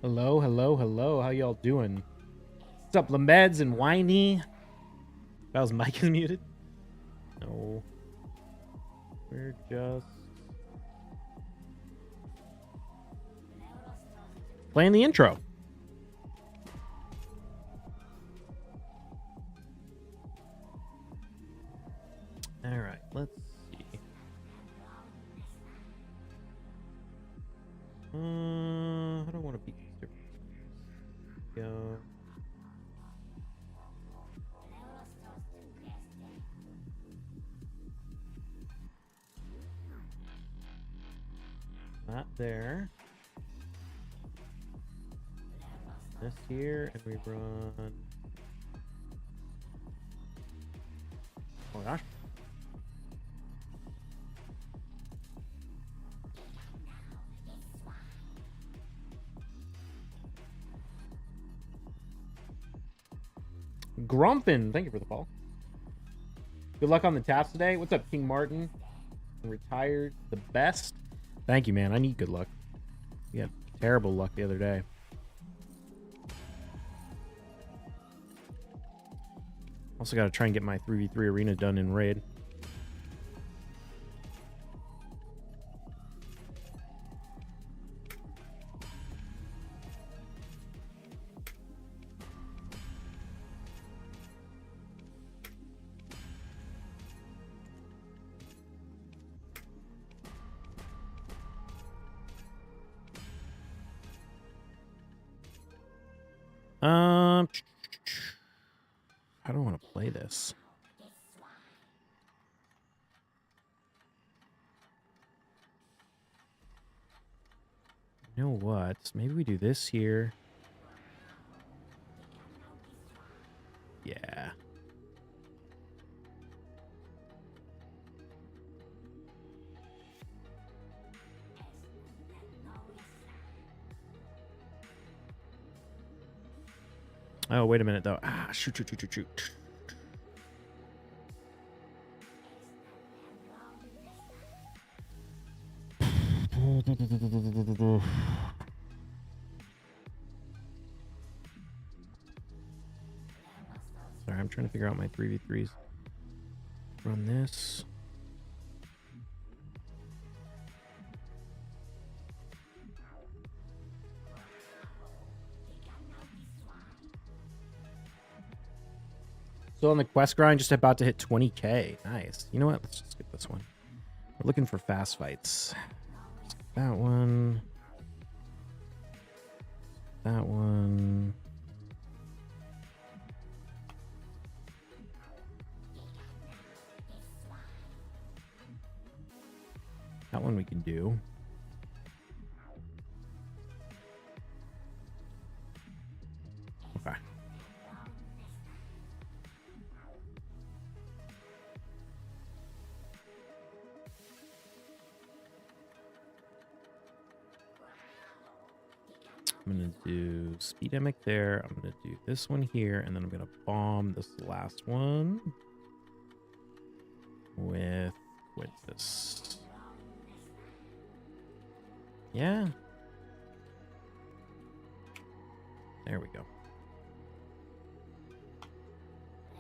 Hello, hello, hello. How y'all doing? What's up, Lameds and Whiny? Val's mic is muted. No. We're just playing the intro. All right, let's see. I don't want to beat these different. Go. Not there. This here, and we run. Oh my gosh. Grumpin, thank you for the follow. Good luck on the taps today. What's up, King Martin? Retired the best. Thank you, man. I need good luck. We had terrible luck the other day. Also got to try and get my 3v3 arena done in raid. I don't want to play this. You know what? Maybe we do this here. Yeah. Oh, wait a minute, though. Ah, shoot. Sorry, I'm trying to figure out my 3v3s. Run this. Still on the quest grind, just about to hit 20k. Nice. You know what? Let's just get this one. We're looking for fast fights. That one. That one. That one we can do. Okay. I'm going to do Speedemic there. I'm going to do this one here, and then I'm going to bomb this last one with this. Yeah. There we go.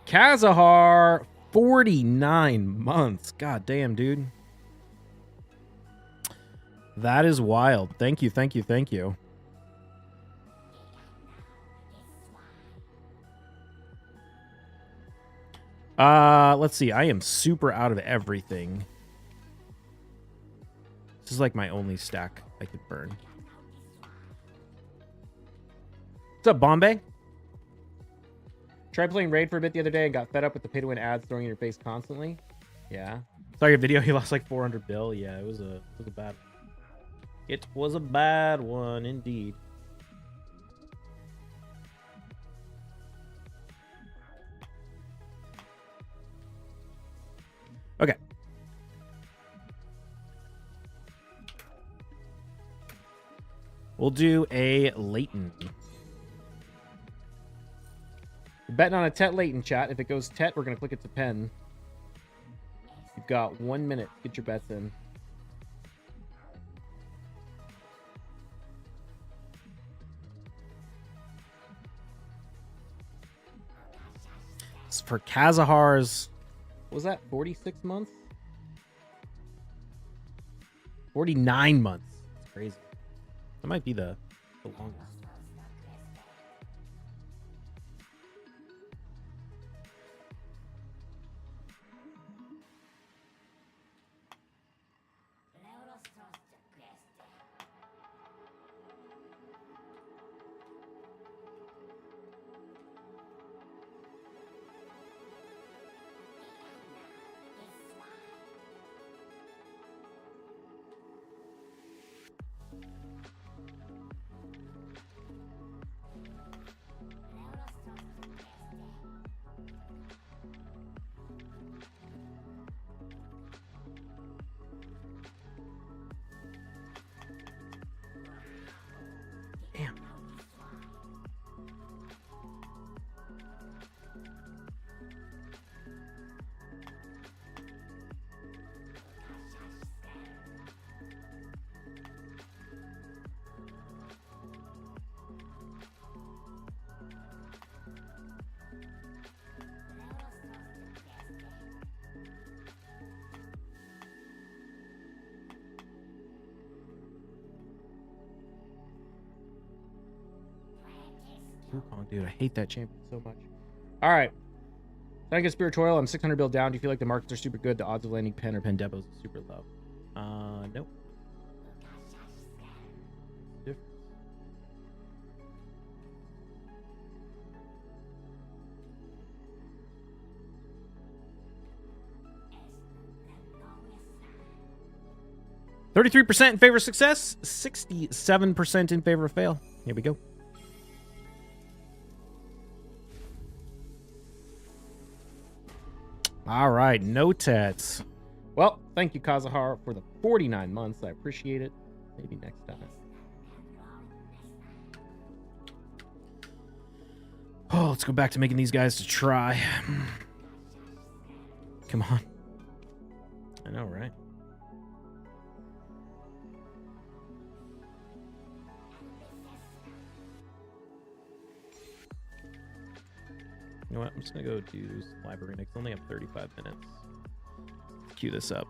Kazahar, 49 months. God damn, dude. That is wild. Thank you. Let's see. I am super out of everything. This is like my only stack I could burn. What's up, Bombay? Tried playing Raid for a bit the other day and got fed up with the pay-to-win ads throwing in your face constantly. Yeah. Saw your video. He lost like 400 bill. Yeah, it was a bad. It was a bad one indeed. Okay. We'll do a Leighton. We're betting on a Tet Leighton, chat. If it goes Tet, we're going to click it to pen. You've got 1 minute. Get your bets in. for Kazahar's, what was that 46 months? 49 months. That's crazy. That might be the longest. Damn. Wukong, dude, I hate that champion so much. All right. Thank you, Spiritual. I'm 600 bill down. Do you feel like the markets are super good? The odds of landing pen or pen depots is super low. Nope. Difference. $33% in favor of success, 67% in favor of fail. Here we go. All right, no tats. Well, thank you, Kazahara, for the 49 months. I appreciate it. Maybe next time. Oh, let's go back to making these guys to try. Come on. I know, right? You know what? I'm just going to go do library next. I only have 35 minutes. Let's cue this up.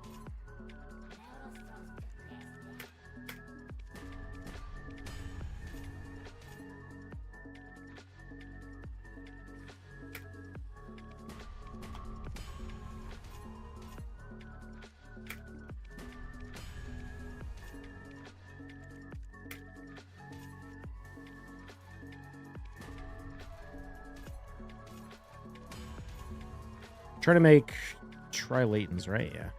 Try to make tri-latents, right? Yeah.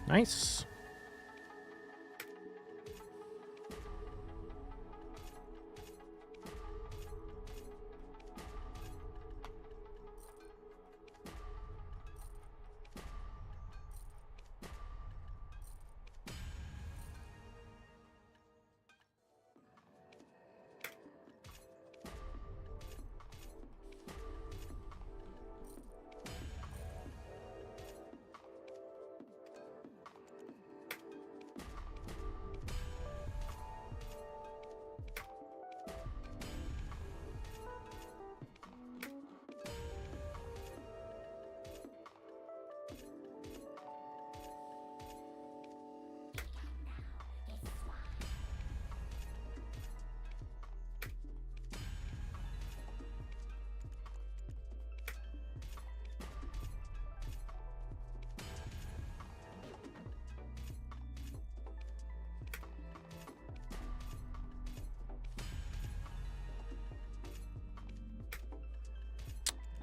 Nice.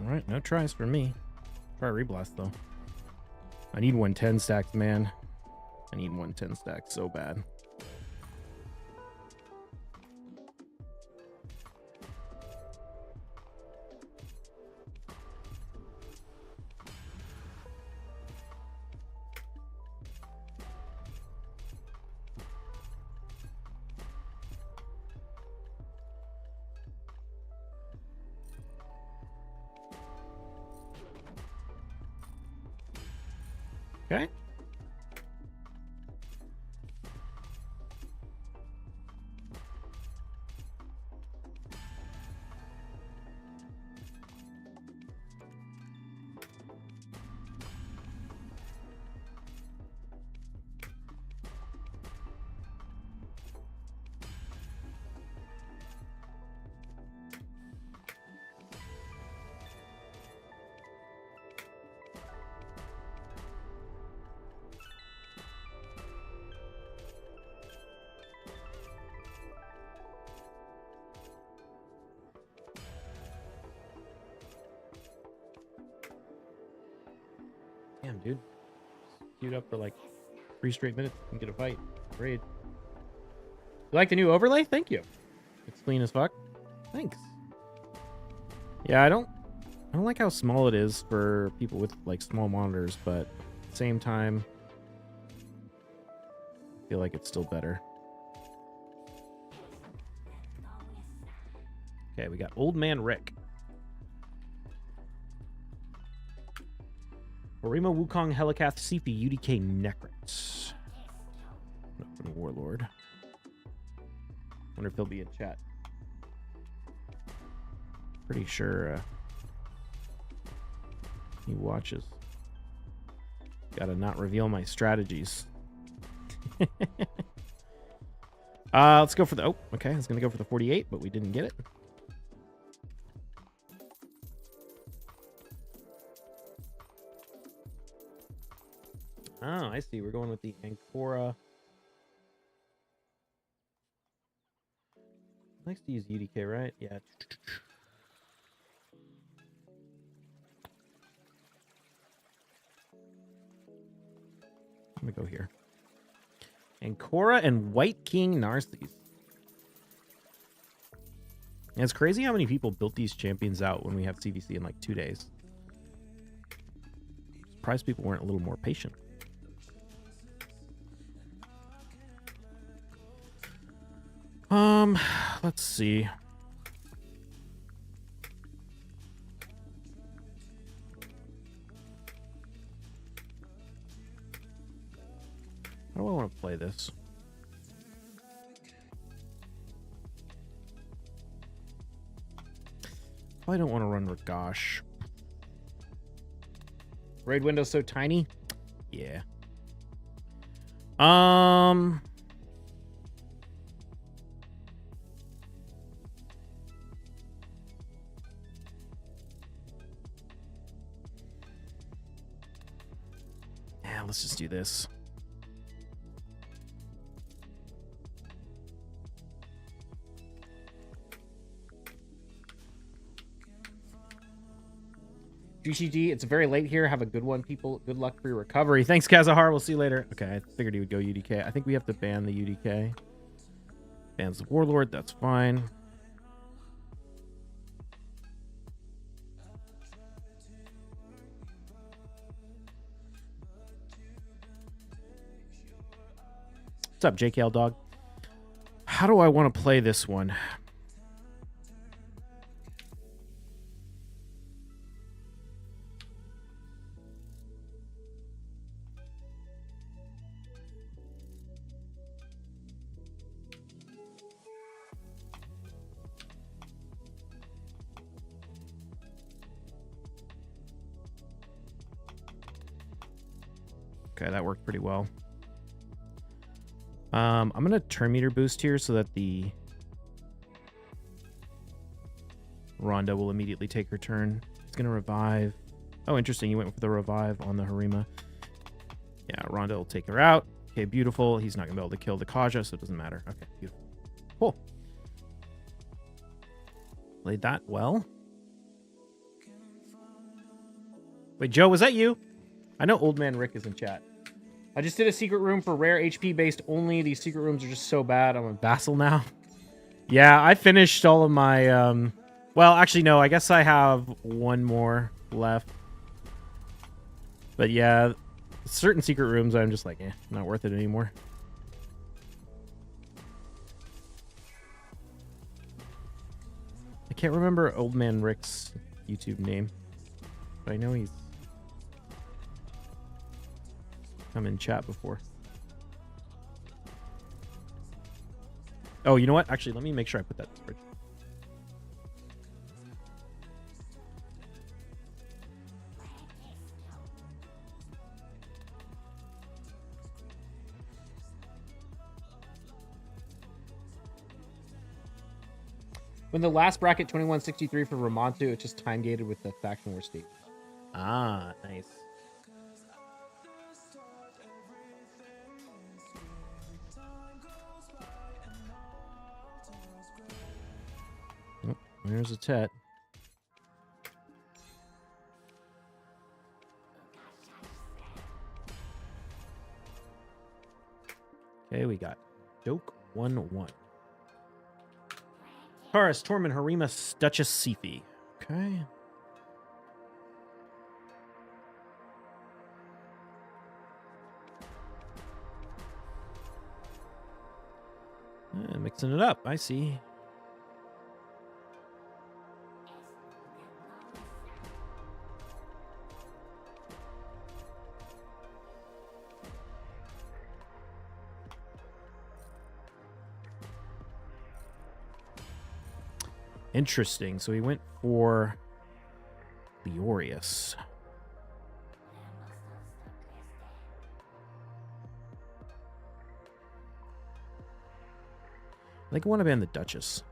All right, no tries for me. Try reblast though. I need 110 stacks, man. I need 110 stacks so bad. Okay. Damn, dude. Queued up for like 3 straight minutes and get a fight. Raid. You like the new overlay? Thank you. It's clean as fuck. Thanks. Yeah, I don't like how small it is for people with like small monitors, but at the same time, I feel like it's still better. Okay, we got Old Man Rick. Orima Wukong Helikath CP UDK Necrets. Open Warlord. Wonder if he'll be in chat. Pretty sure he watches. Gotta not reveal my strategies. Let's go for the... Oh, okay. I was going to go for the 48, but we didn't get it. Oh, I see. We're going with the Ancora. Likes to use UDK, right? Yeah. I'm gonna go here. Ancora and White King Narses. And it's crazy how many people built these champions out when we have CVC in like 2 days. Surprised people weren't a little more patient. Let's see. How do I want to play this? I don't want to run Ragash. Raid window's so tiny? Yeah. Yeah, let's just do this. GCG, it's very late here. Have a good one, people. Good luck for your recovery. Thanks, Kazahar. We'll see you later. Okay, I figured he would go UDK. I think we have to ban the UDK. Bans the Warlord. That's fine. What's up, JKL dog? How do I want to play this one? Okay, that worked pretty well. I'm going to turn meter boost here so that the Rhonda will immediately take her turn. It's going to revive. Oh, interesting. You went for the revive on the Harima. Yeah, Rhonda will take her out. Okay, beautiful. He's not going to be able to kill the Kaja, so it doesn't matter. Okay, beautiful. Cool. Played that well. Wait, Joe, was that you? I know Old Man Rick is in chat. I just did a secret room for rare HP based only. These secret rooms are just so bad. I'm a vassal now. Yeah, I finished all of my... well, actually, no. I guess I have one more left. But yeah, certain secret rooms, I'm just like, not worth it anymore. I can't remember Old Man Rick's YouTube name. But I know he's... come in chat before. Oh, you know what? Actually, let me make sure I put that in the fridge. When the last bracket 2163 for Ramontu, it's just time gated with the faction war state. Ah, nice. Oh, there's a Tet. Okay, we got Doke 1-1. Taurus, Tormund, Harima, Duchess, Sifi. Okay. Mixing it up. I see. Interesting. So he went for Leorius. I think I want to ban the Duchess.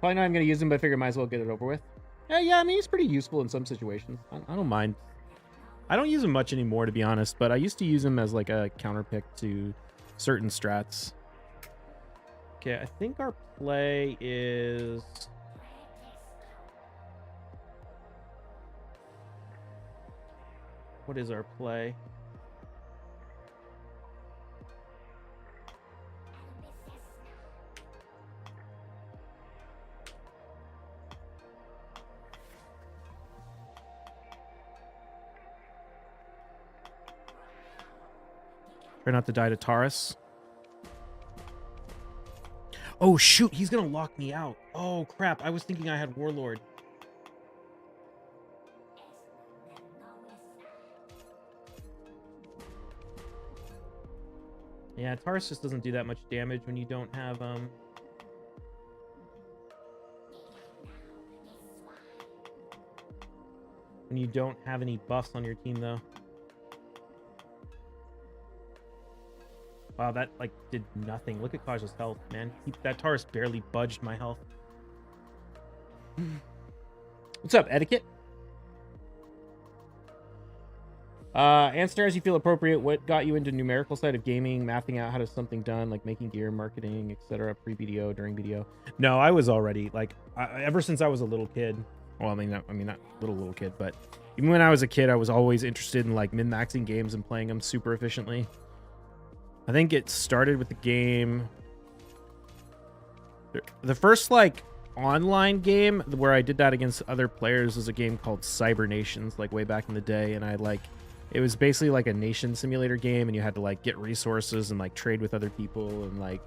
Probably not I'm going to use him, but I figure I might as well get it over with. Yeah, I mean, he's pretty useful in some situations. I don't mind. I don't use him much anymore, to be honest, but I used to use him as like a counter pick to certain strats. Okay, I think our play is... What is our play? Try not to die to Taurus. Oh, shoot. He's going to lock me out. Oh, crap. I was thinking I had Warlord. Yeah, Taurus just doesn't do that much damage when you don't have, when you don't have any buffs on your team, though. Wow, that, like, did nothing. Look at Kaja's health, man. That Taurus barely budged my health. What's up, Etiquette? Answer as you feel appropriate. What got you into numerical side of gaming, mapping out how to something done, like making gear, marketing, etc., pre-BDO, during BDO? No, I was already, like, ever since I was a little kid. Well, I mean, not little kid, but even when I was a kid, I was always interested in, like, min-maxing games and playing them super efficiently. I think it started with the game. The first, like, online game where I did that against other players was a game called Cyber Nations, like, way back in the day. And I, like, it was basically like a nation simulator game, and you had to, like, get resources and, like, trade with other people and, like,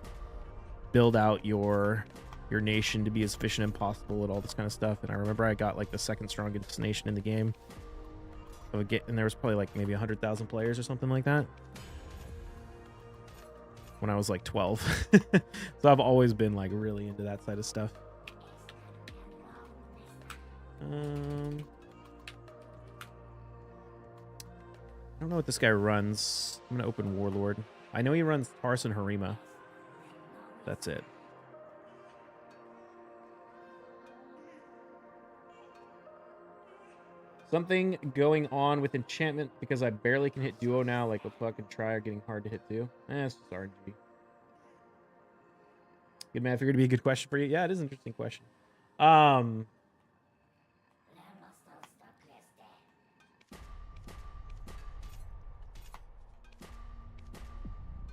build out your nation to be as efficient as possible and all this kind of stuff. And I remember I got, like, the second strongest nation in the game. And there was probably, like, maybe 100,000 players or something like that when I was like 12. So I've always been like really into that side of stuff. I don't know what this guy runs. I'm gonna open Warlord. I know he runs Taurus and Harima. That's it. Something going on with enchantment because I barely can hit duo now. Like, a fucking try are getting hard to hit too. It's just RNG. Good man, I figured it'd be a good question for you. Yeah, it is an interesting question.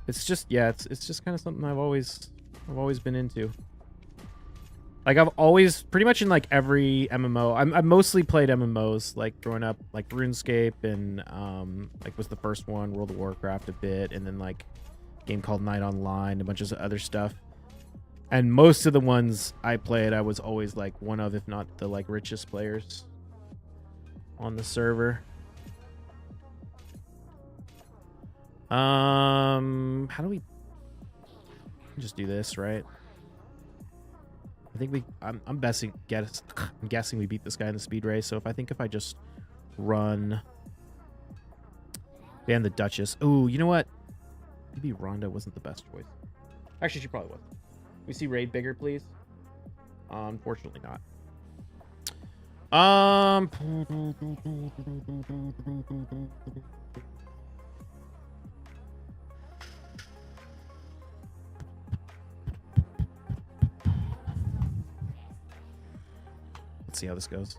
It's just, yeah, it's just kind of something I've always been into. Like, I've always, pretty much in, like, every MMO, I've mostly played MMOs, like, growing up, like, RuneScape and, like, was the first one, World of Warcraft a bit, and then, like, a game called Night Online, a bunch of other stuff. And most of the ones I played, I was always like one of, if not the like richest players on the server. How do we just do this, right? I think I'm guessing we beat this guy in the speed race. So if I just run ban the Duchess. Oh, you know what? Maybe Rhonda wasn't the best choice. Actually, she probably was. We see raid bigger, please. Unfortunately not. Let's see how this goes.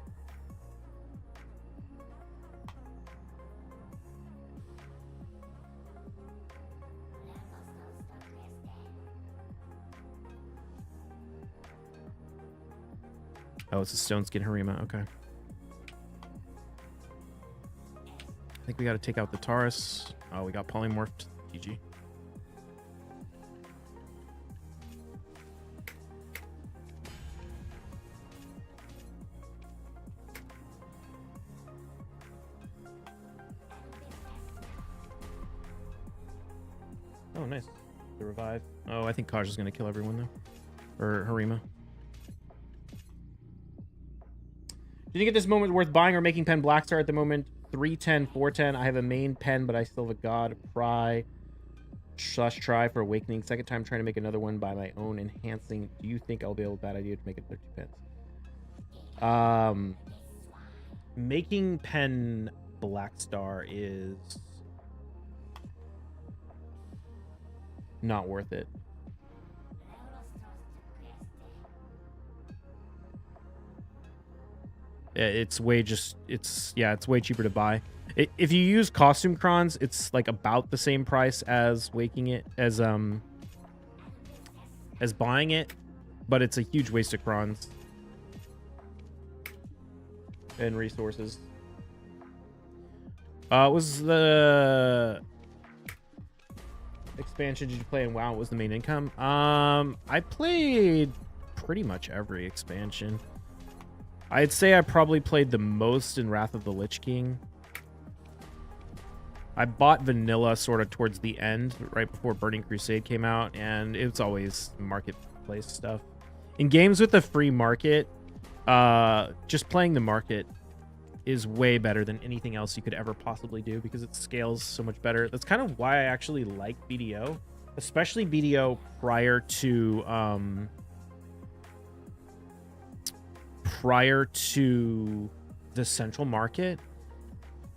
Oh, it's a stone skin Harima. Okay. I think we got to take out the Taurus. Oh, we got polymorphed. GG. Oh, nice. The revive. Oh, I think Kaj is going to kill everyone, though. Or Harima. Do you think at this moment worth buying or making pen Blackstar at the moment? 310, 410. I have a main pen, but I still have a God Pry / try for Awakening. Second time trying to make another one by my own enhancing. Do you think I'll be able, bad idea to make it 32 pens? Making pen Blackstar is not worth it. It's way cheaper to buy. If you use costume crons, it's like about the same price as waking it as buying it, but it's a huge waste of crons and resources. Was the expansion did you play in WoW? What was the main income? I played pretty much every expansion. I'd say I probably played the most in Wrath of the Lich King. I bought vanilla sort of towards the end, right before Burning Crusade came out, and it's always marketplace stuff. In games with a free market, just playing the market is way better than anything else you could ever possibly do because it scales so much better. That's kind of why I actually like BDO, especially BDO prior to the central market.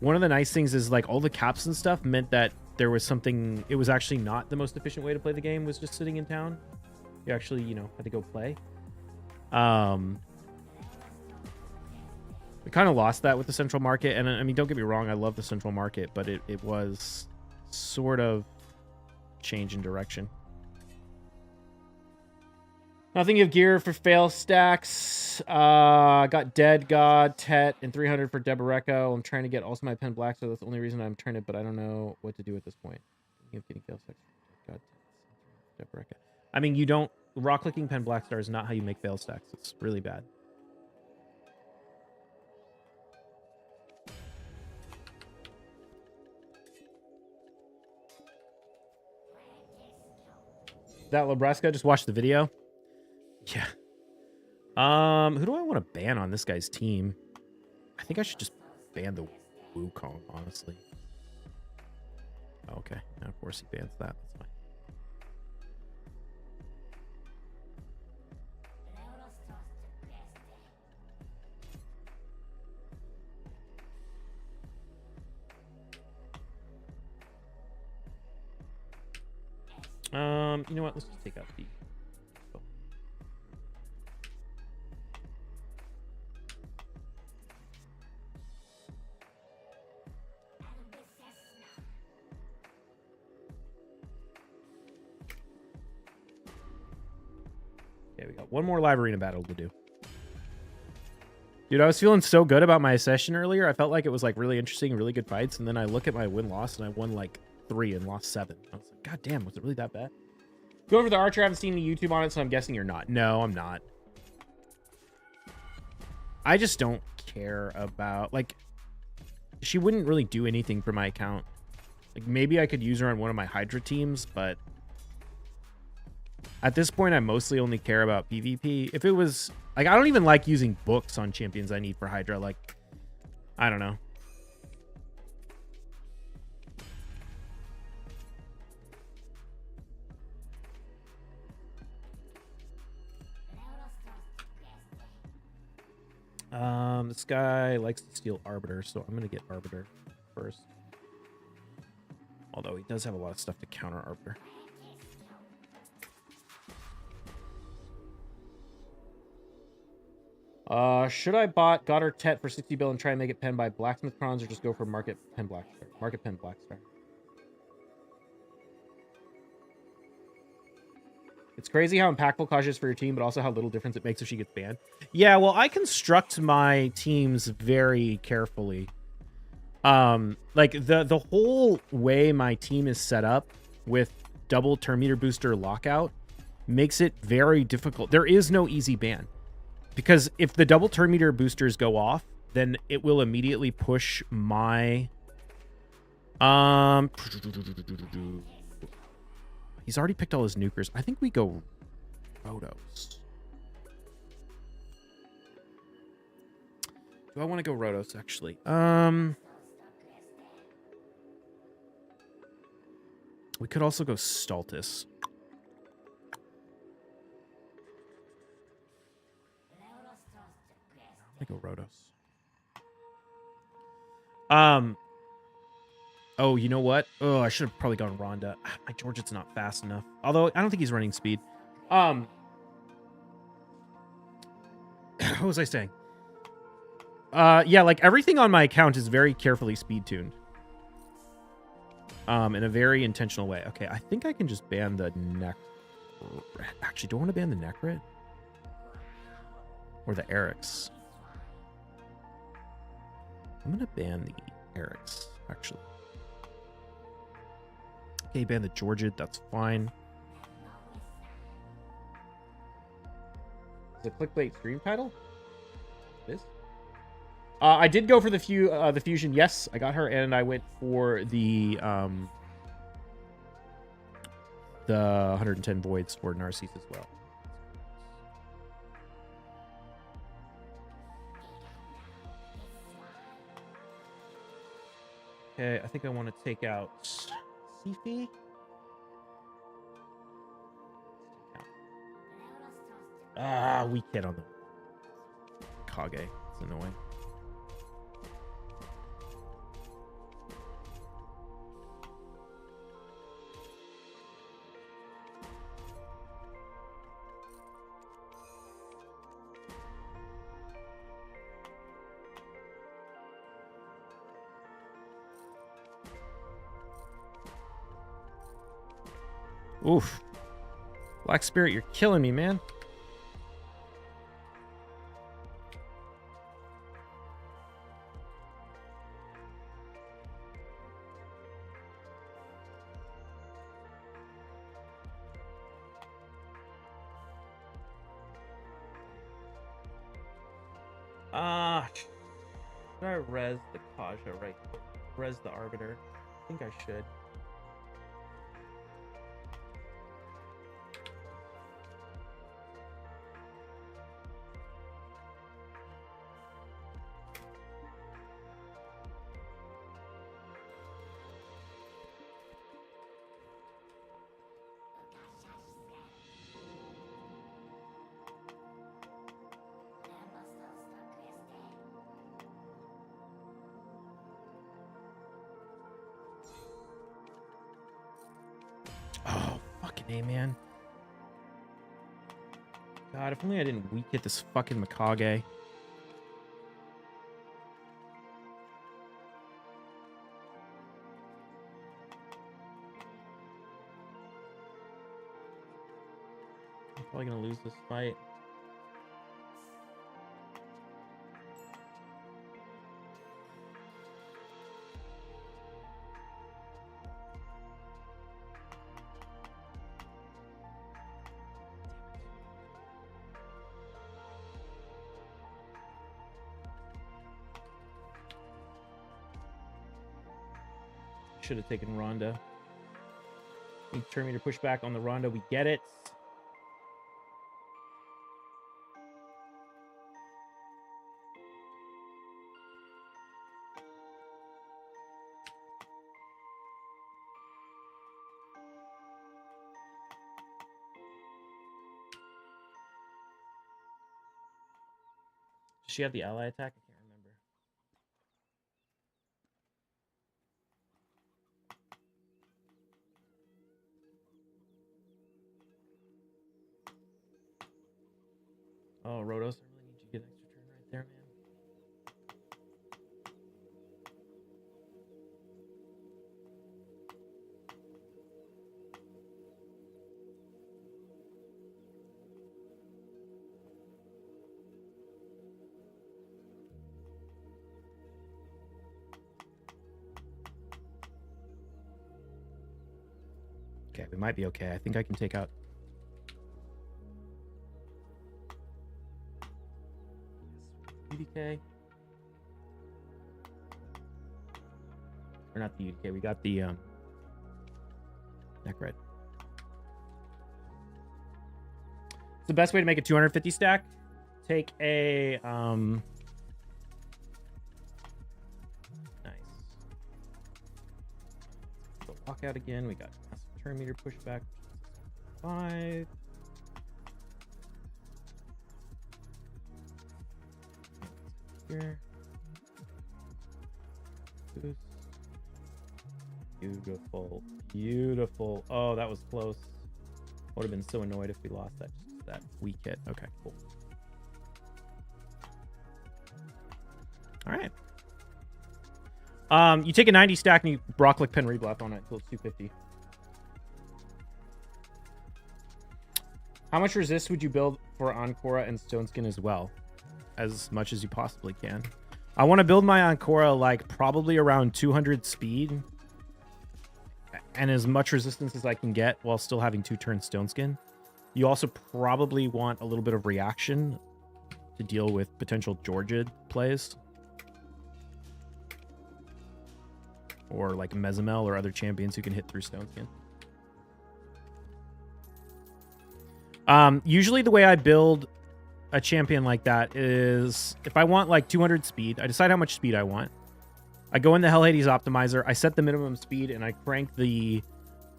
One of the nice things is like all the caps and stuff meant that there was something, it was actually not the most efficient way to play the game was just sitting in town. You actually, had to go play. We kind of lost that with the central market, and I mean, don't get me wrong, I love the central market, but it was sort of change in direction. Nothing of gear for fail stacks. Got Dead God, Tet, and 300 for Deboreko. I'm trying to get also my pen black, so that's the only reason I'm trying to, but I don't know what to do at this point. Thinking of getting fail stacks. God, Deboreko. I mean, you don't, rock clicking pen black star is not how you make fail stacks. It's really bad. That Nebraska, just watched the video. Yeah. Who do I want to ban on this guy's team? I think I should just ban the Wukong, honestly. Oh, okay. Now, of course, he bans that. That's fine. You know what? Let's just take out the... Okay, we got one more live arena battle to do. Dude, I was feeling so good about my session earlier. I felt like it was like really interesting, really good fights. And then I look at my win-loss and I won like 3 and lost 7. I was like, God damn, was it really that bad? Go over the Archer. I haven't seen any YouTube on it, so I'm guessing you're not. No, I'm not. I just don't care about, like, she wouldn't really do anything for my account. Like, maybe I could use her on one of my Hydra teams, but at this point, I mostly only care about PvP. If it was, like, I don't even like using books on champions I need for Hydra. Like, I don't know. This guy likes to steal Arbiter, so I'm gonna get Arbiter first. Although he does have a lot of stuff to counter Arbiter. Should I got her Tet for 60 bill and try and make it pen by Blacksmith Crons, or just go for Market Pen Blackstar? Market Pen Blackstar. It's crazy how impactful Kaja is for your team, but also how little difference it makes if she gets banned. Yeah, well, I construct my teams very carefully. Like the whole way my team is set up with double turn meter booster lockout makes it very difficult. There is no easy ban, because if the double turn meter boosters go off, then it will immediately push my he's already picked all his nukers. I think we go Rotos. Do I want to go Rotos, actually? We could also go Stultus. I'm gonna go Rotos. Oh, you know what? Oh, I should have probably gone Rhonda. My Georgette's not fast enough. Although, I don't think he's running speed. What was I saying? Yeah, like, everything on my account is very carefully speed-tuned. In a very intentional way. Okay, I think I can just ban the neck. Actually, do I want to ban the Necrit? Or the Eric's? I'm going to ban the Eric's, actually. Okay, ban the Georgette. That's fine. Is it clickbait stream title? This? I did go for the fusion. Yes, I got her, and I went for the 110 voids for Narcisse as well. Okay, I think I want to take out Sifi. Weak hit on the Kage. It's annoying. Oof. Black Spirit, you're killing me, man. Should I res the Kaja right? Res the Arbiter? I think I should. Oh, fucking A, man. God, if only I didn't weak hit this fucking Mikage. I'm probably gonna lose this fight. should have taken Ronda. Need turn meter pushback on the Ronda. We get it. Does she have the ally attack? I can't remember. Oh, Rotos, I really need you to get an extra turn right there, man. Okay, we might be okay. I think I can take out... UDK. Or not the UDK, we got the neck red. It's the best way to make a 250 stack. Take a nice. The lockout again. We got massive turn meter pushback. 5. Here. Beautiful. Beautiful. Oh, that was close. Would have been so annoyed if we lost that weak hit. Okay, cool. All right. You take a 90 stack and you Brocklick Pen Rebluff on it until it's 250. How much resist would you build for Ancora and Stoneskin as well? As much as you possibly can. I want to build my Ancora like probably around 200 speed and as much resistance as I can get while still having 2-turn Stoneskin. You also probably want a little bit of reaction to deal with potential Georgia plays. Or like Mezamel or other champions who can hit through Stoneskin. Usually the way I build a champion like that is if I want like 200 speed, I decide how much speed I want. I go in the Hell Hades optimizer, I set the minimum speed, and I crank the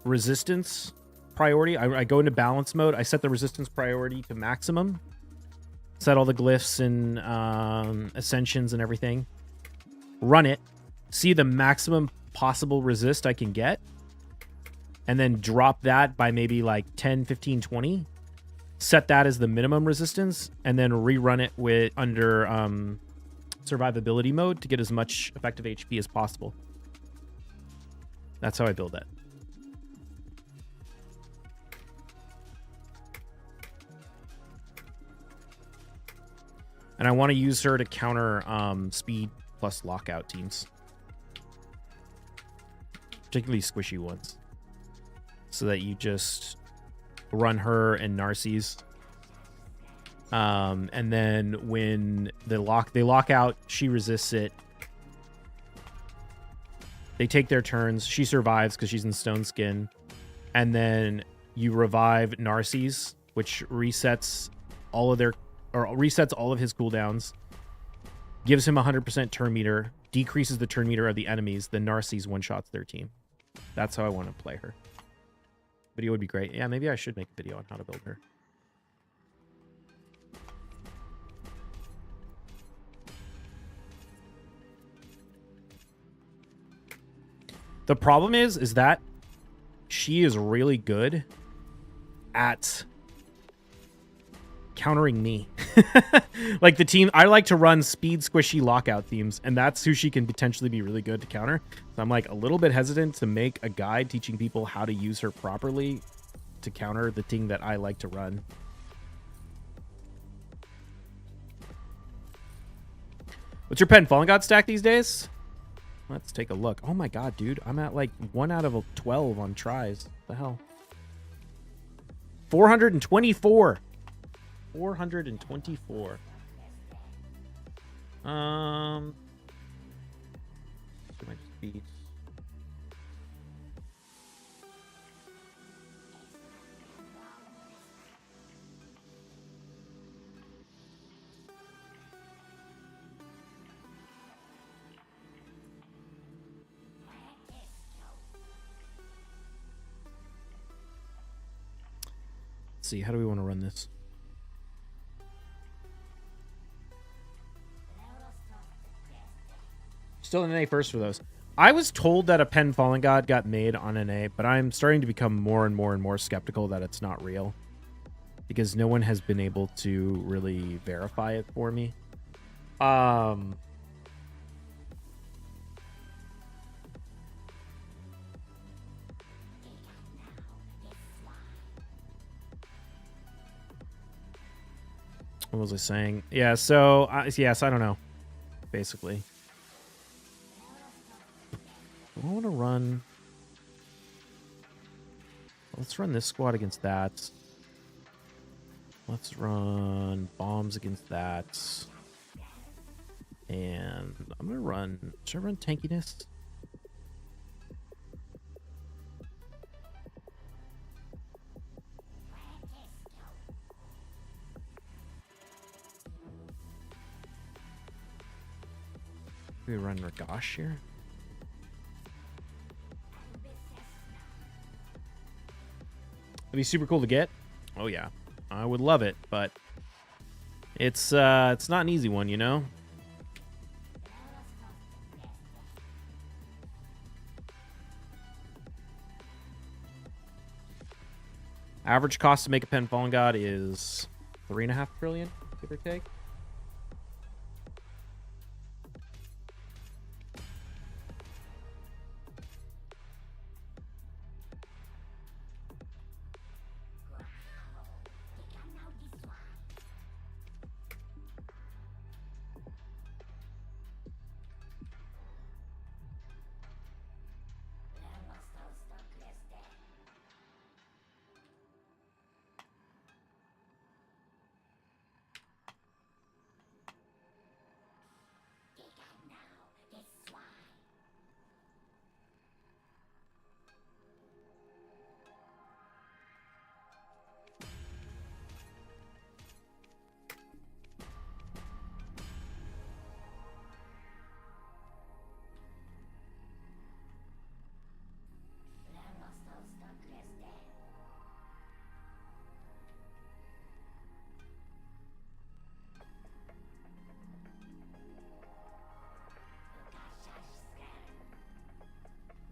resistance priority. I go into balance mode, I set the resistance priority to maximum, set all the glyphs and ascensions and everything, run it, see the maximum possible resist I can get, and then drop that by maybe like 10, 15, 20. Set that as the minimum resistance, and then rerun it with under survivability mode to get as much effective HP as possible. That's how I build that. And I want to use her to counter speed plus lockout teams. Particularly squishy ones. So that you just run her and Narcisse. And then when they lock out, she resists it. They take their turns. She survives because she's in stone skin. And then you revive Narcisse, which resets all of his cooldowns. Gives him 100% turn meter. Decreases the turn meter of the enemies. Then Narcisse one-shots their team. That's how I want to play her. Video would be great. Yeah, maybe I should make a video on how to build her. The problem is that she is really good at countering me. Like the team, I like to run speed squishy lockout themes, and that's who she can potentially be really good to counter. So I'm like a little bit hesitant to make a guide teaching people how to use her properly to counter the thing that I like to run. What's your Pen Fallen God stack these days? Let's take a look. Oh my god, dude. I'm at like 1 out of 12 on tries. What the hell? 424. 424. Should I just beat see. How do we want to run this? Still an NA first for those. I was told that a Pen Fallen God got made on NA, but I'm starting to become more and more skeptical that it's not real. Because no one has been able to really verify it for me. What was I saying? Yeah, so, yes, I don't know. Basically. I want to run... Let's run this squad against that. Let's run bombs against that. And I'm going to run... Should I run tankiness? We run Ragash here. It'd be super cool to get. Oh yeah, I would love it, but it's not an easy one, you know. Average cost to make a Pen Fallen God is 3.5 trillion, give or take.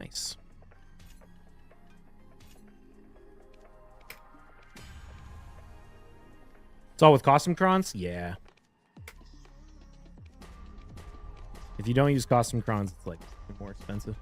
Nice. It's all with costume crons? Yeah. If you don't use costume crons, it's like more expensive.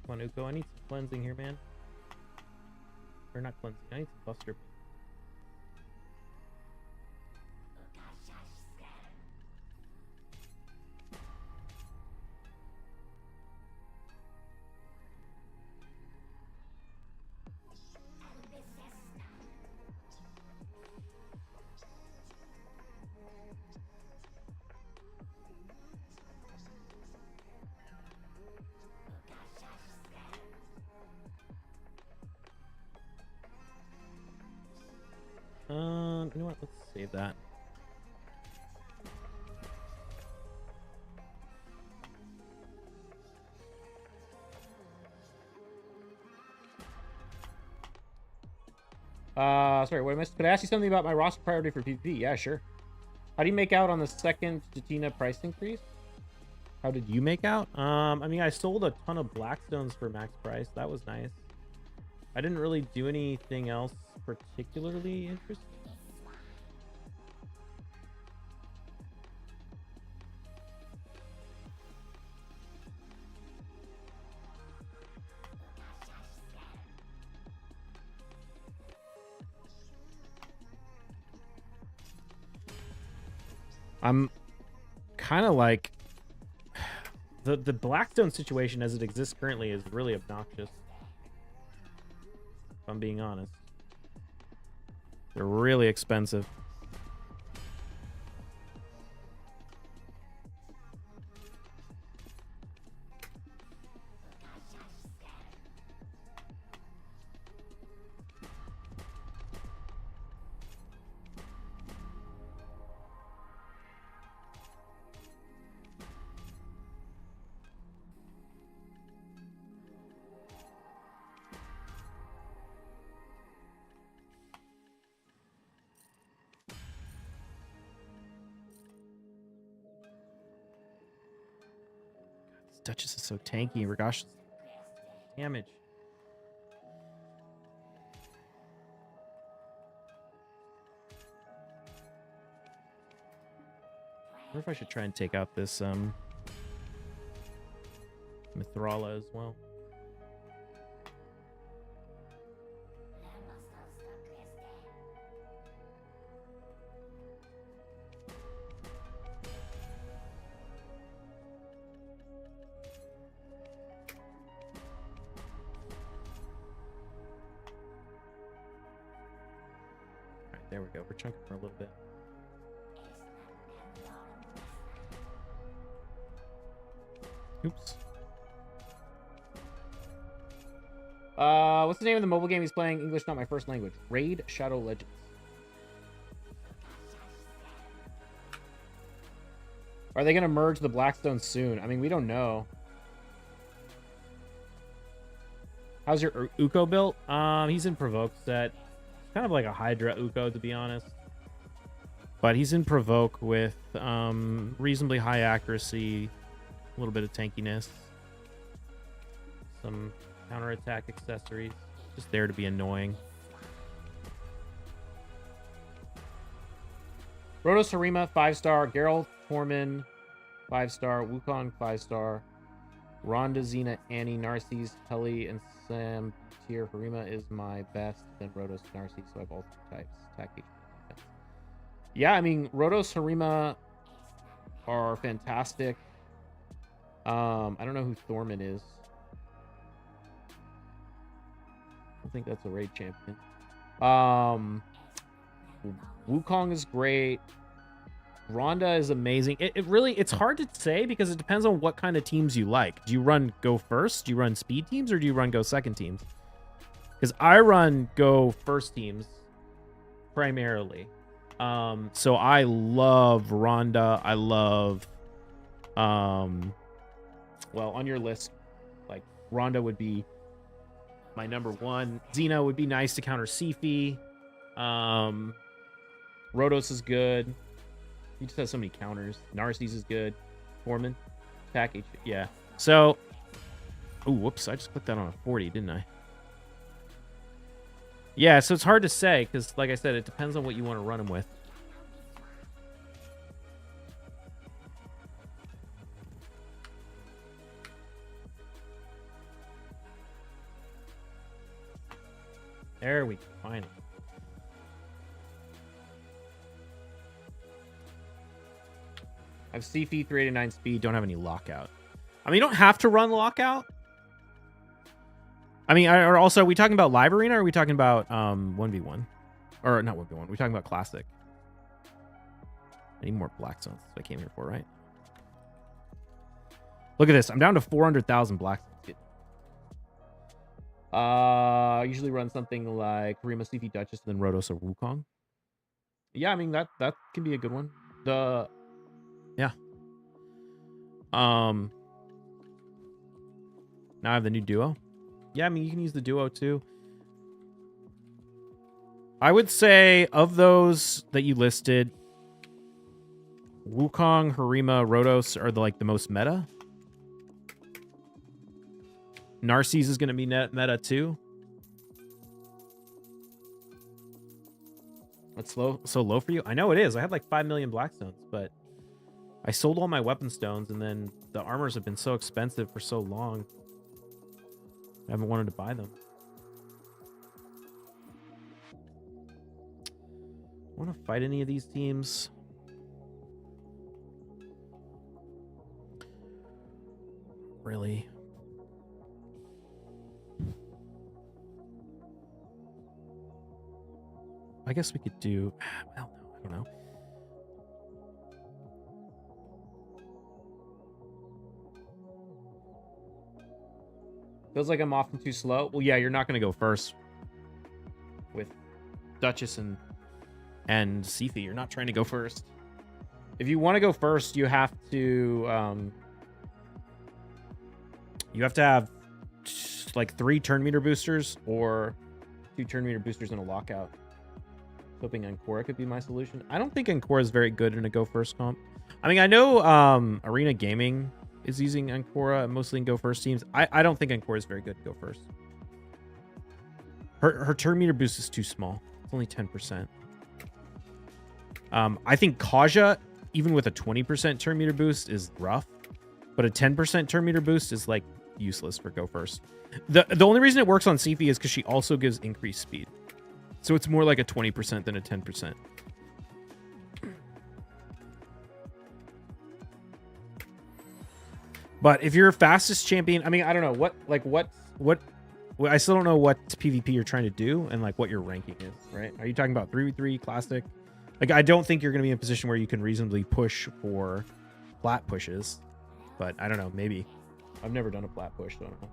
Come on, Uko, I need some cleansing here, man. Or not cleansing, I need some buster. You know what? Let's save that. Sorry, what I missed? Could I ask you something about my roster priority for PvP? Yeah, sure. How do you make out on the second Jatina price increase? How did you make out? I mean, I sold a ton of Blackstones for max price. That was nice. I didn't really do anything else particularly interesting. I'm kind of like the Blackstone situation as it exists currently is really obnoxious. If I'm being honest, they're really expensive. Duchess is so tanky. Regosh damage. I wonder if I should try and take out this Mithrala as well. There we go. We're chunking for a little bit. Oops. What's the name of the mobile game he's playing? English not my first language. Raid Shadow Legends. Are they going to merge the Blackstone soon? I mean, we don't know. How's your Uko built? He's in Provoke set. Kind of like a Hydra Uko, to be honest. But he's in Provoke with reasonably high accuracy, a little bit of tankiness, some counterattack accessories. Just there to be annoying. Rotos Harima, 5-star. Geralt Tormin, 5-star. Wukong, 5-star. Rhonda, Xena, Annie, Narcisse, Helly, and Sam tier. Harima is my best, then Rotos, Narcisse, so I have all three types. Attack, HP, defense. Yeah, I mean, Rotos, Harima are fantastic. I don't know who Thorman is. I don't think that's a raid champion. Wukong is great. Rhonda is amazing. It's hard to say because it depends on what kind of teams you like. Do you run go first? Do you run speed teams or do you run go second teams? Because I run go first teams primarily. So I love Rhonda. I love well, on your list, like Rhonda would be my number one. Xena would be nice to counter Sifi. Rotos is good. He just has so many counters. Narcisse is good. Foreman. Attack HP. Yeah. So. Oh, whoops. I just clicked that on a 40, didn't I? Yeah, so it's hard to say because, like I said, it depends on what you want to run him with. There we go. Finally. I have Sifi, 389 speed, don't have any lockout. I mean, you don't have to run lockout. I mean, are we talking about live arena or are we talking about 1v1? Or not 1v1, we're talking about classic. I need more Blackstones. That's what I came here for, right? Look at this. I'm down to 400,000 Blackstones. I usually run something like Harima, Sifi, Duchess, and then Rotos or Wukong. Yeah, I mean, that can be a good one. Yeah. Now I have the new duo. Yeah, I mean, you can use the duo too. I would say of those that you listed, Wukong, Harima, Rotos are the most meta. Narcisse is going to be meta too. That's so low for you? I know it is. I had like 5 million Blackstones, but I sold all my weapon stones, and then the armors have been so expensive for so long. I haven't wanted to buy them. Want to fight any of these teams? really. I guess we could do... Well, no, I don't know. Feels like I'm often too slow. Well, yeah, you're not going to go first with Duchess and Sifi. You're not trying to go first. If you want to go first, you have to have like 3 turn meter boosters or 2 turn meter boosters and a lockout. Hoping Ancora could be my solution. I don't think Ancora is very good in a go first comp. I mean, I know Arena Gaming is using Ancora mostly in go first teams. I don't think Ancora is very good to go first. Her turn meter boost is too small. It's only 10%. I think Kaja, even with a 20% turn meter boost, is rough. But a 10% turn meter boost is like useless for go first. The only reason it works on Sifi is because she also gives increased speed. So it's more like a 20% than a 10%. But if you're fastest champion, I mean, I don't know what I still don't know what PvP you're trying to do and like what your ranking is, right? Are you talking about 3v3 classic? Like, I don't think you're going to be in a position where you can reasonably push for plat pushes, but I don't know, maybe. I've never done a plat push, so I don't know.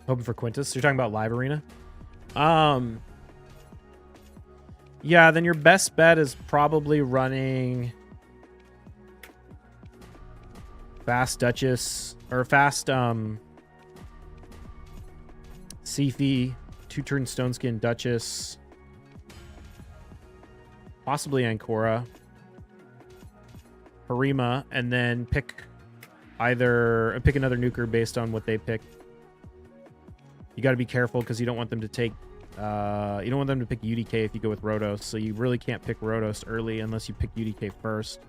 Hoping for Quintus. You're talking about live arena? Yeah, then your best bet is probably running fast Duchess or fast Sifi, 2-turn Stoneskin Duchess, possibly Ancora, Harima, and then pick another nuker based on what they pick. You got to be careful because you don't want them to take you don't want them to pick UDK if you go with Rotos, so you really can't pick Rotos early unless you pick UDK first.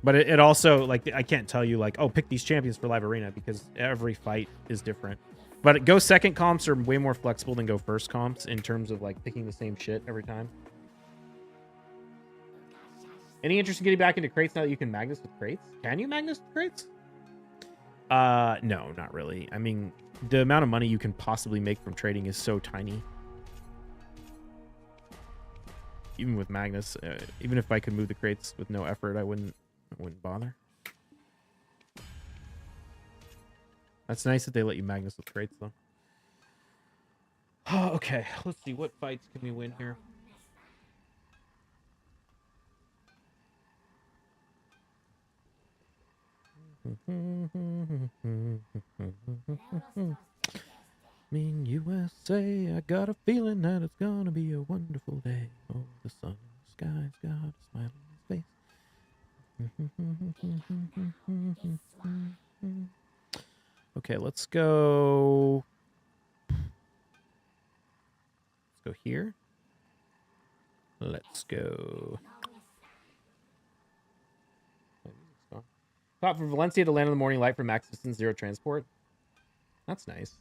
But it also, like, I can't tell you, like, oh, pick these champions for live arena because every fight is different. But go second comps are way more flexible than go first comps in terms of, like, picking the same shit every time. Any interest in getting back into crates now that you can Magnus with crates? Can you Magnus with crates? No, not really. I mean, the amount of money you can possibly make from trading is so tiny. Even with Magnus, even if I could move the crates with no effort, I wouldn't bother. That's nice that they let you Magnus with crates, though. Oh, okay, let's see. What fights can we win here? Mean USA, I got a feeling that it's gonna be a wonderful day. Oh, the sun in the sky's got a smile on his face. Okay, let's go. Let's go here. Let's go. Thought for Valencia to land on the morning light for max distance, 0 transport. That's nice.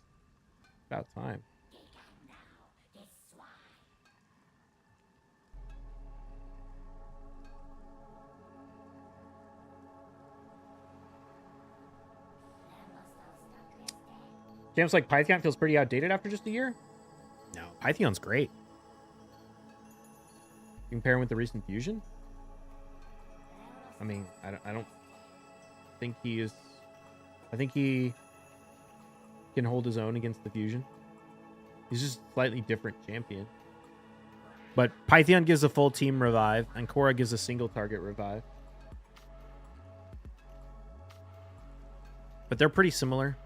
About time. James, like, Python feels pretty outdated after just a year? No, Python's great. Compare him with the recent fusion? I mean, I don't think he is. I think he can hold his own against the fusion. He's just a slightly different champion. But Python gives a full team revive, and Korra gives a single target revive. But they're pretty similar.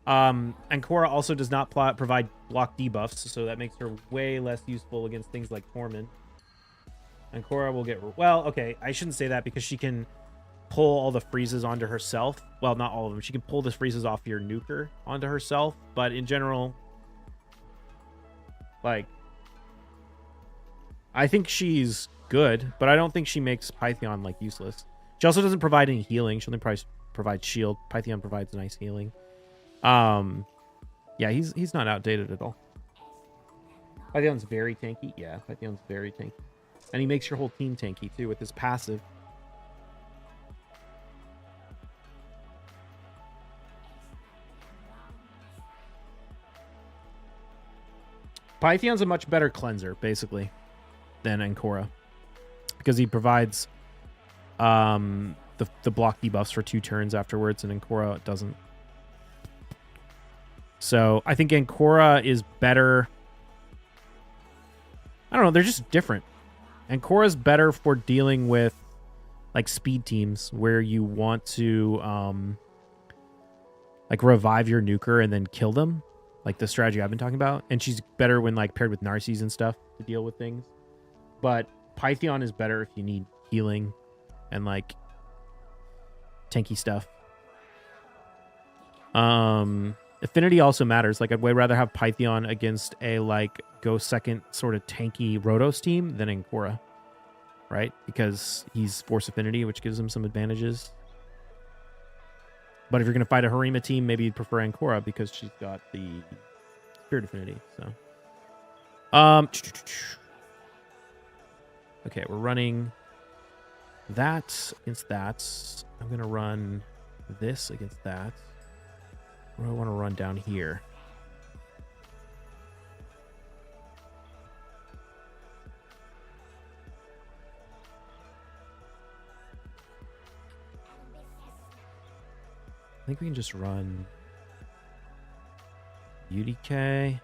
And Korra also does not provide block debuffs, so that makes her way less useful against things like Tormund. And Korra will get... Well, okay, I shouldn't say that because she can pull all the freezes onto herself. Well, not all of them. She can pull the freezes off your nuker onto herself. But in general, like, I think she's good, but I don't think she makes Pythion, like, useless. She also doesn't provide any healing. She only provides shield. Pythion provides nice healing. Yeah, he's not outdated at all. Pythion's very tanky. Yeah, Pythion's very tanky. And he makes your whole team tanky, too, with his passive. Pythion's a much better cleanser, basically, than Ancora. Because he provides the block debuffs for 2 turns afterwards, and Ancora doesn't. So I think Ancora is better. I don't know, they're just different. Ancora's better for dealing with like speed teams where you want to like revive your nuker and then kill them, like the strategy I've been talking about. And she's better when like paired with Narcies and stuff to deal with things. But Pythion is better if you need healing and like tanky stuff. Affinity also matters. Like, I'd way rather have Pythion against a like go second sort of tanky Rotos team than Ancora, right? Because he's force affinity, which gives him some advantages. But if you're gonna fight a Harima team, maybe you'd prefer Ancora because she's got the spirit affinity. So, okay, we're running that against that. I'm gonna run this against that. What do I want to run down here? I think we can just run UDK.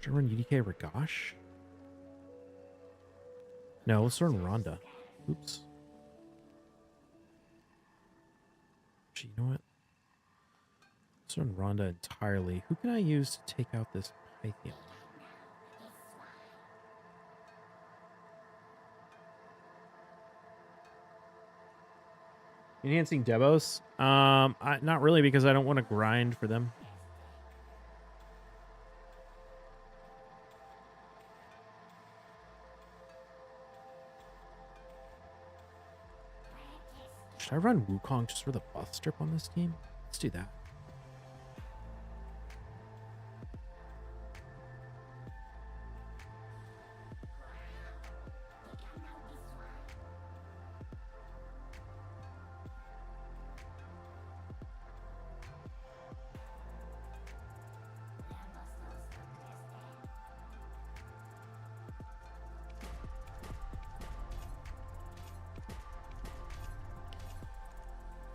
Should I run UDK Ragash? No, let's run Rhonda. Oops. Actually, you know what? Let's run Rhonda entirely. Who can I use to take out this Pythion? Enhancing Devos? Not really, because I don't want to grind for them. Should I run Wukong just for the buff strip on this team? Let's do that.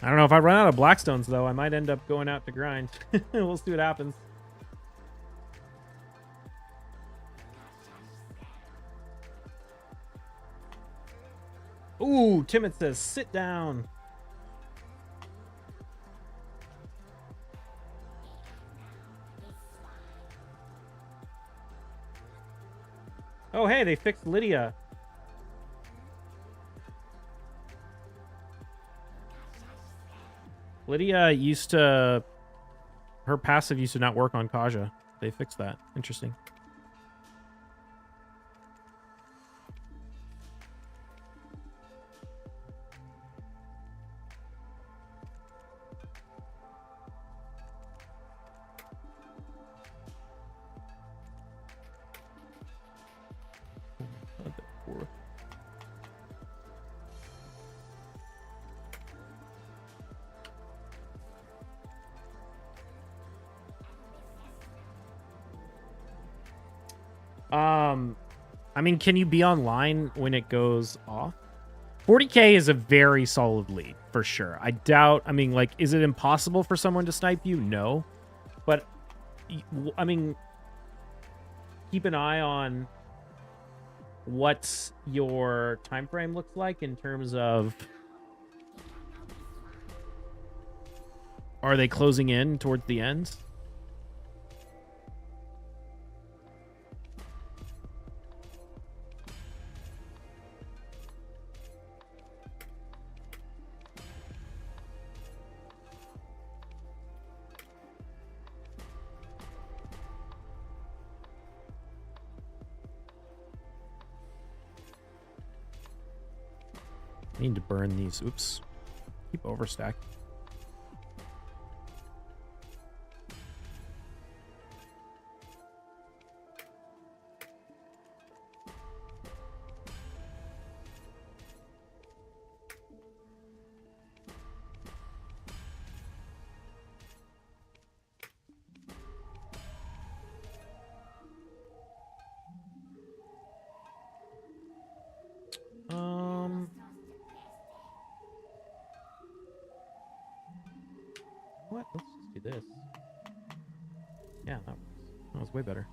I don't know if I run out of Blackstones, though. I might end up going out to grind. We'll see what happens. Ooh, Timid says, sit down. Oh, hey, they fixed Lydia. Lydia used to... Her passive used to not work on Kaja. They fixed that. Interesting. I mean, can you be online when it goes off? 40k is a very solid lead, for sure. I doubt, I mean, like, is it impossible for someone to snipe you? No. But, I mean, keep an eye on what your time frame looks like in terms of Are they closing in towards the end? I need to burn these. Oops. Keep overstack. What? Let's just do this. Yeah, that was way better.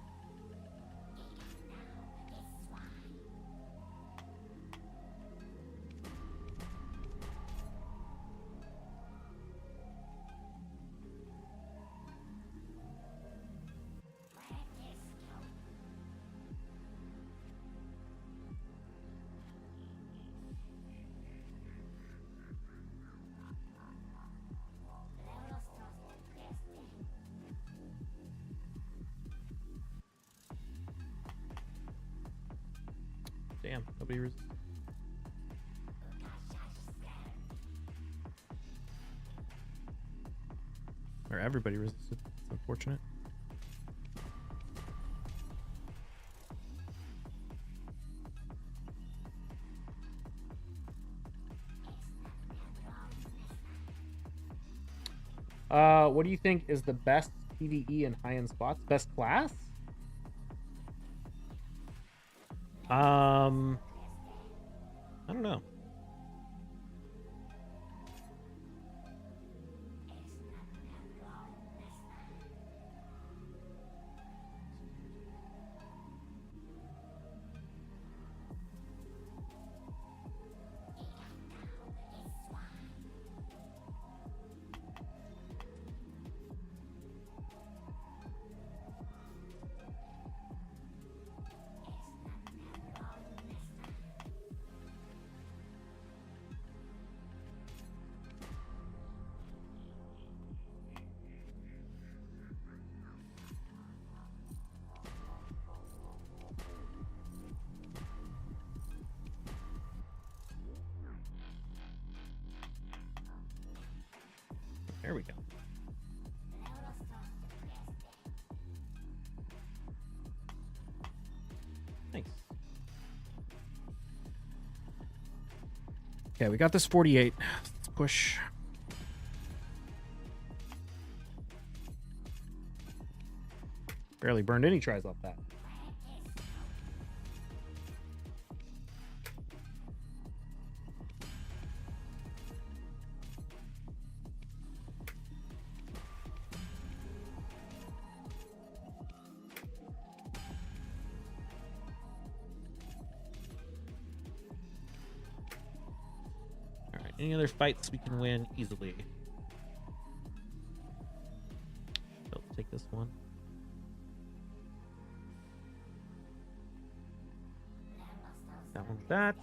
Damn, nobody resisted. Or everybody resisted. It's unfortunate. What do you think is the best PvE and high-end spots? Best class? I don't know. There we go. Thanks. Okay, we got this 48. Let's push. Barely burned any tries off that. Any other fights we can win easily? Let's take this one. That one's that.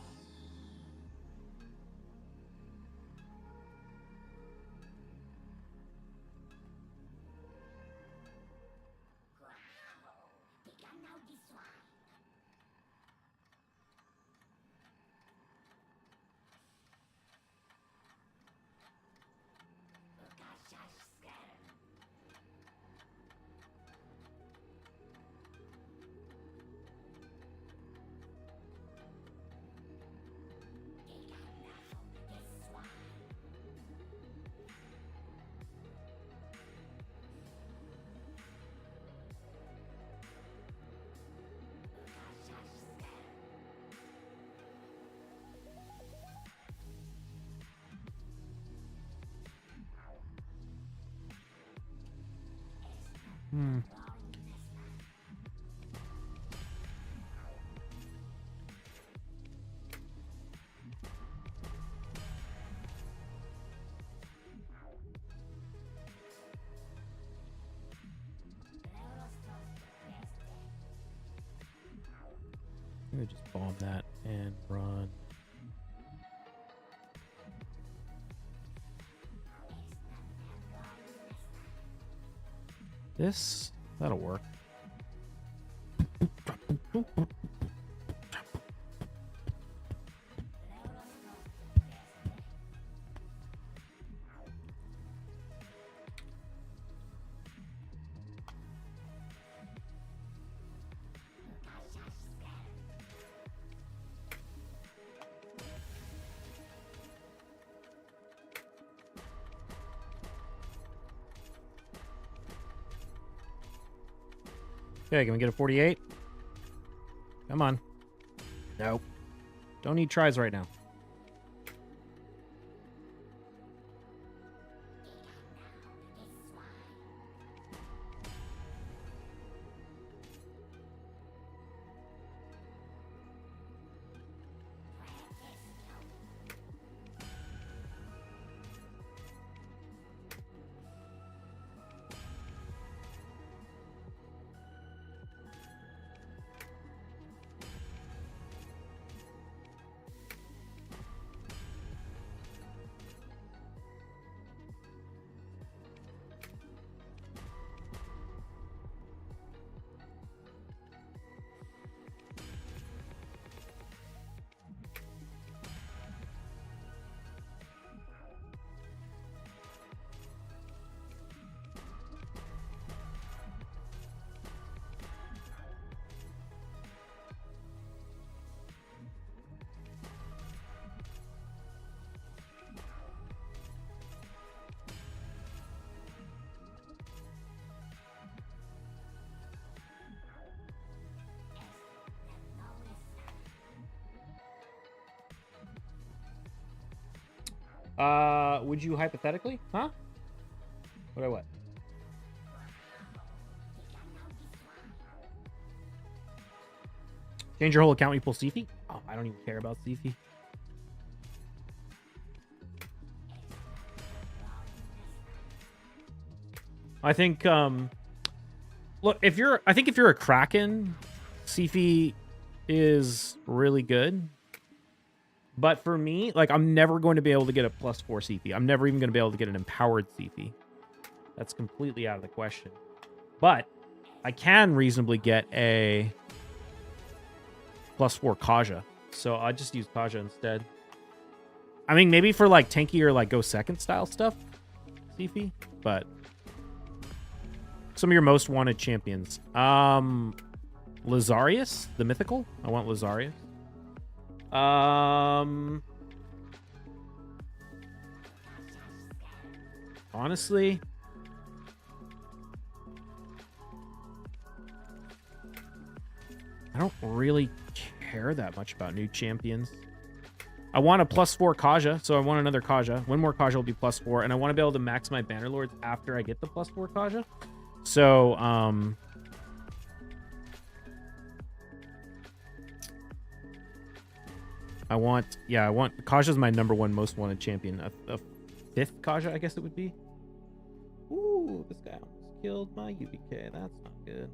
Hmm. Let me just bomb that and run. This, that'll work. Okay, can we get a 48? Come on. Nope. Don't need tries right now. Would you hypothetically? Huh? What? Change your whole account when you pull Sifi? Oh, I don't even care about Sifi. I think, look, I think if you're a Kraken, Sifi is really good. But for me, like, I'm never going to be able to get a +4 CP. I'm never even going to be able to get an empowered CP. That's completely out of the question. But I can reasonably get a +4 Kaja. So I just use Kaja instead. I mean, maybe for like tanky or like go second style stuff, CP. But some of your most wanted champions. Lazarius, the mythical. I want Lazarius. Honestly, I don't really care that much about new champions. I want a +4 Kaja, so I want another Kaja. One more Kaja will be +4, and I want to be able to max my Banner Lords after I get the +4 Kaja. So, I want Kaja's my #1 most wanted champion. A 5th Kaja, I guess it would be. Ooh, this guy almost killed my UBK. That's not good.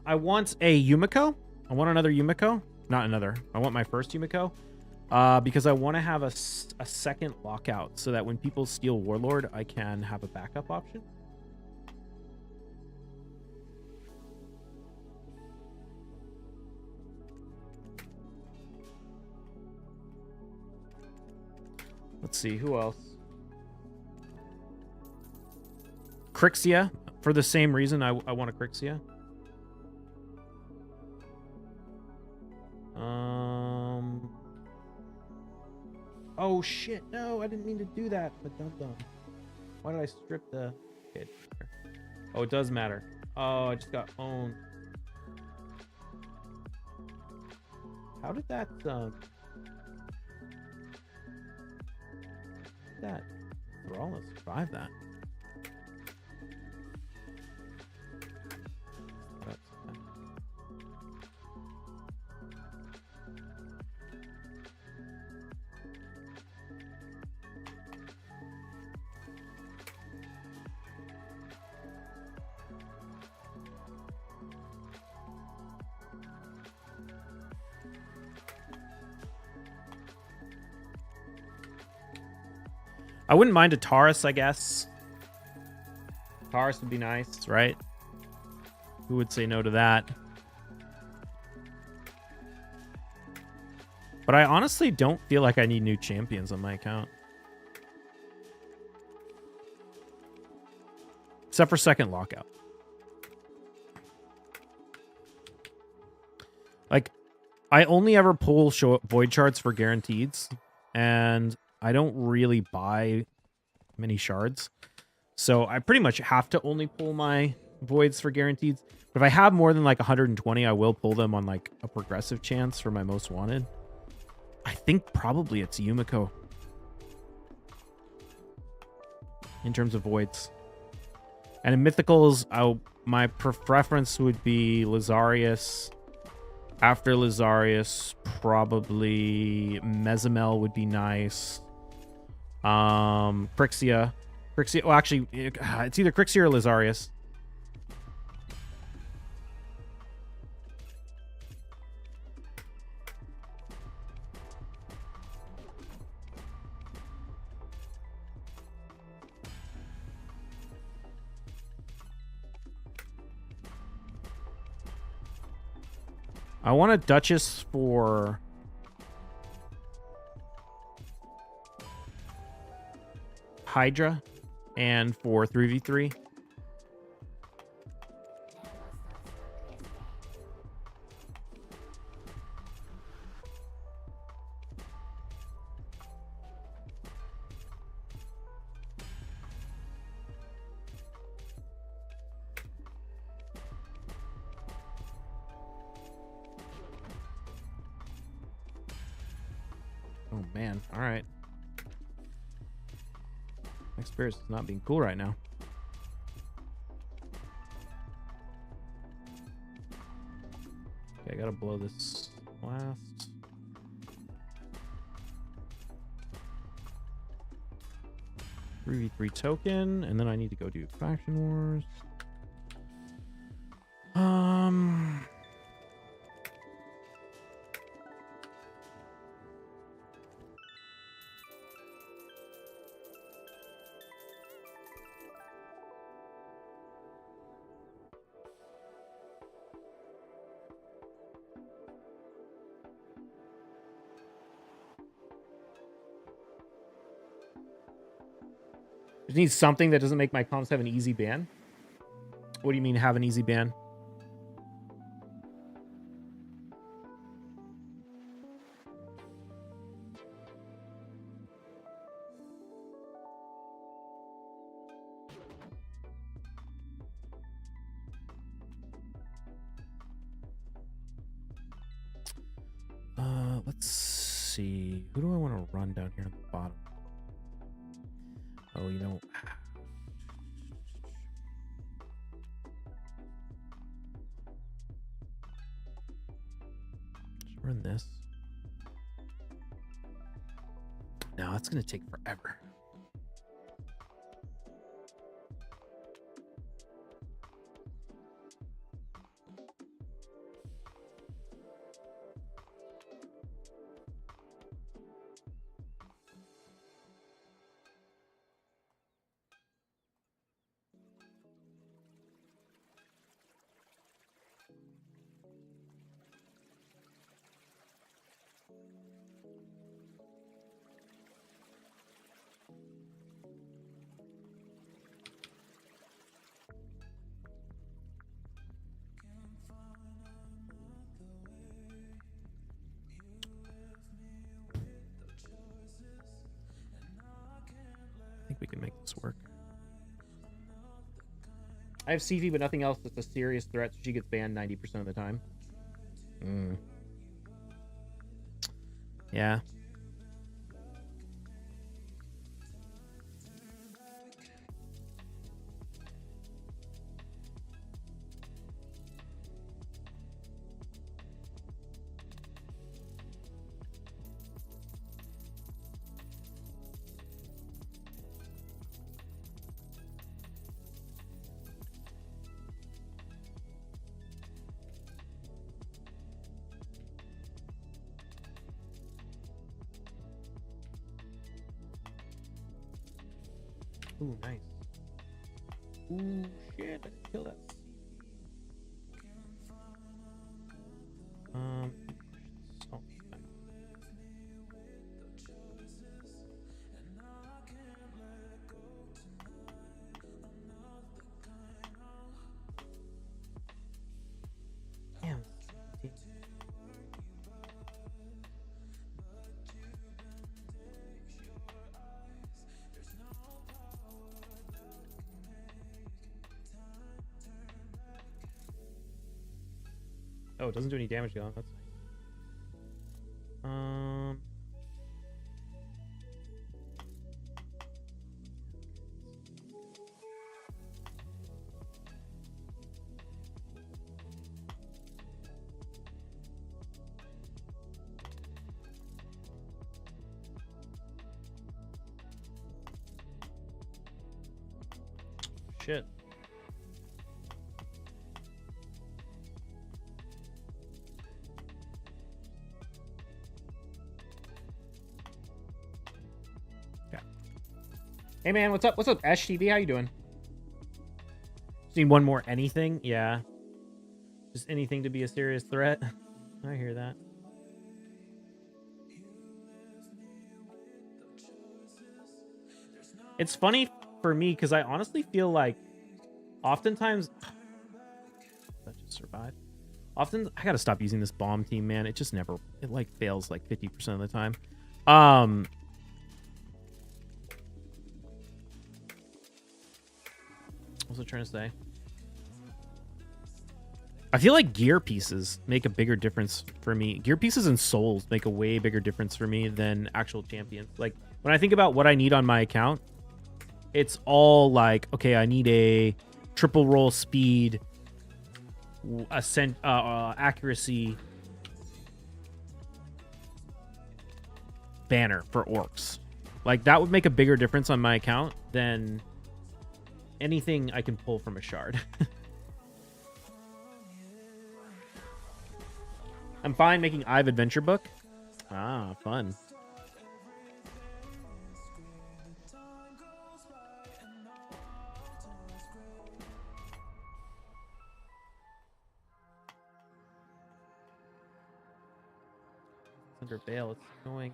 I want a Yumiko. I want another Yumiko. Not another. I want my first Yumiko. Because I want to have a second lockout so that when people steal Warlord, I can have a backup option. Let's see, who else? Crixia, for the same reason I want a Crixia. Oh shit, no, I didn't mean to do that. But dum-dum. Why did I strip the... Okay, oh, it does matter. Oh, I just got owned. How did that, Thrall survive that? I wouldn't mind a Taurus, I guess. Taurus would be nice, right? Who would say no to that? But I honestly don't feel like I need new champions on my account. Except for second lockout. Like, I only ever pull void charts for guaranteeds, and I don't really buy many shards. So I pretty much have to only pull my voids for guaranteeds. But if I have more than like 120, I will pull them on like a progressive chance for my most wanted. I think probably it's Yumiko in terms of voids. And in mythicals, my preference would be Lazarius. After Lazarius, probably Mezimel would be nice. Crixia. Well, actually, it's either Crixia or Lazarius. I want a Duchess for Hydra and for 3v3. Oh, man. All right. My spirits is not being cool right now. Okay, I gotta blow this last. $3v3 token, and then I need to go do faction wars. Just need something that doesn't make my comps have an easy ban. What do you mean have an easy ban? Let's see. Who do I want to run down here at the bottom? Oh, you know. Just run this. No, it's going to take forever. I think we can make this work. I have CV, but nothing else that's a serious threat, so she gets banned 90% of the time. Yeah. Ooh, nice. Ooh, shit, I didn't kill that. Oh, damn. Oh, it doesn't do any damage though. That's nice. Shit. Okay. Hey man, what's up? What's up, STV? How you doing? Just need one more anything? Yeah. Just anything to be a serious threat. I hear that. It's funny for me because I honestly feel like oftentimes that just survived. Often I gotta stop using this bomb team, man. It just never, it like fails like 50% of the time. What was I trying to say? I feel like gear pieces make a bigger difference for me. Gear pieces and souls make a way bigger difference for me than actual champions. Like when I think about what I need on my account, it's all like, okay, I need a triple roll speed, accuracy banner for orcs. Like that would make a bigger difference on my account than anything I can pull from a shard. I'm fine making Ive adventure book. Ah, fun. Under bail, it's annoying.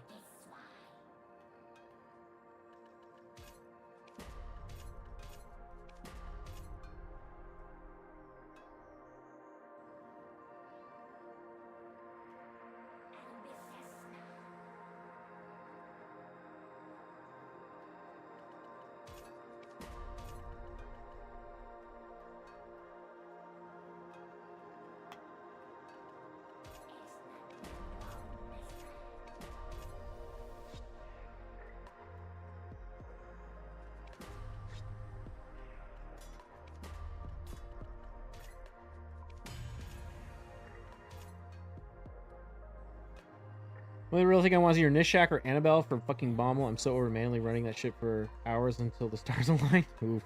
The real thing I want is either Nishak or Annabelle for fucking Bommel. I'm so over manually running that shit for hours until the stars align. Oof.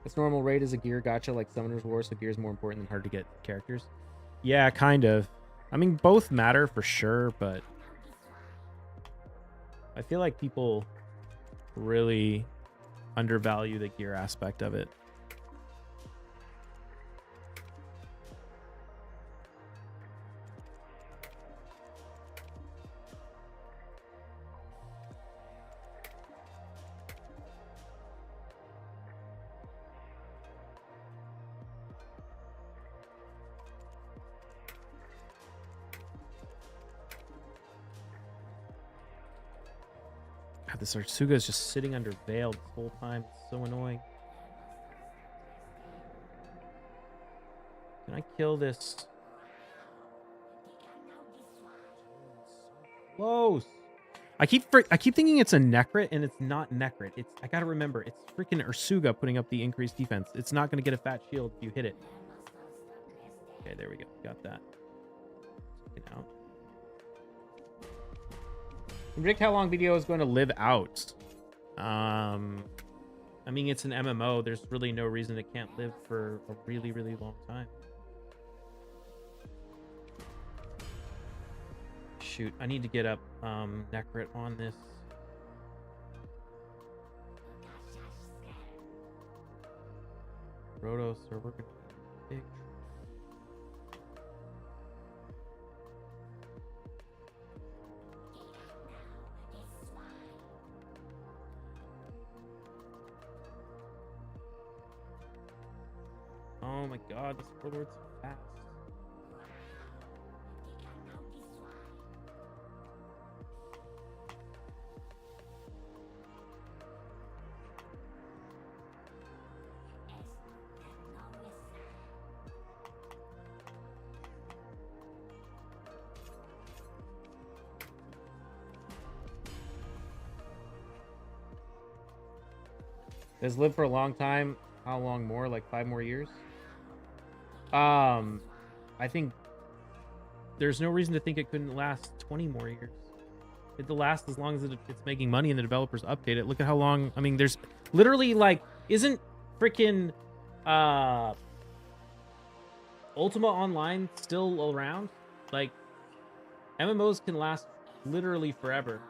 It's normal raid is a gear gacha like Summoner's War, so gear is more important than hard to get characters. Yeah, kind of. I mean, both matter for sure, but I feel like people really undervalue the gear aspect of it. God, this Artsuga is just sitting under veil this whole time. It's so annoying. Can I kill this? Close. I keep thinking it's a Necrit, and it's not Necrit. It's, I gotta remember, it's freaking Ursuga putting up the increased defense. It's not gonna get a fat shield if you hit it. Okay, there we go. Got that. Get out. Predict how long BDO is going to live out. I mean, it's an MMO. There's really no reason it can't live for a really, really long time. Shoot, I need to get up Necrit on this. BDO server could be big. Oh my god, this warlord's so fast. Has lived for a long time. How long more? Like 5 more years? I think there's no reason to think it couldn't last 20 more years. It'll last as long as it's making money and the developers update it. Look at how long. I mean, there's literally like, isn't freaking Ultima Online still around? Like, MMOs can last literally forever.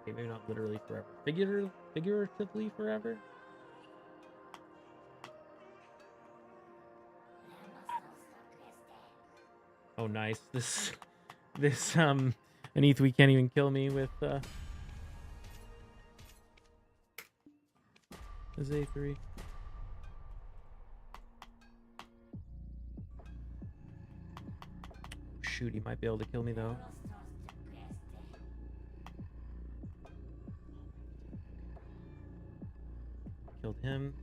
Okay, maybe not literally forever. Figuratively forever? Oh, nice. This, Anith, we can't even kill me with, this A3. Shoot, he might be able to kill me, though. Killed him.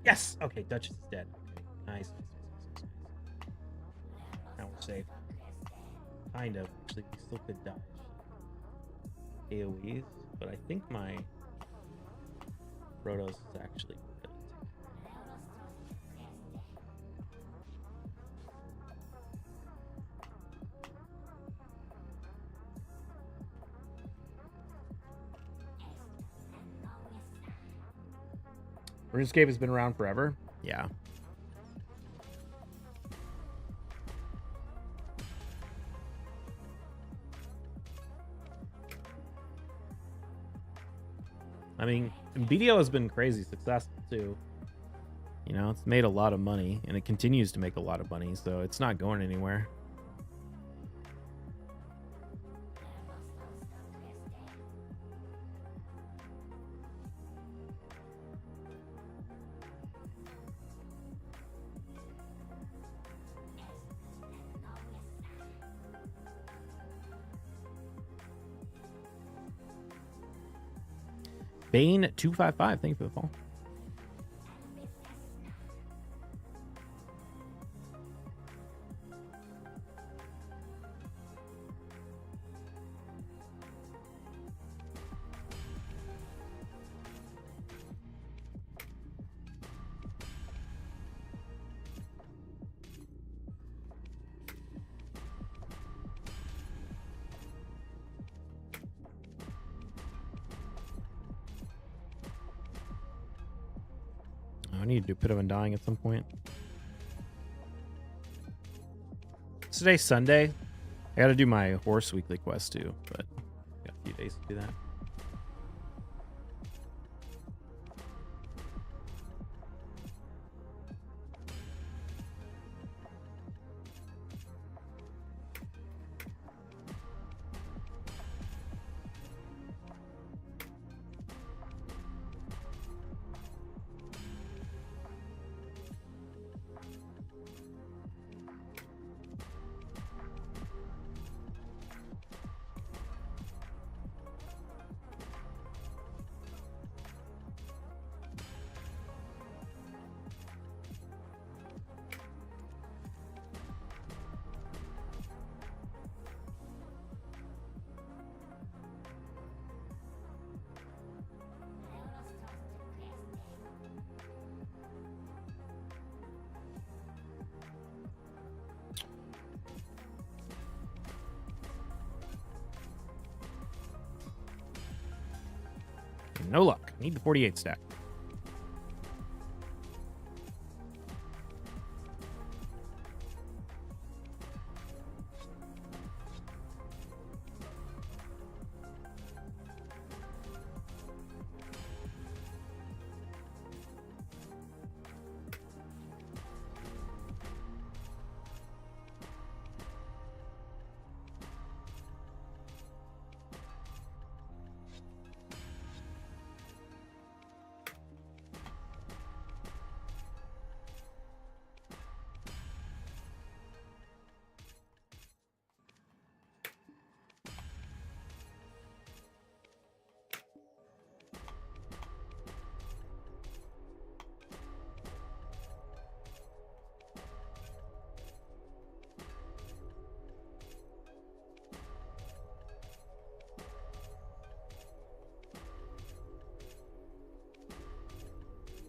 Yes! Okay, Duchess is dead. Okay, nice. Now we're safe. Kind of. Actually, we still could dodge AoEs, but I think my Protoss is actually good. RuneScape has been around forever. Yeah. I mean, BDO has been crazy successful too. You know, it's made a lot of money and it continues to make a lot of money, so it's not going anywhere. Bane255, thank you for the follow. I need to do a bit of undying at some point. Today's Sunday. I got to do my horse weekly quest too, but I got a few days to do that. No luck. Need the 48 stack.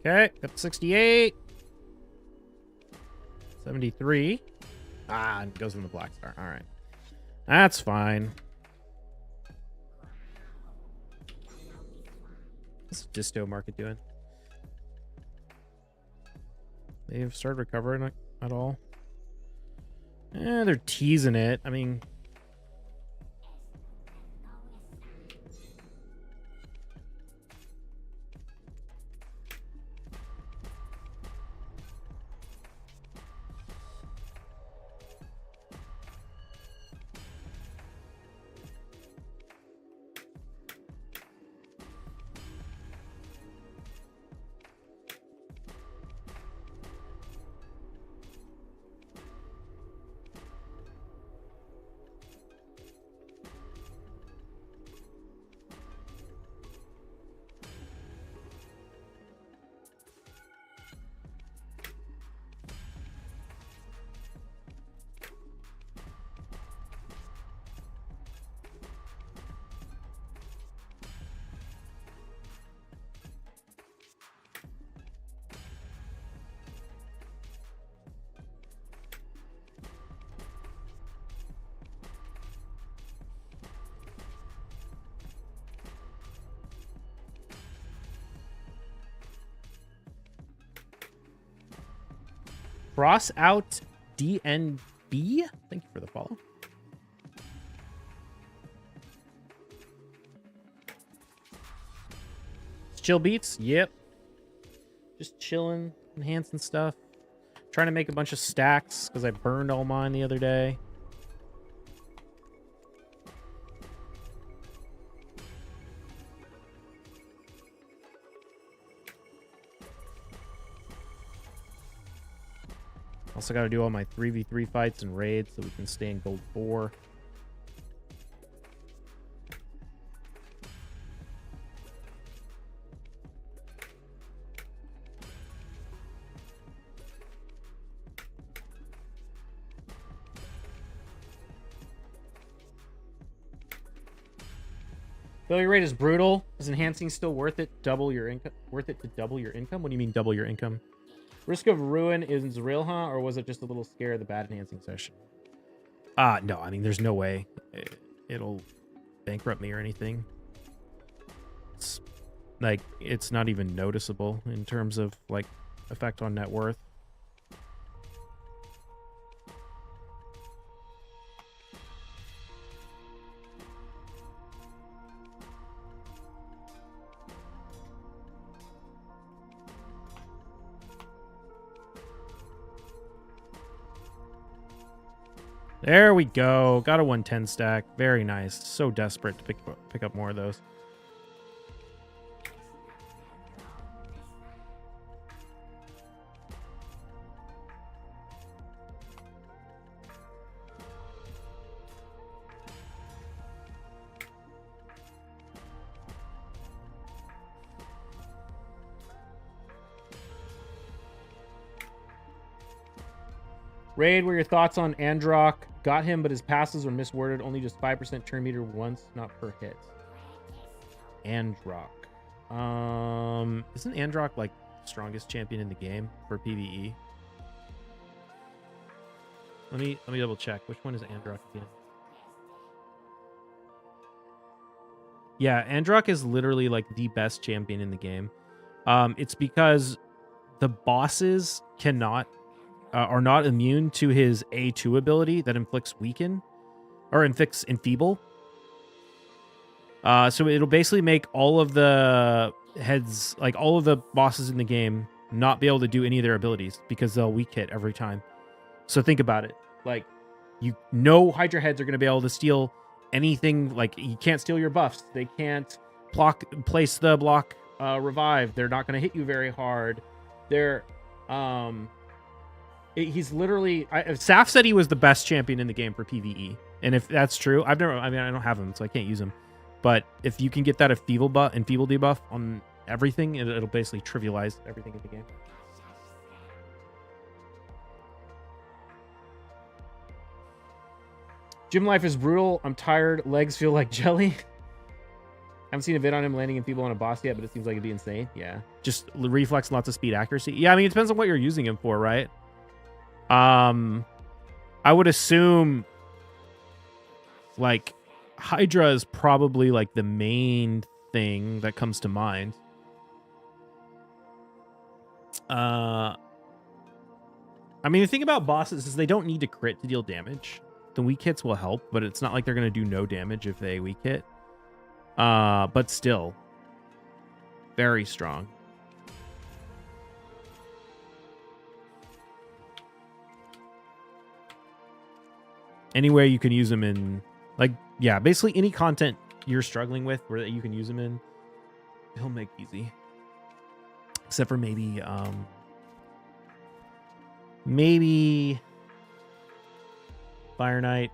Okay, got 68. 73. Ah, it goes in the black star. All right. That's fine. What's the disto market doing? They've started recovering at all? They're teasing it. I mean... Cross out DNB. Thank you for the follow. Chill beats. Yep. Just chilling, enhancing stuff. Trying to make a bunch of stacks because I burned all mine the other day. Also got to do all my 3v3 fights and raids so we can stay in gold 4. Failure rate is brutal. Is enhancing still worth it? Double your income? Worth it to double your income? What do you mean double your income? Risk of ruin is real, huh? Or was it just a little scare of the bad enhancing session? No. I mean, there's no way it'll bankrupt me or anything. It's like, it's not even noticeable in terms of like effect on net worth. There we go. Got a 110 stack. Very nice. So desperate to pick up more of those. Raid, what are your thoughts on Androck? Got him, but his passes were misworded. Only just 5% turn meter once, not per hit. Androck. Isn't Androck like the strongest champion in the game for PvE? Let me double check. Which one is Androck again? Yeah, Androck is literally like the best champion in the game. It's because the bosses are not immune to his A2 ability that inflicts weaken or inflicts enfeeble. So it'll basically make all of the heads, like all of the bosses in the game, not be able to do any of their abilities because they'll weak hit every time. So think about it. Like, Hydra heads are going to be able to steal anything. Like, you can't steal your buffs. They can't place the block revive. They're not going to hit you very hard. He's literally... Saf said he was the best champion in the game for PvE. And if that's true, I don't have him, so I can't use him. But if you can get that enfeeble debuff on everything, it'll basically trivialize everything in the game. Gym life is brutal. I'm tired. Legs feel like jelly. Haven't seen a vid on him landing people on a boss yet, but it seems like it'd be insane. Yeah. Just reflex, lots of speed, accuracy. Yeah, I mean, it depends on what you're using him for, right? I would assume, like, Hydra is probably, like, the main thing that comes to mind. I mean, the thing about bosses is they don't need to crit to deal damage. The weak hits will help, but it's not like they're going to do no damage if they weak hit. But still, very strong. Anywhere you can use them in, like, yeah, basically any content you're struggling with where you can use them in, he'll make easy. Except for maybe Fire Knight.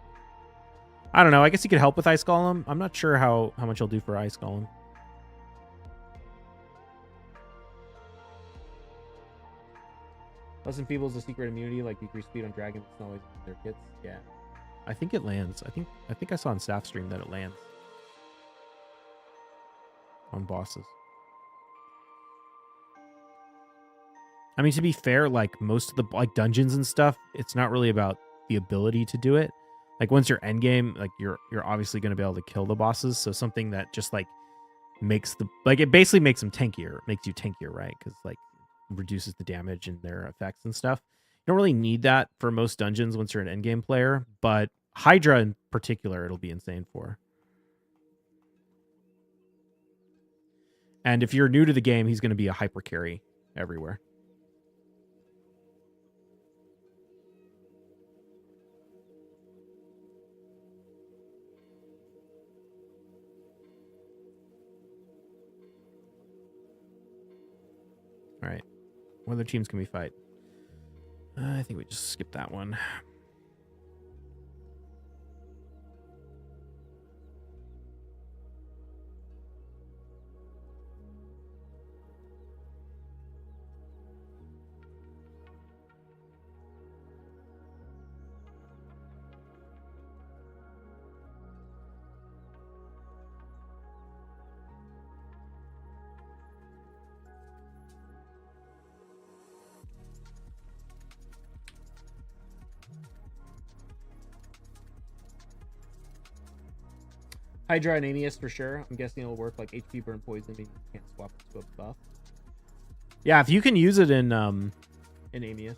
I don't know. I guess he could help with Ice Golem. I'm not sure how much he'll do for Ice Golem. Less enfeebles a secret immunity, like decreased speed on dragons. It's not always their kits. Yeah, I think it lands. I think I saw on staff stream that it lands on bosses. I mean, to be fair, like most of the like dungeons and stuff, it's not really about the ability to do it. Like once you're endgame, like you're obviously going to be able to kill the bosses. So something that just like makes the like it basically makes them tankier, makes you tankier, right? Because like reduces the damage and their effects and stuff. You don't really need that for most dungeons once you're an endgame player, but Hydra in particular, it'll be insane for. And if you're new to the game, he's going to be a hyper carry everywhere. All right. What other teams can we fight? I think we just skip that one. Hydra and Amius for sure. I'm guessing it'll work like HP burn poison, means you can't swap it to a buff. Yeah, if you can use it in Amius.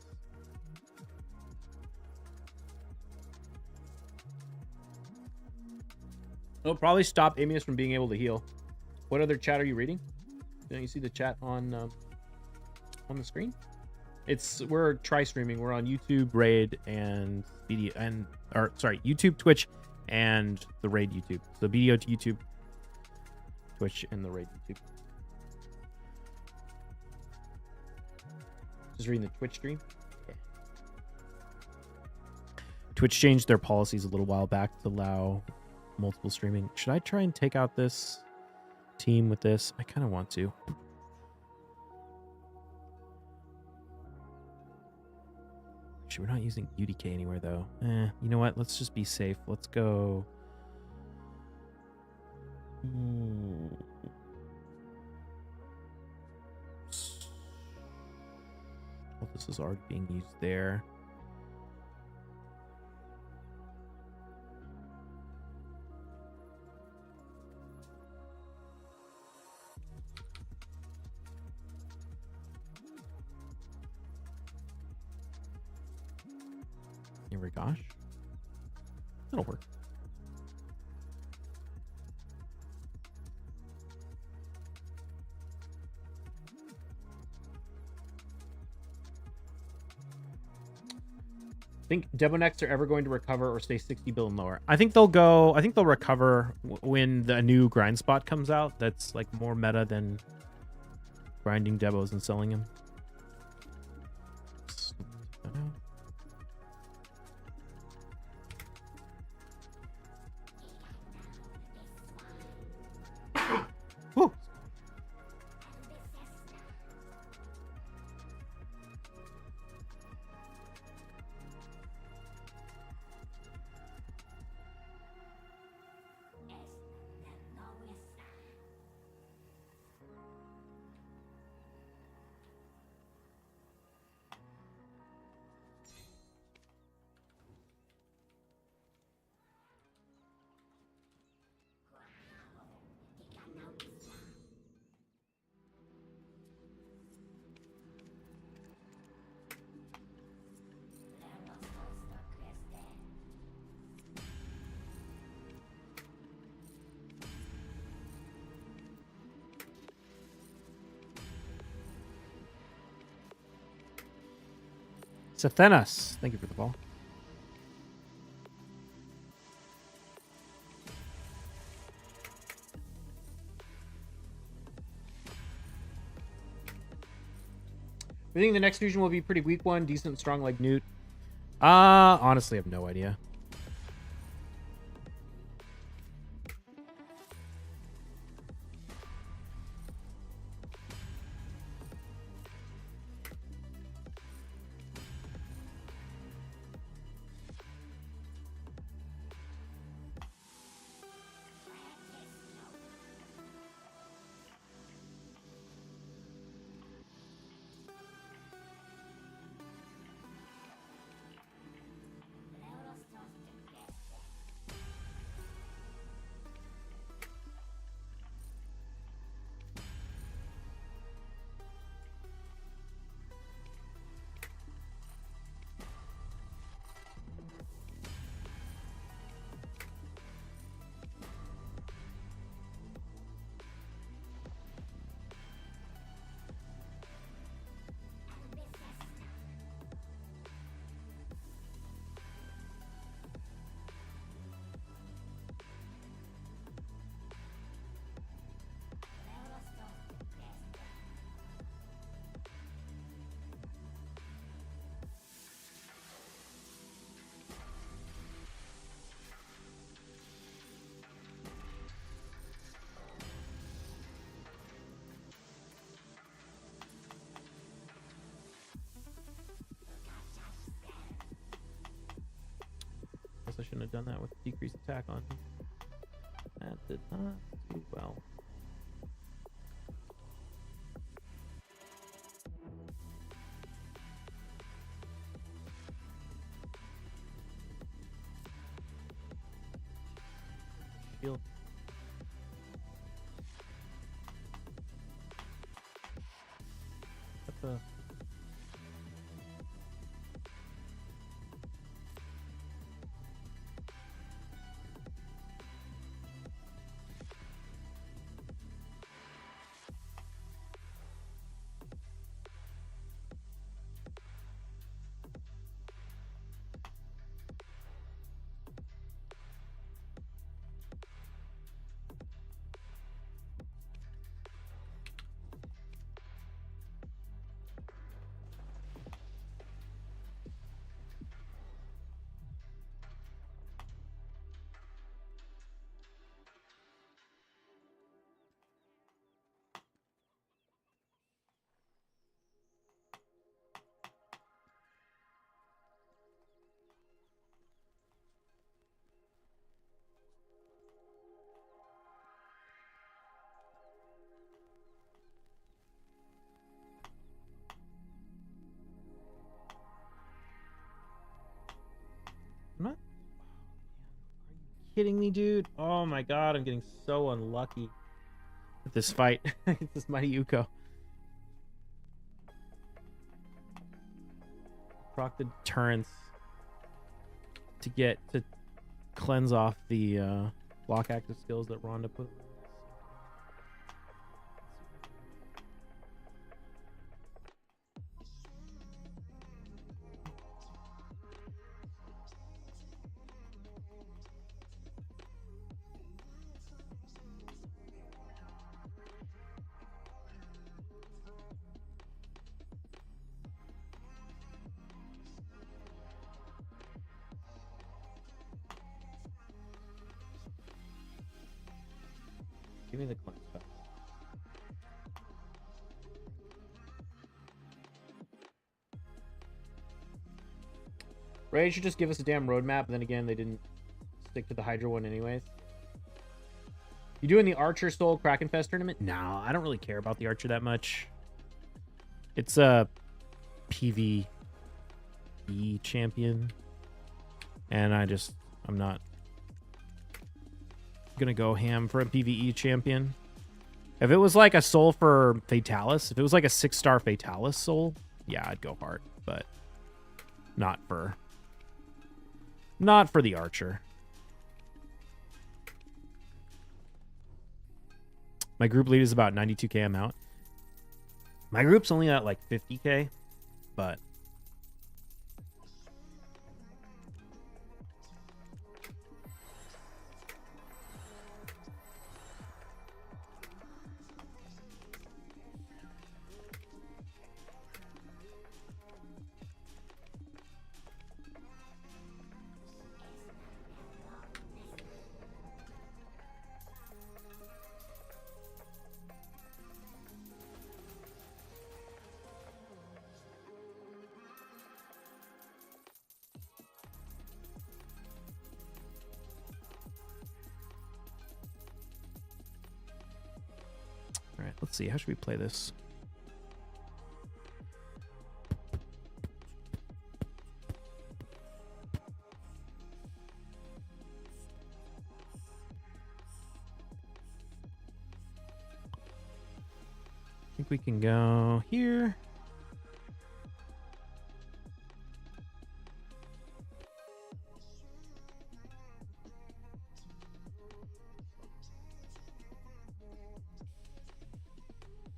It'll probably stop Amius from being able to heal. What other chat are you reading? Don't you see the chat on the screen? We're tri-streaming. We're on YouTube, Raid, and BDO, YouTube, Twitch, and the Raid YouTube. So BDO to YouTube, Twitch, and the Raid YouTube. Just reading the Twitch stream. Yeah. Twitch changed their policies a little while back to allow multiple streaming. Should I try and take out this team with this? I kind of want to. Actually, we're not using UDK anywhere, though. You know what? Let's just be safe. Let's go. Well, this is already being used there. Here we go. That'll work. Think Debonex are ever going to recover or stay 60 bill and lower? I think they'll recover when the new grind spot comes out. That's like more meta than grinding Debos and selling them. Sathenas, thank you for the ball. I think the next fusion will be a pretty weak one, decent and strong like Newt. Honestly, I have no idea. I shouldn't have done that with decreased attack on him. That did not do well. Shield. What the? I'm not. Are you kidding me, dude? Oh my god, I'm getting so unlucky with this fight. This mighty Uko. Proc the deterrence to cleanse off the block active skills that Rhonda put. Give me the cleanse back. Raid should just give us a damn roadmap, and then again, they didn't stick to the Hydra one anyways. You doing the Archer Soul Krakenfest tournament? No, I don't really care about the Archer that much. It's a PvE champion, and I'm not gonna go ham for a PvE champion. If it was like a soul for Fatalis, if it was like a 6-star Fatalis soul, yeah, I'd go hard, but not for the Archer. My group lead is about 92k amount. My group's only at like 50k, but All right, let's see. How should we play this? I think we can go here.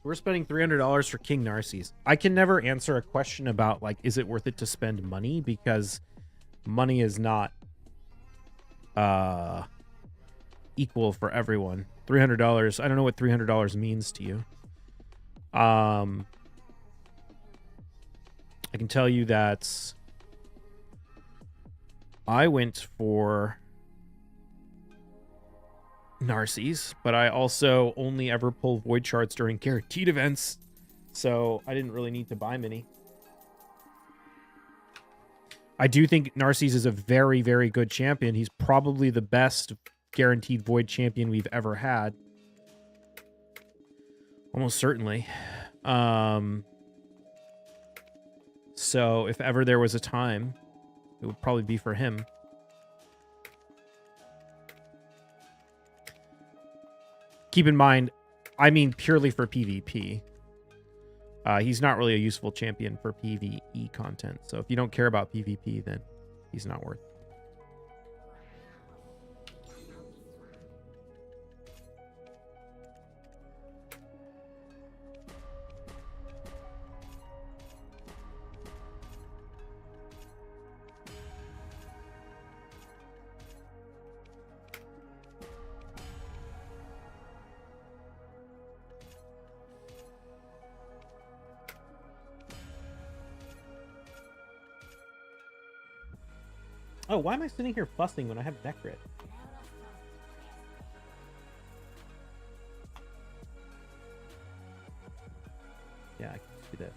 We're spending $300 for King Narcisse. I can never answer a question about, like, is it worth it to spend money? Because money is not equal for everyone. $300. I don't know what $300 means to you. I can tell you that I went for Narcisse, but I also only ever pull void charts during guaranteed events, so I didn't really need to buy many. I do think Narcisse is a very, very good champion. He's probably the best guaranteed void champion we've ever had. Almost certainly. So if ever there was a time, it would probably be for him. Keep in mind, I mean purely for PvP. He's not really a useful champion for PvE content. So if you don't care about PvP, then he's not worth it. Oh, why am I sitting here fussing when I have deck grid? Yeah, I can just do this.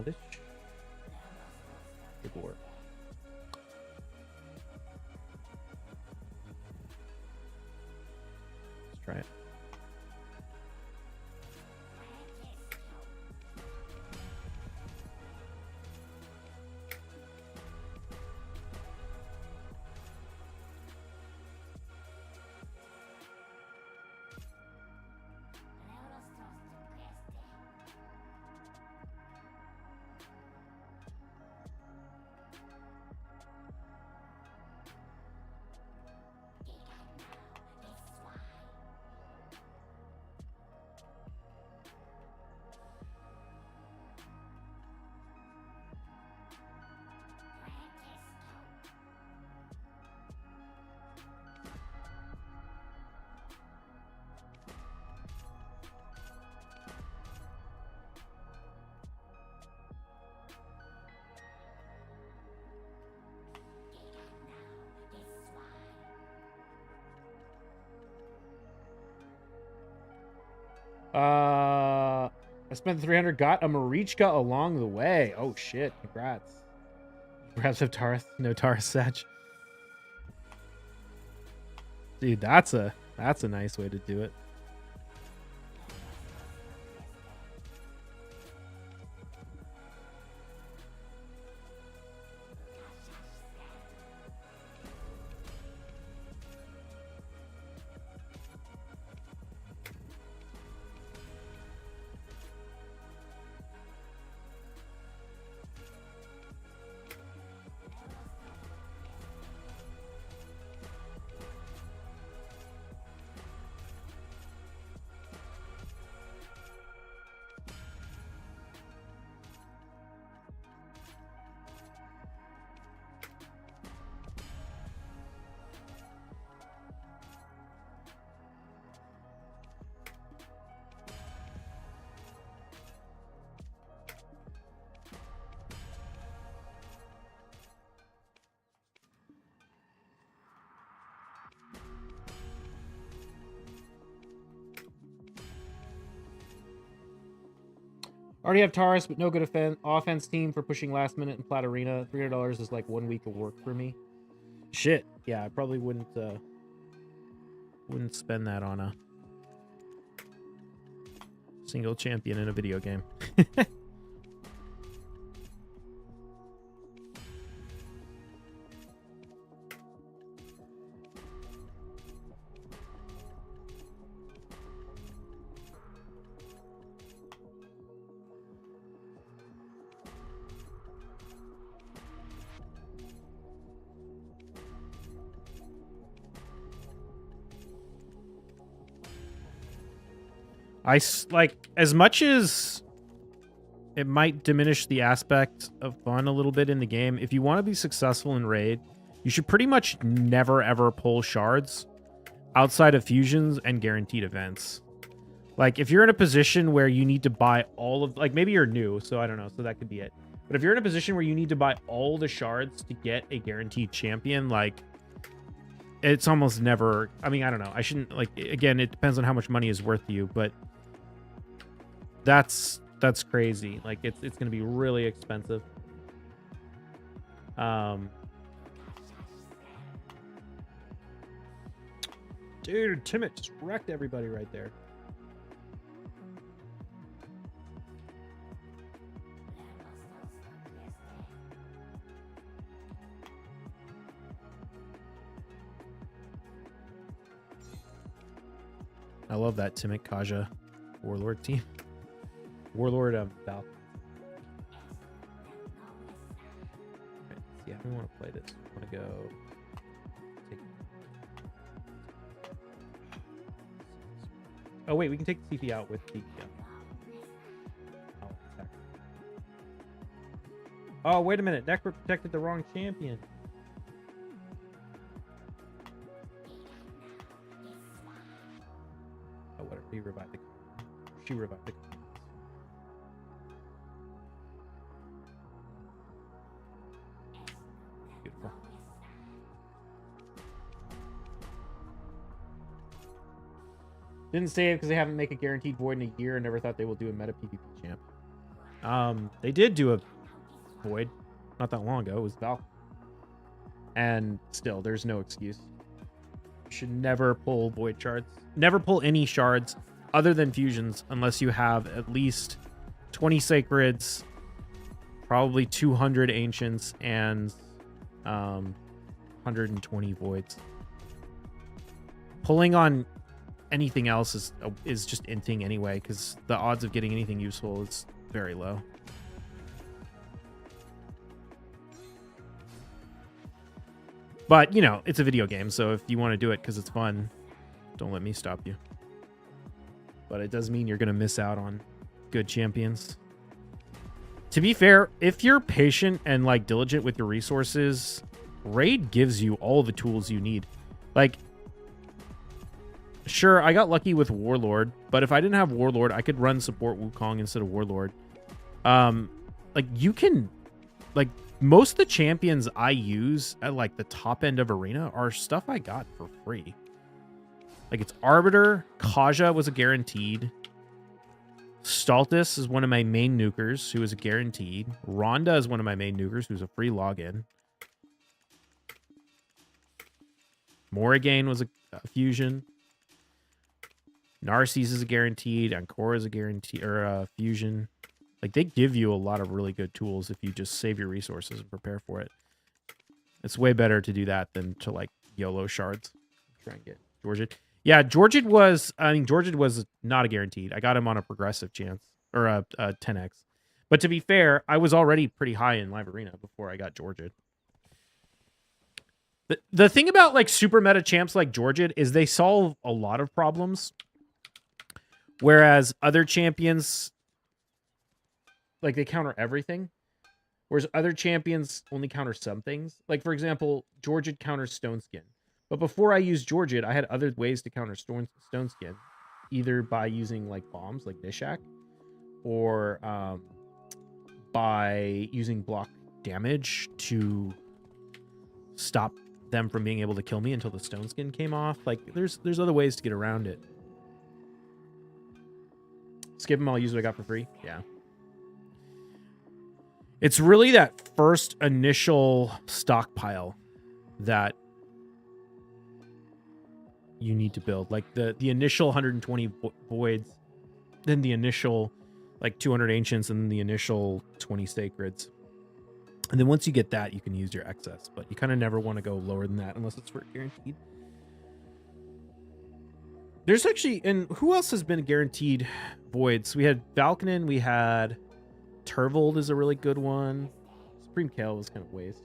This good lord. Let's try it. I spent 300, got a Marichka along the way. Oh shit, congrats. Perhaps have Taurus, no Taurus Satch. Dude, that's a nice way to do it. Already have Taurus, but no good offense team for pushing last minute in Plat Arena. $300 is like 1 week of work for me. Shit. Yeah, I probably wouldn't spend that on a single champion in a video game. Like, as much as it might diminish the aspect of fun a little bit in the game, if you want to be successful in Raid, you should pretty much never ever pull shards outside of fusions and guaranteed events. Like, if you're in a position where you need to buy all of, like, maybe you're new, so I don't know, so that could be it. But if you're in a position where you need to buy all the shards to get a guaranteed champion, like, it's almost never, I mean, I don't know. I shouldn't, like, again, it depends on how much money is worth to you, but that's crazy. Like, it's going to be really expensive. Dude, Timit just wrecked everybody right there. I love that Timit Kaja Warlord team. Warlord Val. Right, yeah, we want to play this. I want to go. Oh wait, we can take the CP out with the. Oh wait a minute, Necro protected the wrong champion. Oh whatever, he revived the. She revived the. Beautiful. Didn't save because they haven't make a guaranteed void in a year and never thought they will do a meta PvP champ. They did do a void not that long ago. It was Val. And still, there's no excuse. You should never pull void shards. Never pull any shards other than fusions unless you have at least 20 sacreds, probably 200 ancients, and 120 voids. Pulling on anything else is just inting anyway, because the odds of getting anything useful is very low. But, you know, it's a video game, so if you want to do it because it's fun, don't let me stop you. But it does mean you're going to miss out on good champions. To be fair, if you're patient and, like, diligent with your resources, Raid gives you all the tools you need. Like, sure, I got lucky with Warlord, but if I didn't have Warlord, I could run support Wukong instead of Warlord. Like, you can, like, most of the champions I use at, like, the top end of Arena are stuff I got for free. Like, it's Arbiter, Kaja was a guaranteed. Stultus is one of my main nukers, who is a guaranteed. Rhonda is one of my main nukers, who's a free login. Morrigan was a fusion. Narcisse is a guaranteed. Ancora is a guarantee, or a fusion. Like, they give you a lot of really good tools if you just save your resources and prepare for it. It's way better to do that than to, like, YOLO shards. Try and get Georgid. Yeah, Georgid was not a guaranteed. I got him on a progressive chance, or a 10x. But to be fair, I was already pretty high in Live Arena before I got Georgid. The thing about, like, super meta champs like Georgid is they solve a lot of problems. Whereas other champions, like, they counter everything. Whereas other champions only counter some things. Like, for example, Georgid counters Stone Skin. But before I used Georgid, I had other ways to counter Stone Skin. Either by using, like, bombs, like Nishak. Or by using block damage to stop them from being able to kill me until the Stone Skin came off. Like, there's other ways to get around it. Skip them, I'll use what I got for free. Yeah. It's really that first initial stockpile that you need to build. Like, the initial 120 voids than the initial like 200 ancients and then the initial 20 sacreds. And then once you get that, you can use your excess, but you kind of never want to go lower than that unless it's for guaranteed. There's actually, and who else has been guaranteed voids? We had Valkanen, we had Turvold is a really good one. Supreme Kale was kind of waste.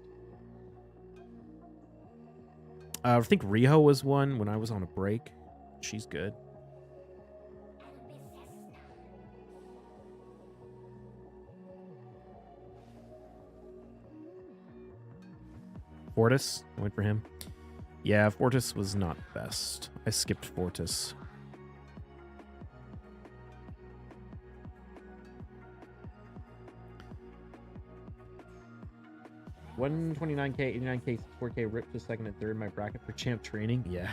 I think Riho was one when I was on a break. She's good. Fortis, I went for him. Yeah, Fortis was not best. I skipped Fortis. $129K, $89K, $4K, ripped to second and third in my bracket for champ training. Yeah.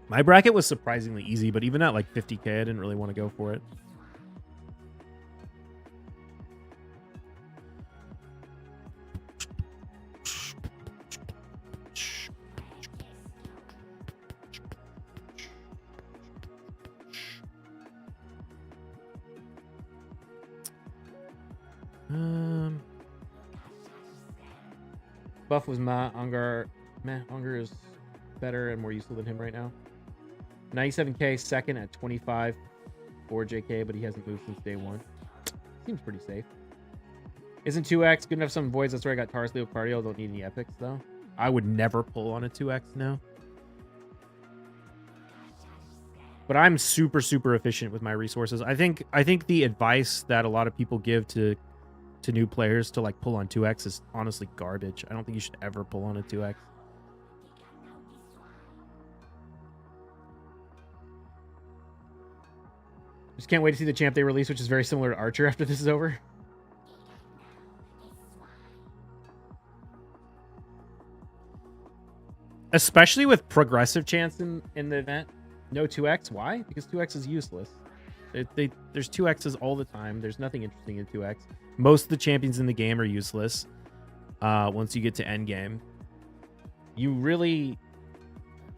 My bracket was surprisingly easy, but even at like 50K, I didn't really want to go for it. Buff was Ungar. Ungar is better and more useful than him right now. 97K second at 25 for JK, but he hasn't moved since day one. Seems pretty safe. Isn't 2x good enough? Some voids. That's where I got Taurus Leo Cardio. Don't need any epics though. I would never pull on a 2x now. But I'm super efficient with my resources. I think the advice that a lot of people give to new players to like pull on 2x is honestly garbage. I don't think you should ever pull on a 2x. Just can't wait to see the champ they release, which is very similar to Archer after this is over. Especially with progressive chance in the event. No 2x. Why? Because 2x is useless. There's 2x's all the time. There's nothing interesting in 2x. Most of the champions in the game are useless once you get to endgame. You really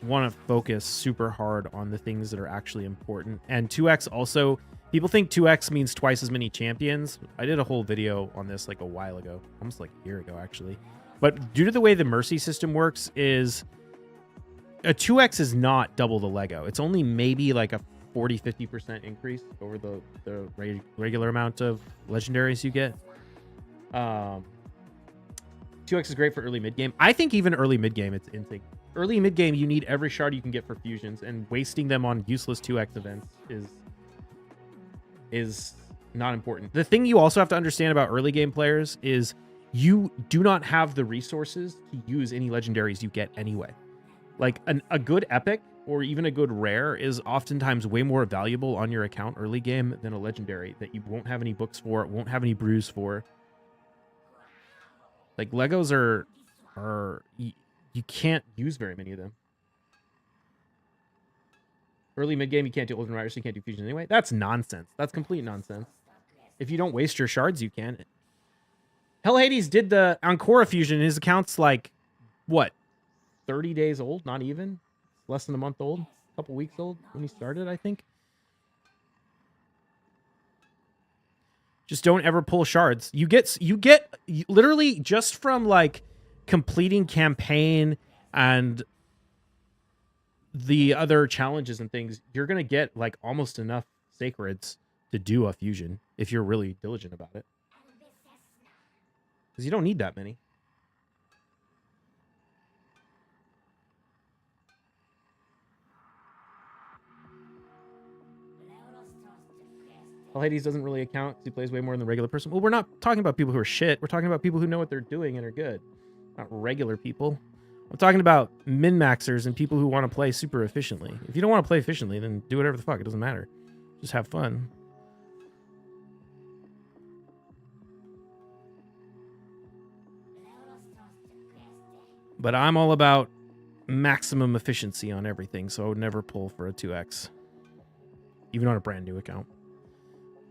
want to focus super hard on the things that are actually important. And 2x also, people think 2x means twice as many champions. I did a whole video on this like a while ago, almost like a year ago actually. But due to the way the mercy system works is a 2x is not double the Lego. It's only maybe like a 40-50% increase over the regular amount of legendaries you get. 2x is great for early mid game. I think even early mid game it's insane. Early mid game you need every shard you can get for fusions, and wasting them on useless 2x events is not important. The thing you also have to understand about early game players is you do not have the resources to use any legendaries you get anyway. Like a good epic or even a good rare is oftentimes way more valuable on your account early game than a legendary that you won't have any books for, won't have any brews for. Like Legos are you can't use very many of them. Early mid game you can't do Ultimate Rider, so you can't do fusion anyway. That's nonsense. That's complete nonsense. If you don't waste your shards, you can. Hell Hades did the Ancora fusion. His account's like what? 30 days old, not even. Less than a month old, a couple weeks old when he started, I think. Just don't ever pull shards. You get literally just from like completing campaign and the other challenges and things, you're going to get like almost enough sacreds to do a fusion if you're really diligent about it. Because you don't need that many. Well, Hades doesn't really account because he plays way more than the regular person. Well, we're not talking about people who are shit. We're talking about people who know what they're doing and are good. Not regular people. I'm talking about min-maxers and people who want to play super efficiently. If you don't want to play efficiently, then do whatever the fuck. It doesn't matter. Just have fun. But I'm all about maximum efficiency on everything, so I would never pull for a 2x. Even on a brand new account.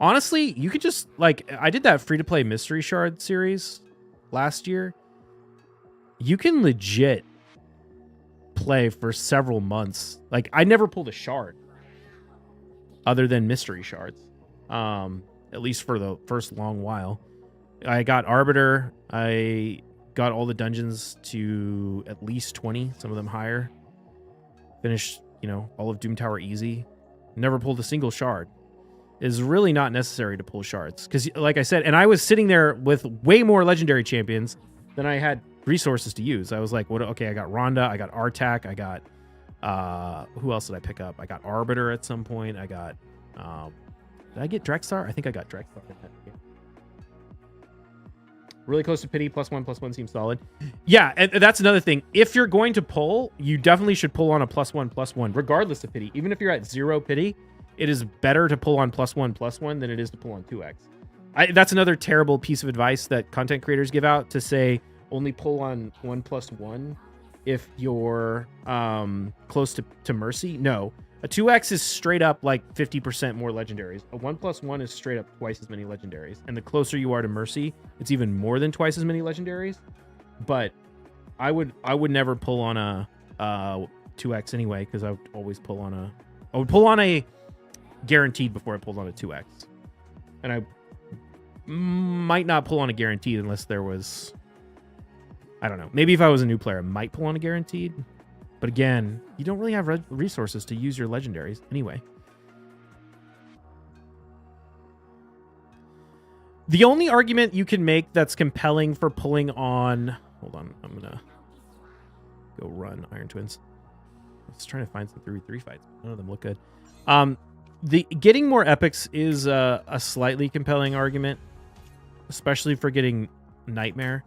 Honestly, you could just, like, I did that free-to-play Mystery Shard series last year. You can legit play for several months. Like, I never pulled a shard other than mystery shards, at least for the first long while. I got Arbiter. I got all the dungeons to at least 20, some of them higher. Finished, all of Doom Tower easy. Never pulled a single shard. It's really not necessary to pull shards. Because, like I said, and I was sitting there with way more legendary champions than I had resources to use. I was like, okay, I got Rhonda, I got Artak, I got, who else did I pick up? I got Arbiter at some point. I got, did I get Drexar? I think I got Drexar in that game. Really close to pity. +1/+1 seems solid. Yeah, and that's another thing. If you're going to pull, you definitely should pull on a +1/+1, regardless of pity. Even if you're at 0 pity, it is better to pull on +1/+1 than it is to pull on 2x. That's another terrible piece of advice that content creators give out, to say only pull on 1/+1 if you're close to Mercy. No. A 2x is straight up like 50% more legendaries. A 1/+1 is straight up twice as many legendaries. And the closer you are to Mercy, it's even more than twice as many legendaries. But I would never pull on a 2x anyway, because I would always pull on I would pull on a guaranteed before I pulled on a 2x. And I might not pull on a guaranteed unless there was, I don't know. Maybe if I was a new player, I might pull on a guaranteed. But again, you don't really have resources to use your legendaries anyway. The only argument you can make that's compelling for pulling on... Hold on, I'm going to go run Iron Twins. I was trying to find some 3v3 fights. None of them look good. The getting more epics is a slightly compelling argument, especially for getting Nightmare.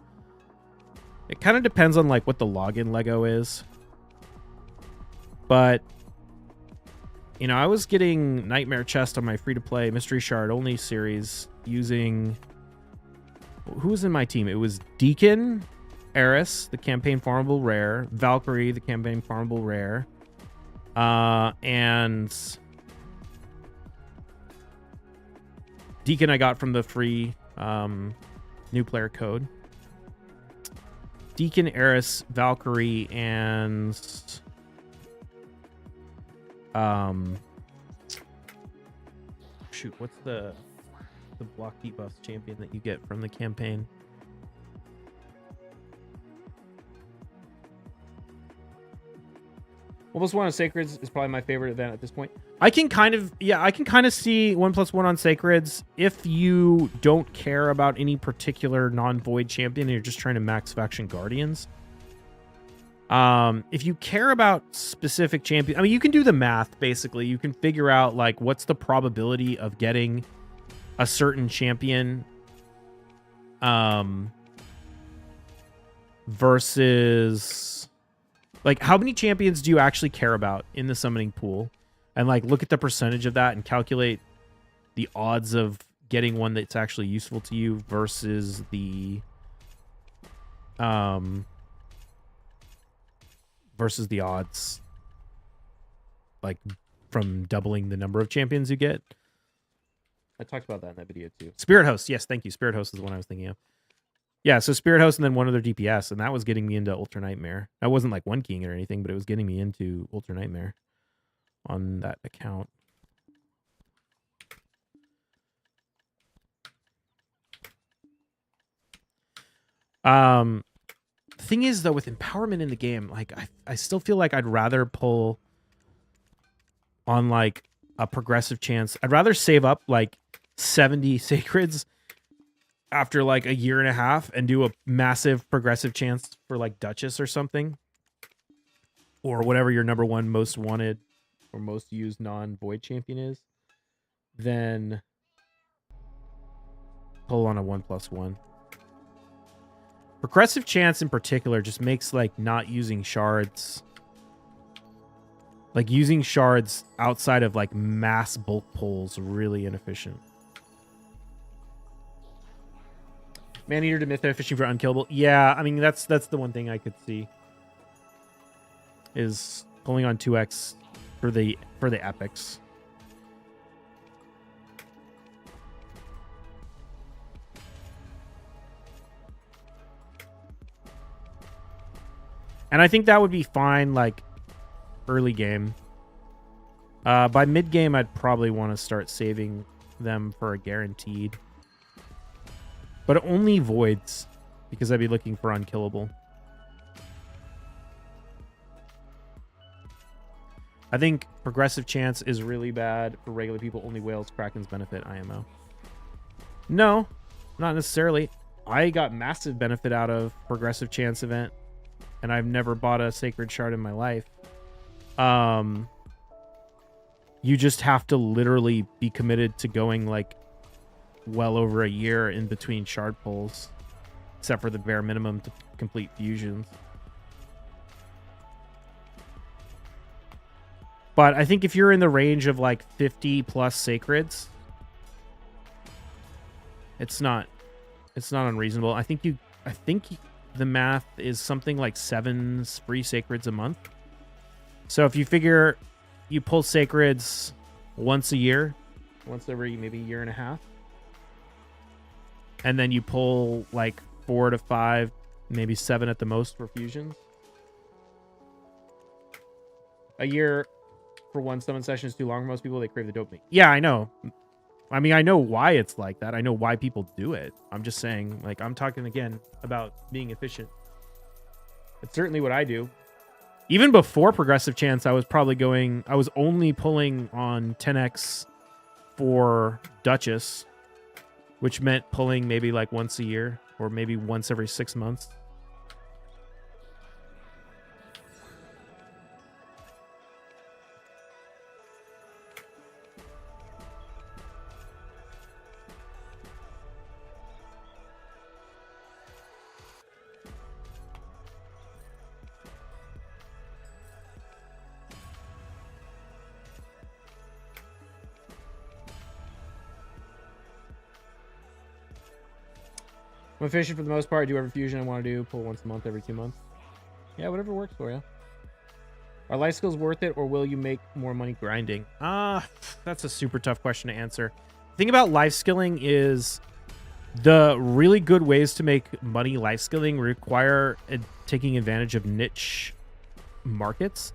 It kind of depends on like what the login Lego is. But, I was getting Nightmare Chest on my free-to-play Mystery Shard only series using... Who was in my team? It was Deacon, Eris, the campaign farmable rare, Valkyrie, the campaign farmable rare, and Deacon I got from the free new player code. Deacon, Eris, Valkyrie, and... shoot, what's the block debuffs champion that you get from the campaign? Almost One on Sacreds is probably my favorite event at this point. I can kind of see 1/+1 on Sacreds if you don't care about any particular non-void champion and you're just trying to max faction guardians. If you care about specific champions, I mean, you can do the math, basically. You can figure out, like, what's the probability of getting a certain champion, versus, like, how many champions do you actually care about in the summoning pool? And, like, look at the percentage of that and calculate the odds of getting one that's actually useful to you versus the, versus the odds, like, from doubling the number of champions you get. I talked about that in that video too. Spirit Host, yes, thank you. Spirit Host is the one I was thinking of. Yeah, so Spirit Host and then one other DPS, and that was getting me into Ultra Nightmare. I wasn't like one keying or anything, but it was getting me into Ultra Nightmare on that account. The thing is, though, with empowerment in the game, like, I still feel like I'd rather pull on, like, a progressive chance. I'd rather save up, like, 70 Sacreds after, like, a year and a half and do a massive progressive chance for, like, Duchess or something. Or whatever your number one most wanted or most used non-void champion is, than pull on a 1/+1. Progressive chance in particular just makes, like, not using shards, like, using shards outside of, like, mass bulk pulls really inefficient. Maneater to Mytho fishing for unkillable. Yeah, I mean, that's the one thing I could see, is pulling on 2x for the epics. And I think that would be fine, like, early game. By mid game, I'd probably want to start saving them for a guaranteed. But only voids, because I'd be looking for unkillable. I think progressive chance is really bad for regular people. Only whales, krakens benefit IMO. No, not necessarily. I got massive benefit out of progressive chance event, and I've never bought a sacred shard in my life. You just have to literally be committed to going like well over a year in between shard pulls, except for the bare minimum to complete fusions. But I think if you're in the range of like 50 plus sacreds, it's not unreasonable. I think the math is something like 7 free sacreds a month. So if you figure you pull sacreds once a year, once every maybe year and a half, and then you pull like 4 to 5, maybe 7 at the most for fusions. A year for one summon session is too long for most people. They crave the dopamine. Yeah, I know. I mean, I know why it's like that. I know why people do it. I'm just saying, like, I'm talking again about being efficient. It's certainly what I do. Even before progressive chance, I was only pulling on 10x for Duchess, which meant pulling maybe like once a year or maybe once every 6 months. I'm efficient for the most part. I do every fusion I want to do. Pull once a month, every 2 months. Yeah, whatever works for you. Are life skills worth it, or will you make more money grinding? That's a super tough question to answer. The thing about life skilling is the really good ways to make money life skilling require taking advantage of niche markets.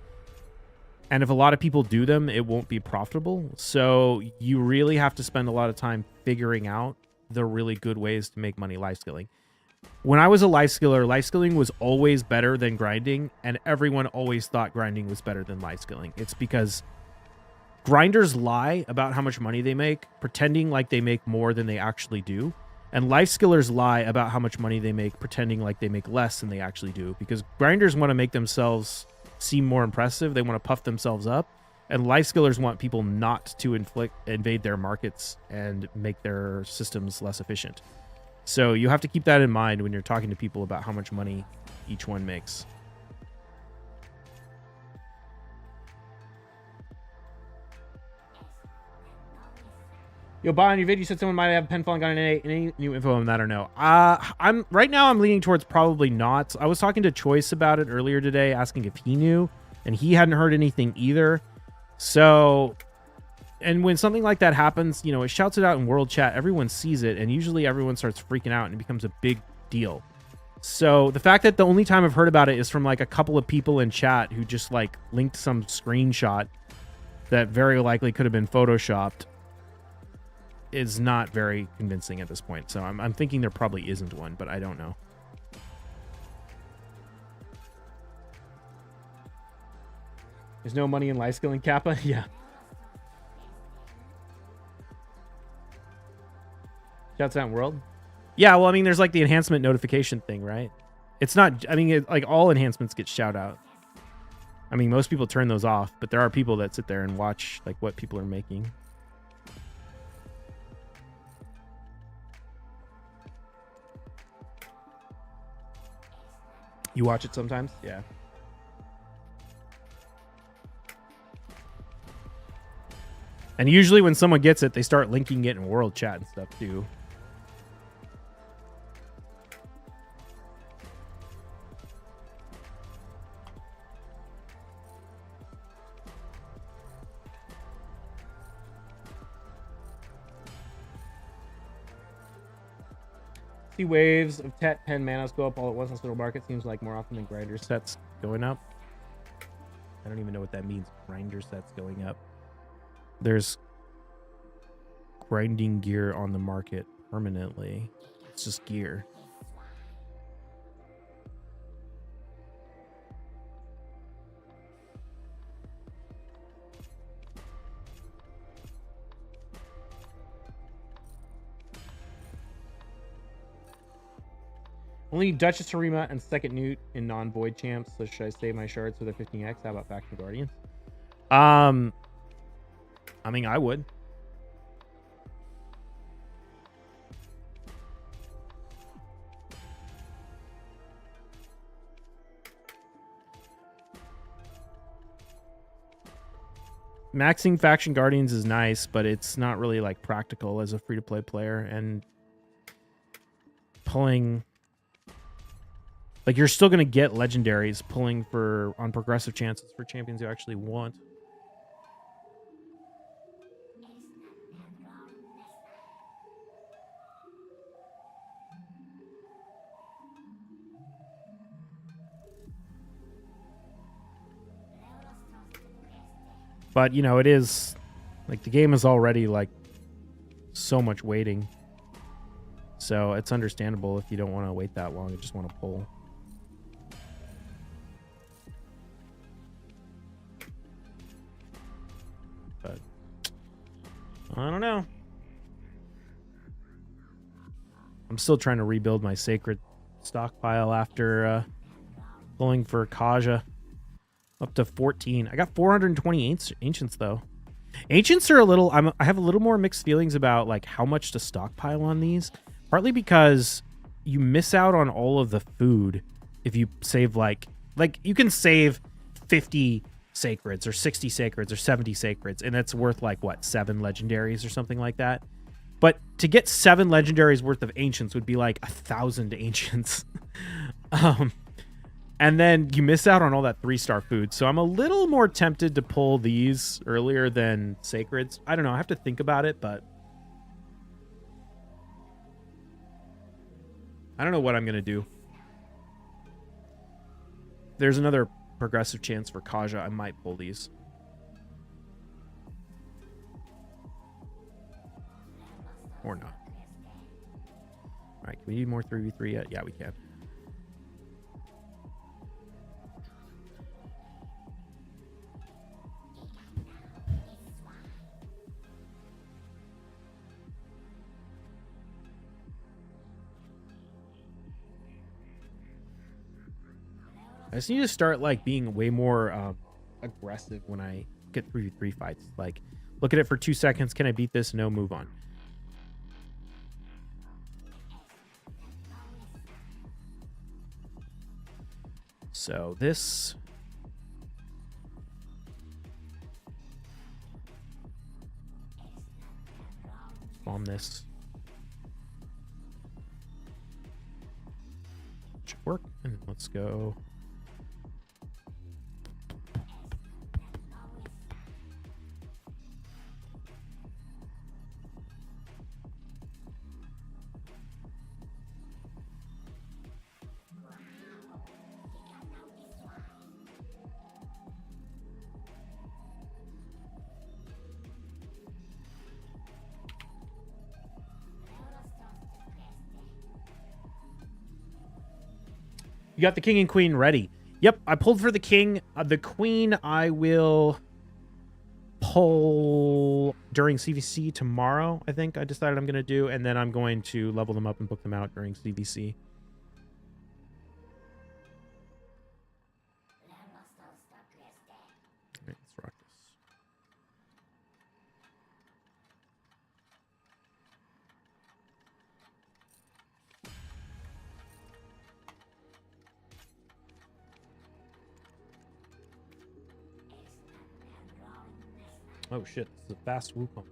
And if a lot of people do them, it won't be profitable. So you really have to spend a lot of time figuring out the really good ways to make money life skilling. When I was a life skiller, life skilling was always better than grinding, and everyone always thought grinding was better than life skilling. It's because grinders lie about how much money they make, pretending like they make more than they actually do. And life skillers lie about how much money they make, pretending like they make less than they actually do. Because grinders want to make themselves seem more impressive. They want to puff themselves up. And life skillers want people not to invade their markets and make their systems less efficient. So you have to keep that in mind when you're talking to people about how much money each one makes. Yo, Bob, in your video, you said someone might have pen falling gun in any new info on that or no? I'm leaning towards probably not. I was talking to Choice about it earlier today, asking if he knew, and he hadn't heard anything either. So, and when something like that happens, you know, it shouts it out in world chat, everyone sees it, and usually everyone starts freaking out and it becomes a big deal. So the fact that the only time I've heard about it is from like a couple of people in chat who just like linked some screenshot that very likely could have been photoshopped is not very convincing at this point. So I'm thinking there probably isn't one, but I don't know. There's no money in life skilling Kappa? Yeah. Shouts out in world? Yeah, well, I mean, there's like the enhancement notification thing, right? It's not, I mean, like all enhancements get shout out. I mean, most people turn those off, but there are people that sit there and watch like what people are making. You watch it sometimes? Yeah. And usually when someone gets it, they start linking it in world chat and stuff too. See waves of Tet pen manas go up all at once on Little Market. Seems like more often than grinder sets. going up. I don't even know what that means. Grinder sets going up. There's grinding gear on the market permanently. It's just gear. Only Duchess Harima and second Newt in non-void champs. So should I save my shards for the 15x? How about Faction Guardians? I mean, I would. Maxing Faction Guardians is nice, but it's not really like practical as a free-to-play player, and pulling, like, you're still gonna get legendaries pulling for on progressive chances for champions you actually want. But, you know, it is, like, the game is already, like, so much waiting. So it's understandable if you don't want to wait that long. You just want to pull. But, I don't know. I'm still trying to rebuild my sacred stockpile after pulling for Kaja. Up to 14. I got 420 ancients though. Ancients are a little. I have a little more mixed feelings about like how much to stockpile on these. Partly because you miss out on all of the food if you save like you can save 50 sacreds or 60 sacreds or 70 sacreds, and it's worth like what, 7 legendaries or something like that. But to get 7 legendaries worth of ancients would be like 1,000 ancients. And then you miss out on all that 3-star food. So I'm a little more tempted to pull these earlier than sacreds. I don't know. I have to think about it, but I don't know what I'm going to do. There's another progressive chance for Kaja. I might pull these. Or not. All right. Can we do more 3v3 yet? Yeah, we can. I just need to start like being way more aggressive when I get 3v3 fights. Like, look at it for 2 seconds. Can I beat this? No, move on. So this. Bomb this. Should work. And let's go. You got the king and queen ready. Yep, I pulled for the king. The queen I will pull during CVC tomorrow, I think I decided I'm going to do. And then I'm going to level them up and book them out during CVC. All right, let's rock this. Oh shit, this is a fast Wukong.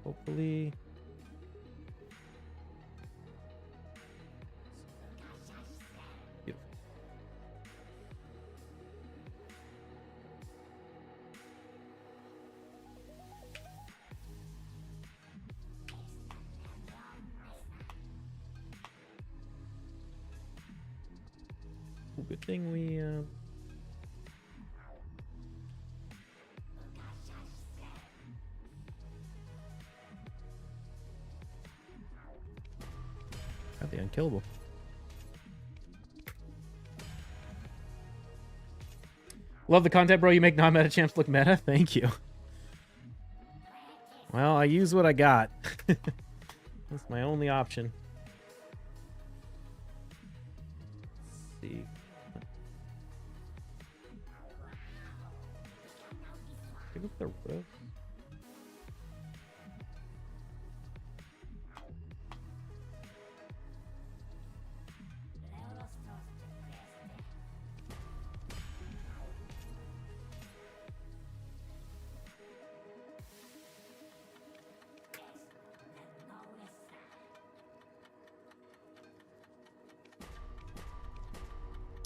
Hopefully. Beautiful. Good thing we... got the unkillable. Love the content, bro. You make non-meta champs look meta. Thank you. Well, I use what I got. That's my only option. Let's see. Give up the roof.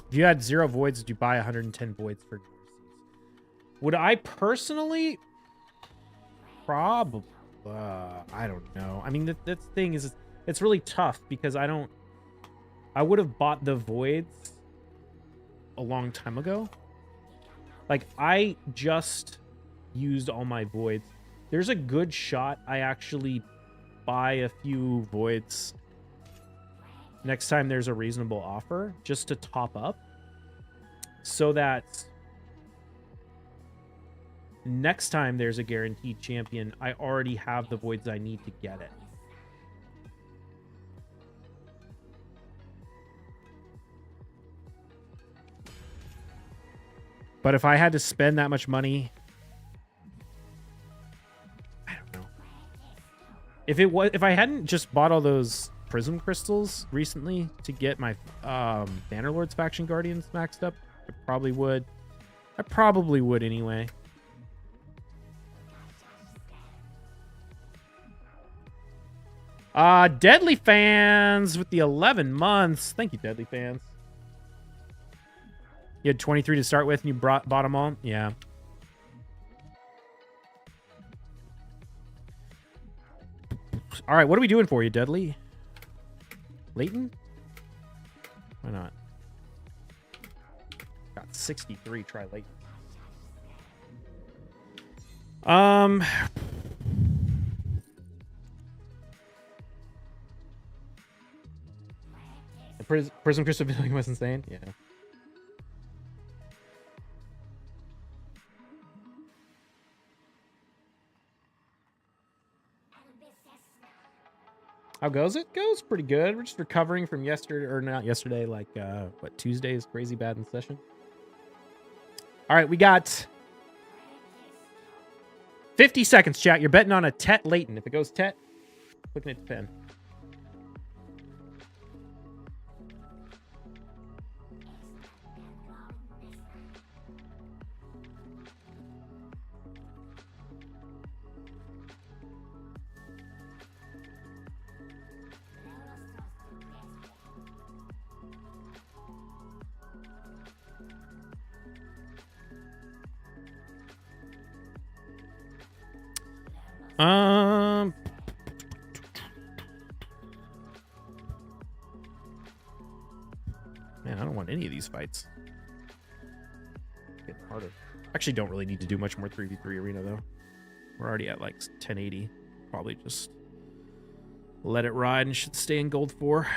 If you had 0 voids, would you buy 110 voids for Garces? Would I personally? Probably. I don't know. I mean, that thing is, it's really tough because I would have bought the voids a long time ago. Like, I just used all my voids. There's a good shot I actually buy a few voids next time there's a reasonable offer, just to top up, so that next time there's a guaranteed champion, I already have the voids I need to get it. But if I had to spend that much money, I don't know. If I hadn't just bought all those prism crystals recently to get my Bannerlord's faction guardians maxed up, I probably would. I probably would anyway. Deadly Fans with the 11 months. Thank you, Deadly Fans. You had 23 to start with and you bought them all? Yeah. All right, what are we doing for you, Deadly? Leighton? Why not? Got 63. Try Leighton. The Prism Crystal Pavilion was insane. Yeah. How goes it? Goes pretty good. We're just recovering from yesterday, or not yesterday, like, what, Tuesday's crazy bad in session. All right, we got 50 seconds, chat. You're betting on a Tet Leighton. If it goes Tet, looking at the pen. Man, I don't want any of these fights. Getting harder. Actually, don't really need to do much more 3v3 arena though. We're already at like 1080. Probably just let it ride and should stay in gold 4.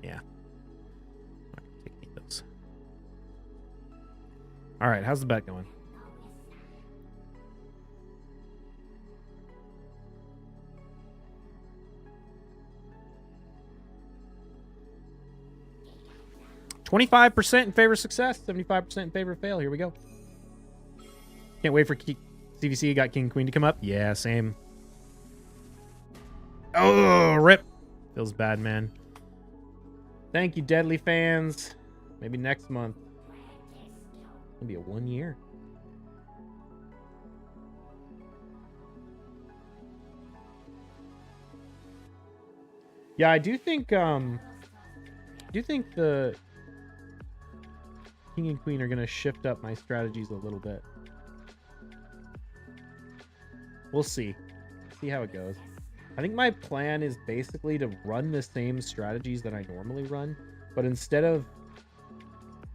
Yeah. Take those. All right, how's the bet going? $25% in favor of success, 75% in favor of fail. Here we go. Can't wait for CVC got King Queen to come up. Yeah, same. Oh, rip. Feels bad, man. Thank you, Deadly Fans. Maybe next month. It'll be a 1 year. Yeah, I do think do think the king and queen are going to shift up my strategies a little bit. We'll see. See how it goes. I think my plan is basically to run the same strategies that I normally run, but instead of...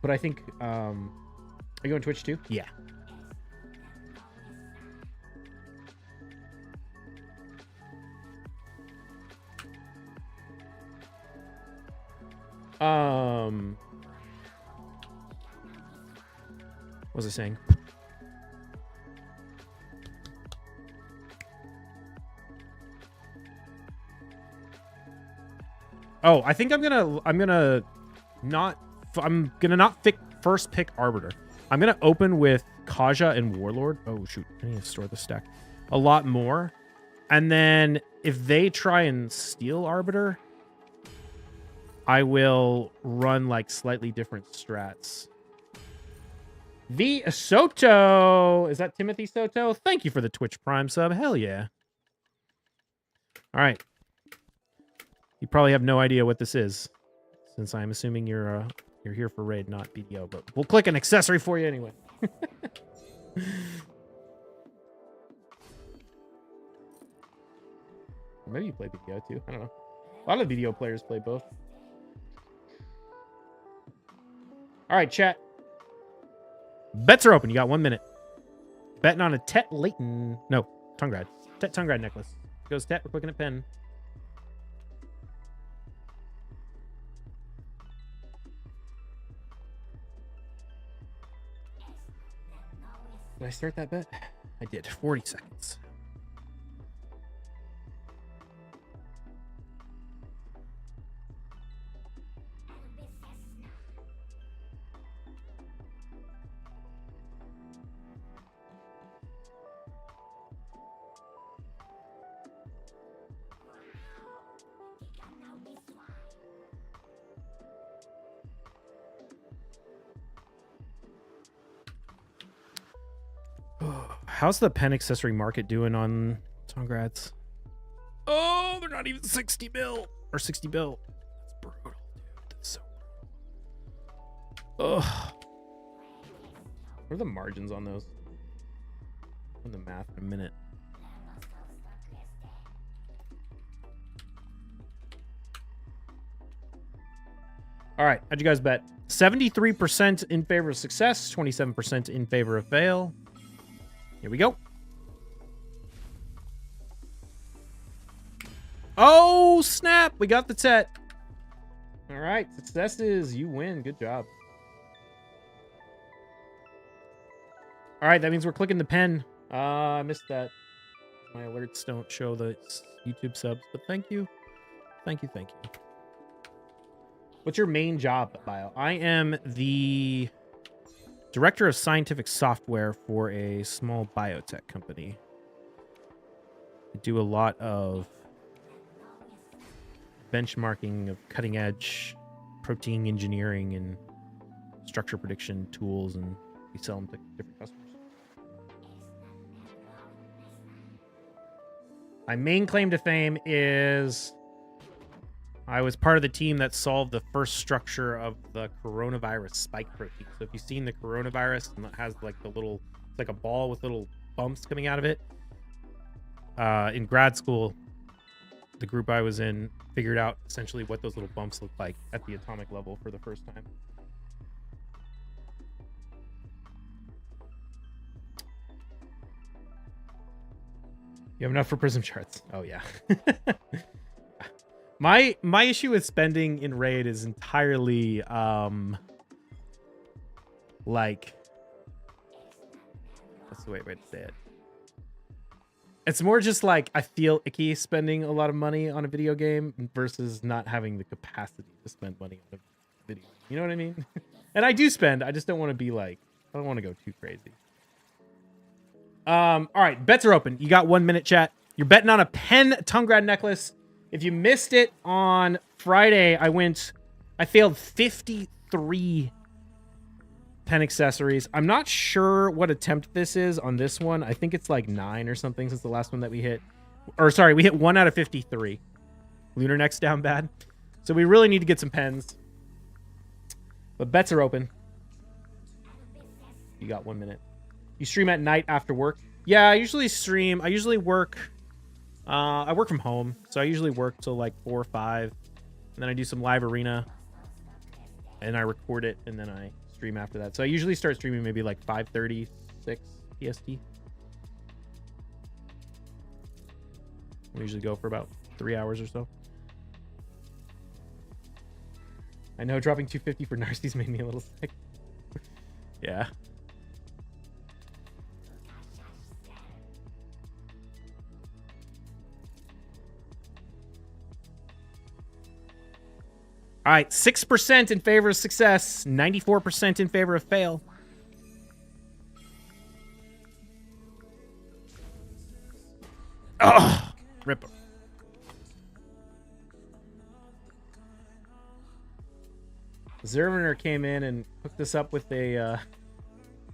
But I think... Are you on Twitch too? Yeah. What was I saying? Oh, I think I'm gonna not first pick Arbiter. I'm gonna open with Kaja and Warlord. Oh shoot, I need to store the stack a lot more. And then if they try and steal Arbiter, I will run like slightly different strats. V Soto, is that Timothy Soto? Thank you for the Twitch Prime sub. Hell yeah. All right. You probably have no idea what this is, since I'm assuming you're here for raid, not BDO. But we'll click an accessory for you anyway. Maybe you play BDO too. I don't know. A lot of BDO players play both. All right, chat. Bets are open. You got 1 minute. Betting on a Tet Leighton. No, Tungrad. Tet Tungrad necklace. Goes Tet. We're clicking at pen. Did I start that bet? I did. 40 seconds. How's the pen accessory market doing on Tungrads? Oh, they're not even 60 mil or 60 bill. That's brutal, dude. That's so brutal. Ugh. What are the margins on those? On the math in a minute. All right, how'd you guys bet? 73% in favor of success, 27% in favor of fail. Here we go. Oh, snap. We got the Tet. All right. Successes. You win. Good job. All right. That means we're clicking the pen. I missed that. My alerts don't show the YouTube subs, but thank you. Thank you. Thank you. What's your main job, Bio? I am the Director of Scientific Software for a small biotech company. I do a lot of benchmarking of cutting-edge protein engineering and structure prediction tools, and we sell them to different customers. My main claim to fame is I was part of the team that solved the first structure of the coronavirus spike protein. So if you've seen the coronavirus and it has like the little, it's like a ball with little bumps coming out of it. In grad school, the group I was in figured out essentially what those little bumps look like at the atomic level for the first time. You have enough for prism charts? Oh yeah. My issue with spending in raid is entirely like, what's the right way to say it? It's more just like I feel icky spending a lot of money on a video game versus not having the capacity to spend money on a video. You know what I mean? And I do spend. I just don't want to be like, I don't want to go too crazy. All right, bets are open. You got 1 minute, chat. You're betting on a pen Tungrad necklace. If you missed it on Friday, I failed 53 pen accessories. I'm not sure what attempt this is on this one. I think it's like 9 or something since the last one that we hit. Or sorry, we hit 1 out of 53. Lunar neck's down bad. So we really need to get some pens. But bets are open. You got 1 minute. You stream at night after work? Yeah, I usually stream. I usually work. I work from home, so I usually work till like 4 or 5, and then I do some live arena, and I record it, and then I stream after that. So I usually start streaming maybe like 5:30, 6 PST. We usually go for about 3 hours or so. I know dropping 250 for Narcies made me a little sick. Yeah. All right, 6% in favor of success, 94% in favor of fail. Oh, Ripper. Zerviner came in and hooked us up with a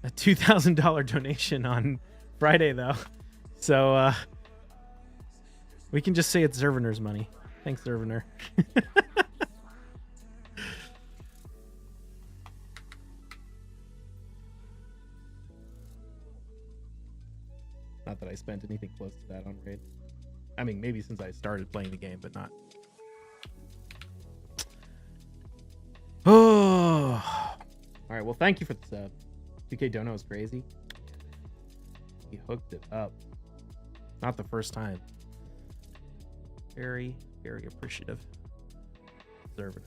$2,000 donation on Friday, though. So we can just say it's Zerviner's money. Thanks, Zerviner. Not that I spent anything close to that on raid. I mean, maybe since I started playing the game, but not. Oh. All right, well, thank you for the sub. 2K Dono is crazy. He hooked it up. Not the first time. Very, very appreciative. Servitor.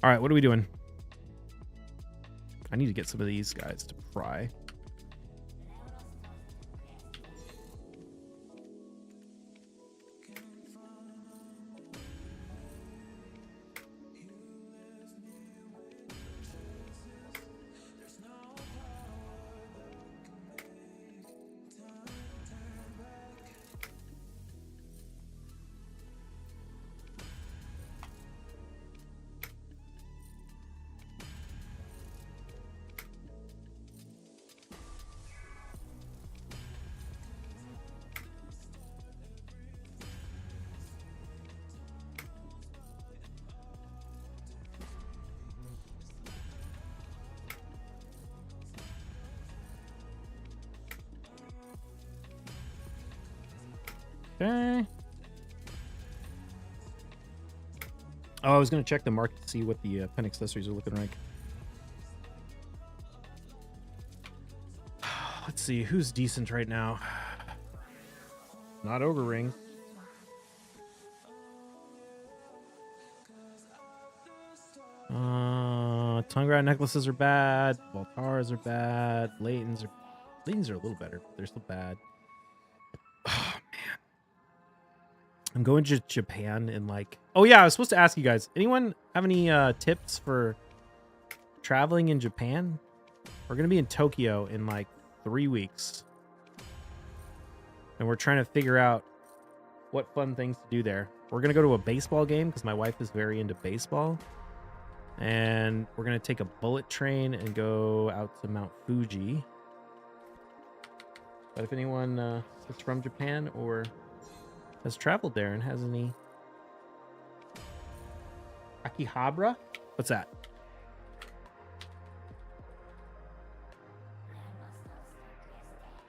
All right, what are we doing? I need to get some of these guys to fry. Okay. Oh, I was going to check the market to see what the pen accessories are looking like. Let's see, who's decent right now? Not Ogre Ring. Tongue rat necklaces are bad. Voltaras are bad. Laytons are a little better, but they're still bad. Oh, man. I'm going to Japan in like... Oh, yeah, I was supposed to ask you guys. Anyone have any tips for traveling in Japan? We're going to be in Tokyo in like 3 weeks. And we're trying to figure out what fun things to do there. We're going to go to a baseball game because my wife is very into baseball. And we're going to take a bullet train and go out to Mount Fuji. But if anyone is from Japan or has traveled there and has any... Akihabara? What's that?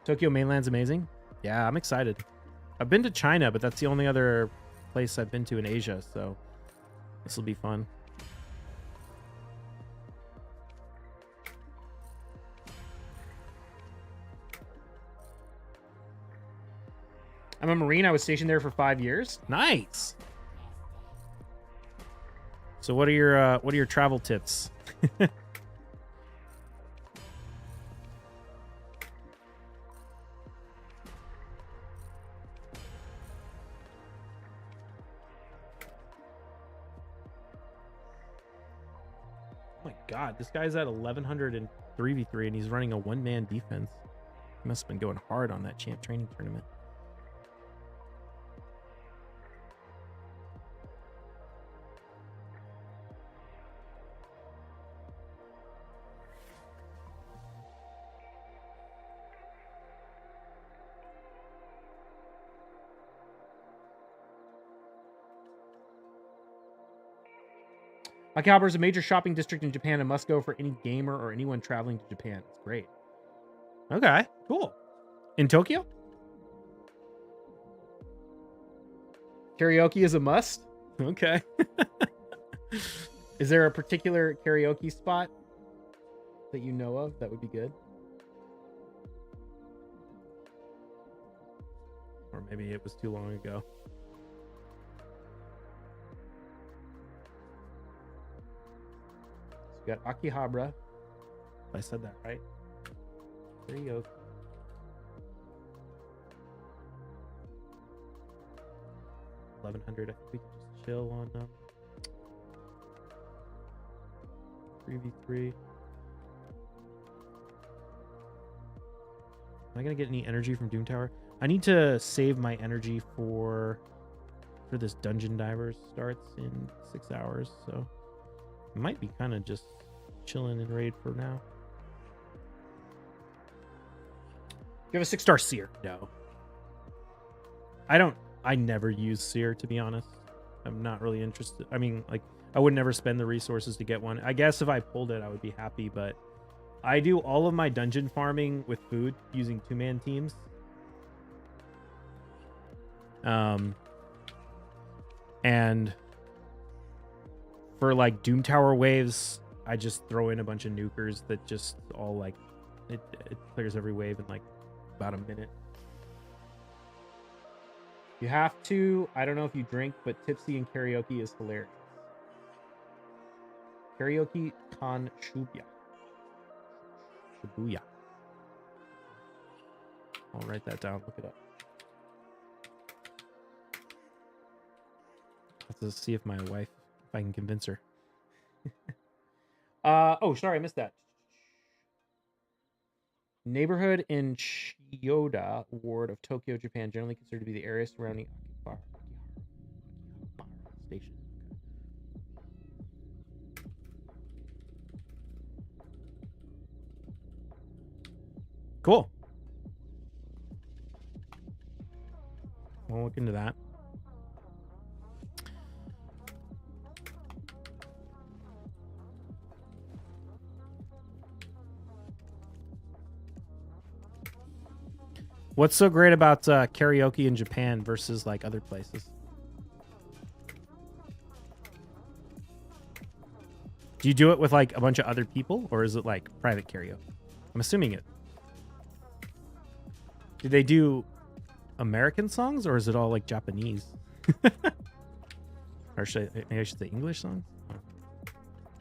Tokyo mainland's amazing. Yeah, I'm excited. I've been to China, but that's the only other place I've been to in Asia, so this will be fun. I'm a Marine. I was stationed there for 5 years. Nice. So what are your travel tips? Oh my God, this guy's at 1100 in 3v3 and he's running a one-man defense. He must have been going hard on that champ training tournament. Akihabara is a major shopping district in Japan and must go for any gamer or anyone traveling to Japan. It's great. Okay, cool. In Tokyo? Karaoke is a must? Okay. Is there a particular karaoke spot that you know of that would be good? Or maybe it was too long ago. So you got Akihabara. I said that right. Karaoke. $1,100. I think we can just chill on 3v3. Am I gonna get any energy from Doom Tower? I need to save my energy for this Dungeon Divers starts in 6 hours, so I might be kind of just chilling in raid for now. You have a 6-star seer? No. I never use seer, to be honest. I'm not really interested. I mean, like, I would never spend the resources to get one. I guess if I pulled it, I would be happy, but I do all of my dungeon farming with food using 2-man teams. And for like Doom Tower waves, I just throw in a bunch of nukers that just all like it clears every wave in like about a minute. You have to. I don't know if you drink, but tipsy and karaoke is hilarious. Karaoke con Shibuya. Shibuya. I'll write that down. Look it up. Have to see if my wife, if I can convince her. Oh, sorry, I missed that. Neighborhood in Chiyoda ward of Tokyo, Japan, generally considered to be the area surrounding Akihabara Station. Cool. We'll look into that. What's so great about karaoke in Japan versus like other places? Do you do it with like a bunch of other people, or is it like private karaoke? I'm assuming it. Do they do American songs, or is it all like Japanese? Or maybe I should say English songs?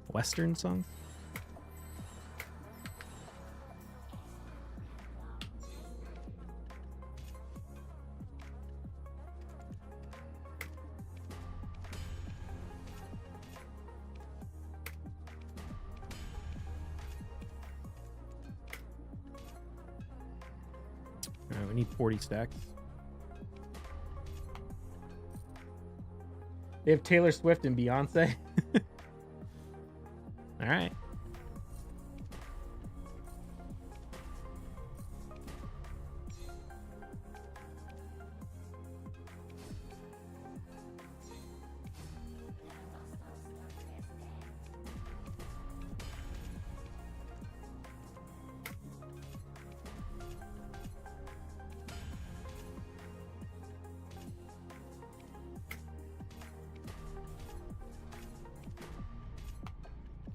Western songs? We need 40 stacks. They have Taylor Swift and Beyonce. All right.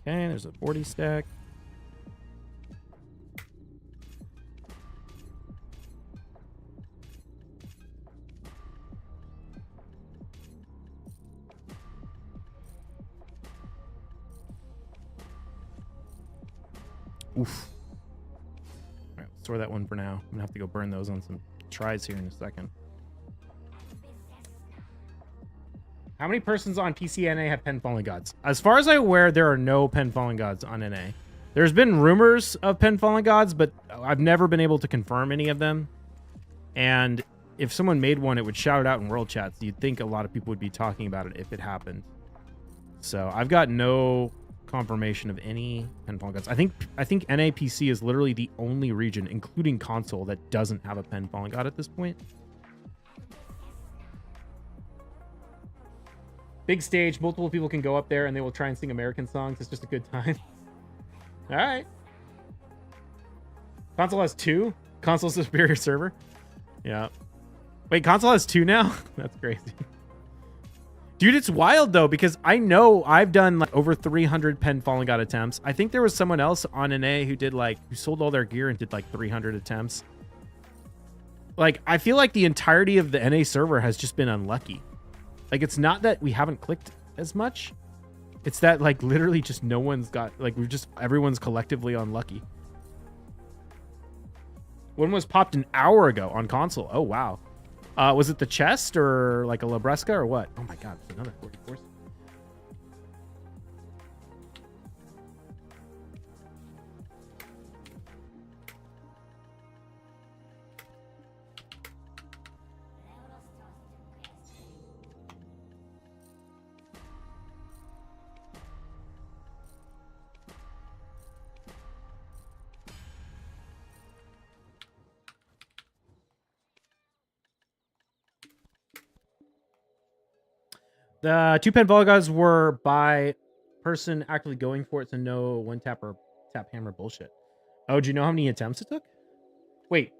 Okay, there's a 40 stack. Oof. All right, store that one for now. I'm gonna have to go burn those on some tries here in a second. How many persons on PCNA have Pen Fallen Gods? As far as I'm aware, there are no Pen Fallen Gods on NA. There's been rumors of Pen Fallen Gods, but I've never been able to confirm any of them. And if someone made one, it would shout it out in world chats. You'd think a lot of people would be talking about it if it happened. So I've got no confirmation of any Pen Fallen Gods. I think NAPC is literally the only region, including console, that doesn't have a Pen Fallen God at this point. Big stage, multiple people can go up there and they will try and sing American songs. It's just a good time. All right. Console has 2. Console superior server. Yeah. Wait, console has 2 now? That's crazy. Dude, it's wild though, because I know I've done like over 300 Pen Fallen God attempts. I think there was someone else on NA who did like, who sold all their gear and did like 300 attempts. Like, I feel like the entirety of the NA server has just been unlucky. Like, it's not that we haven't clicked as much. It's that like literally just no one's got, like everyone's collectively unlucky. One was popped an hour ago on console. Oh, wow. Was it the chest or like a Labresca or what? Oh my god, another 44. The 2 pen Volgas were by person actively going for it, so no one tap or tap hammer bullshit. Oh, do you know how many attempts it took? Wait.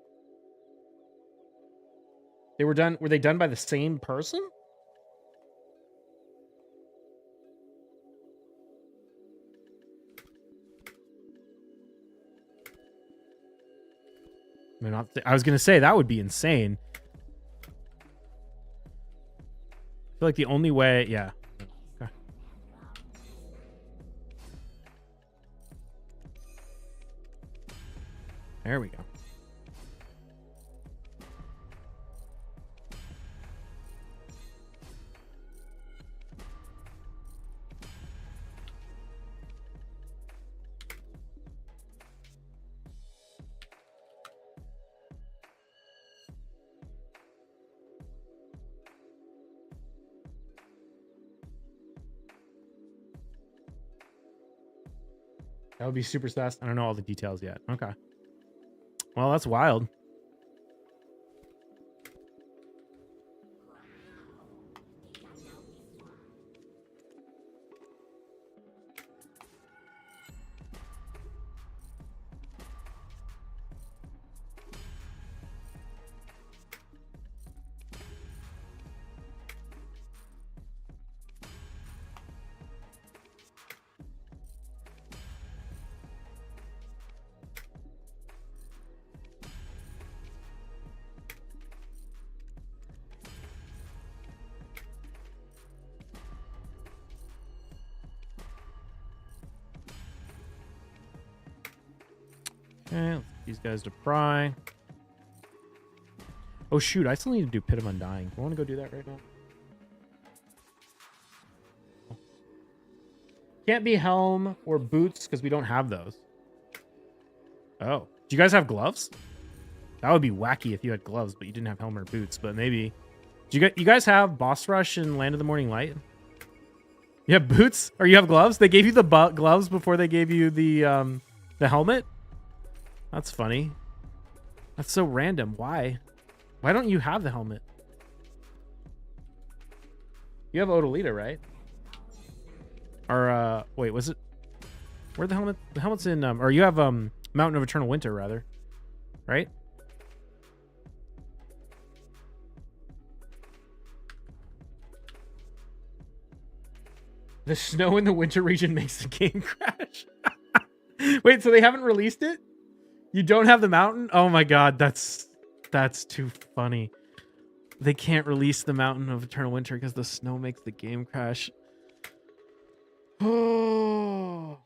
They were done. Were they done by the same person? I was gonna say that would be insane. I feel like the only way, yeah. Okay. There we go. That would be super sus. I don't know all the details yet. Okay. Well, that's wild. Okay, let's get these guys to pry. Oh shoot, I still need to do Pit of Undying. Do I want to go do that right now? Can't be helm or boots because we don't have those. Oh, do you guys have gloves? That would be wacky if you had gloves, but you didn't have helm or boots. But maybe. Do you guys have Boss Rush and Land of the Morning Light? You have boots or you have gloves? They gave you the gloves before they gave you the helmet. That's funny. That's so random. Why? Why don't you have the helmet? You have Odalita, right? Or wait, was it? Where the helmet? The helmet's in or you have Mountain of Eternal Winter rather, right? The snow in the winter region makes the game crash. Wait, so they haven't released it? You don't have the mountain? Oh my god, that's too funny. They can't release the Mountain of Eternal Winter because the snow makes the game crash. Oh.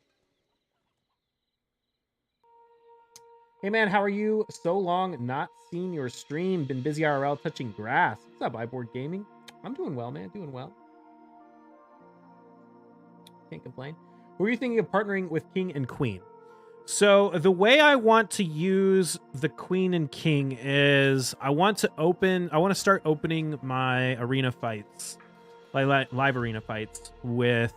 Hey man, how are you? So long not seen your stream. Been busy IRL touching grass. What's up, iBoard Gaming? I'm doing well, man. Doing well. Can't complain. Who are you thinking of partnering with King and Queen? So the way I want to use the Queen and King is I want to start opening my arena fights, like live arena fights with,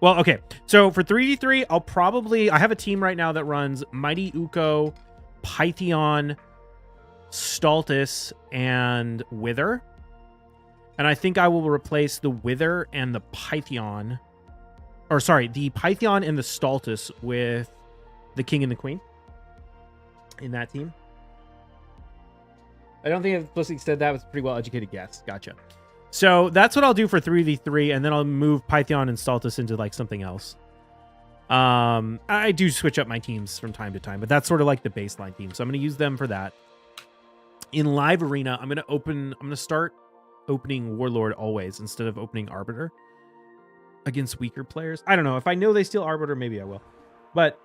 well, okay. So for 3v3, I have a team right now that runs Mighty Uko, Pythion, Stultus, and Wither. And I think I will replace the Wither and the Python. Or sorry, the Python and the Stultus with the King and the Queen in that team. I don't think I explicitly said that. It was a pretty well-educated guess. Gotcha. So that's what I'll do for 3v3, and then I'll move Python and Stultus into like something else. I do switch up my teams from time to time, but that's sort of like the baseline team. So I'm going to use them for that. In live arena, I'm going to start opening Warlord always instead of opening Arbiter against weaker players. I don't know. If I know they steal Arbiter, maybe I will. But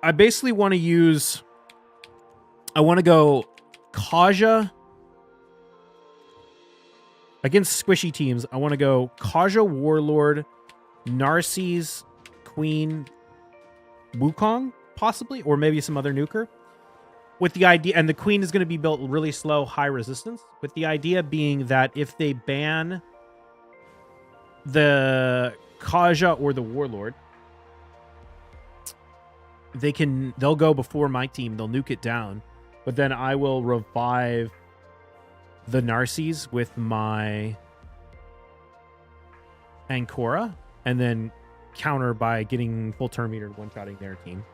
I basically want to go Kaja against squishy teams. I want to go Kaja Warlord, Narcisse, Queen, Wukong, possibly, or maybe some other nuker. With the idea, and the Queen is going to be built really slow, high resistance, with the idea being that if they ban the Kaja or the Warlord, they'll go before my team, they'll nuke it down, but then I will revive the Narcisse with my Ancora, and then counter by getting full turn meter one-shotting their team.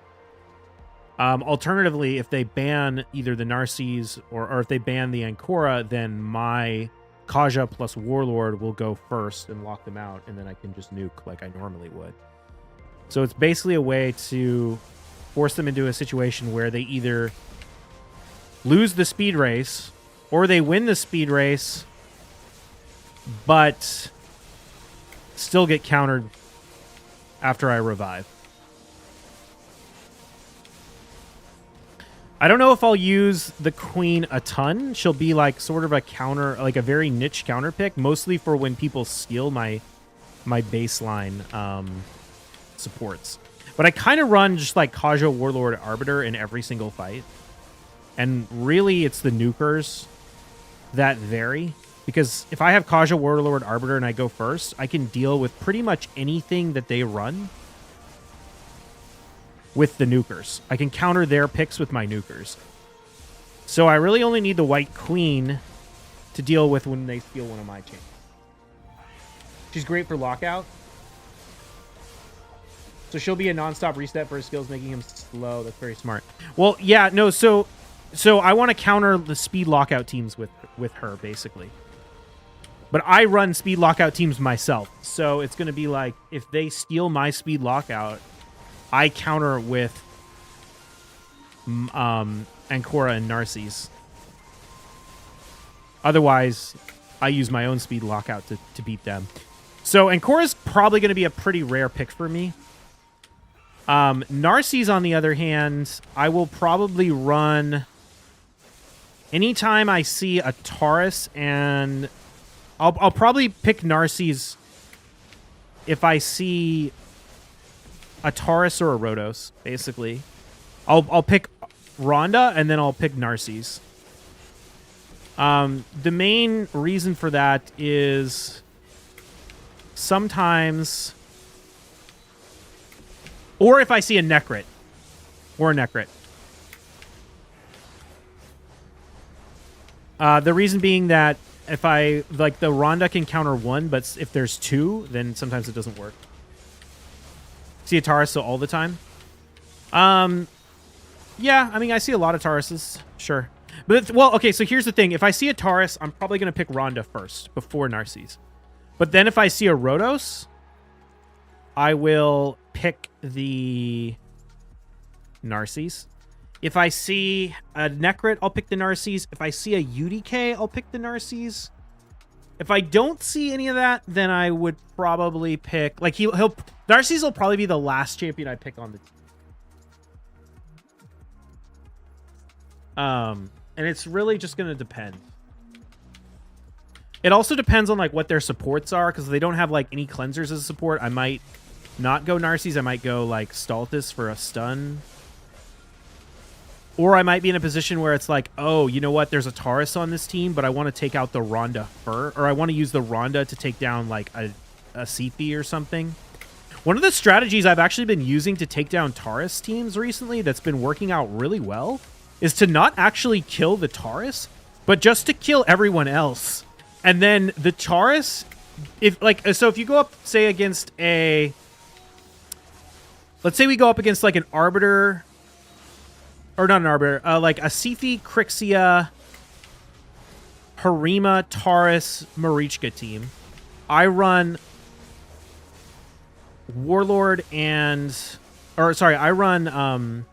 Alternatively, if they ban either the Narcisse or if they ban the Ancora, then my Kaja plus Warlord will go first and lock them out, and then I can just nuke like I normally would. So it's basically a way to force them into a situation where they either lose the speed race or they win the speed race, but still get countered after I revive. I don't know if I'll use the Queen a ton. She'll be like sort of a counter, like a very niche counter pick, mostly for when people steal my baseline supports. But I kind of run just like Kaja Warlord Arbiter in every single fight. And really, it's the nukers that vary. Because if I have Kaja Warlord Arbiter and I go first, I can deal with pretty much anything that they run with the nukers. I can counter their picks with my nukers. So I really only need the White Queen to deal with when they steal one of my chains. She's great for lockout. So she'll be a non-stop reset for his skills, making him slow. That's very smart. Well, yeah, no, so I want to counter the speed lockout teams with her, basically. But I run speed lockout teams myself. So it's going to be like, if they steal my speed lockout, I counter with Ancora and Narcisse. Otherwise, I use my own speed lockout to beat them. So Ancora's probably going to be a pretty rare pick for me. Narcisse, on the other hand, I will probably run anytime I see a Taurus, and I'll probably pick Narcisse if I see a Taurus or a Rhodos, basically. I'll pick Rhonda, and then I'll pick Narcisse. The main reason for that is sometimes, or if I see a Necrit or a Necrit. The reason being that if I, like, the Rhonda can counter one, but if there's two, then sometimes it doesn't work. See a Taurus all the time? Yeah, I mean, I see a lot of Tauruses, sure. But, well, okay, so here's the thing. If I see a Taurus, I'm probably going to pick Rhonda first, before Narcisse. But then if I see a Rhodos, I will pick the Narcisse. If I see a Necrit, I'll pick the Narcisse. If I see a UDK, I'll pick the Narcisse. If I don't see any of that, then I would probably pick, like, Narcisse will probably be the last champion I pick on the team. And it's really just going to depend. It also depends on, like, what their supports are, because if they don't have, like, any cleansers as a support, I might not go Narcisse. I might go, like, Stultus for a stun. Or I might be in a position where it's like, oh, you know what? There's a Taurus on this team, but I want to take out the Rhonda first. Or I want to use the Rhonda to take down, like, a Cithi or something. One of the strategies I've actually been using to take down Taurus teams recently that's been working out really well is to not actually kill the Taurus, but just to kill everyone else. And then the Taurus, if you go up, say, against a, let's say we go up against like an Arbiter, or not an Arbiter, like a Sifi, Crixia, Harima, Taurus, Marichka team. I run Warlord and, I run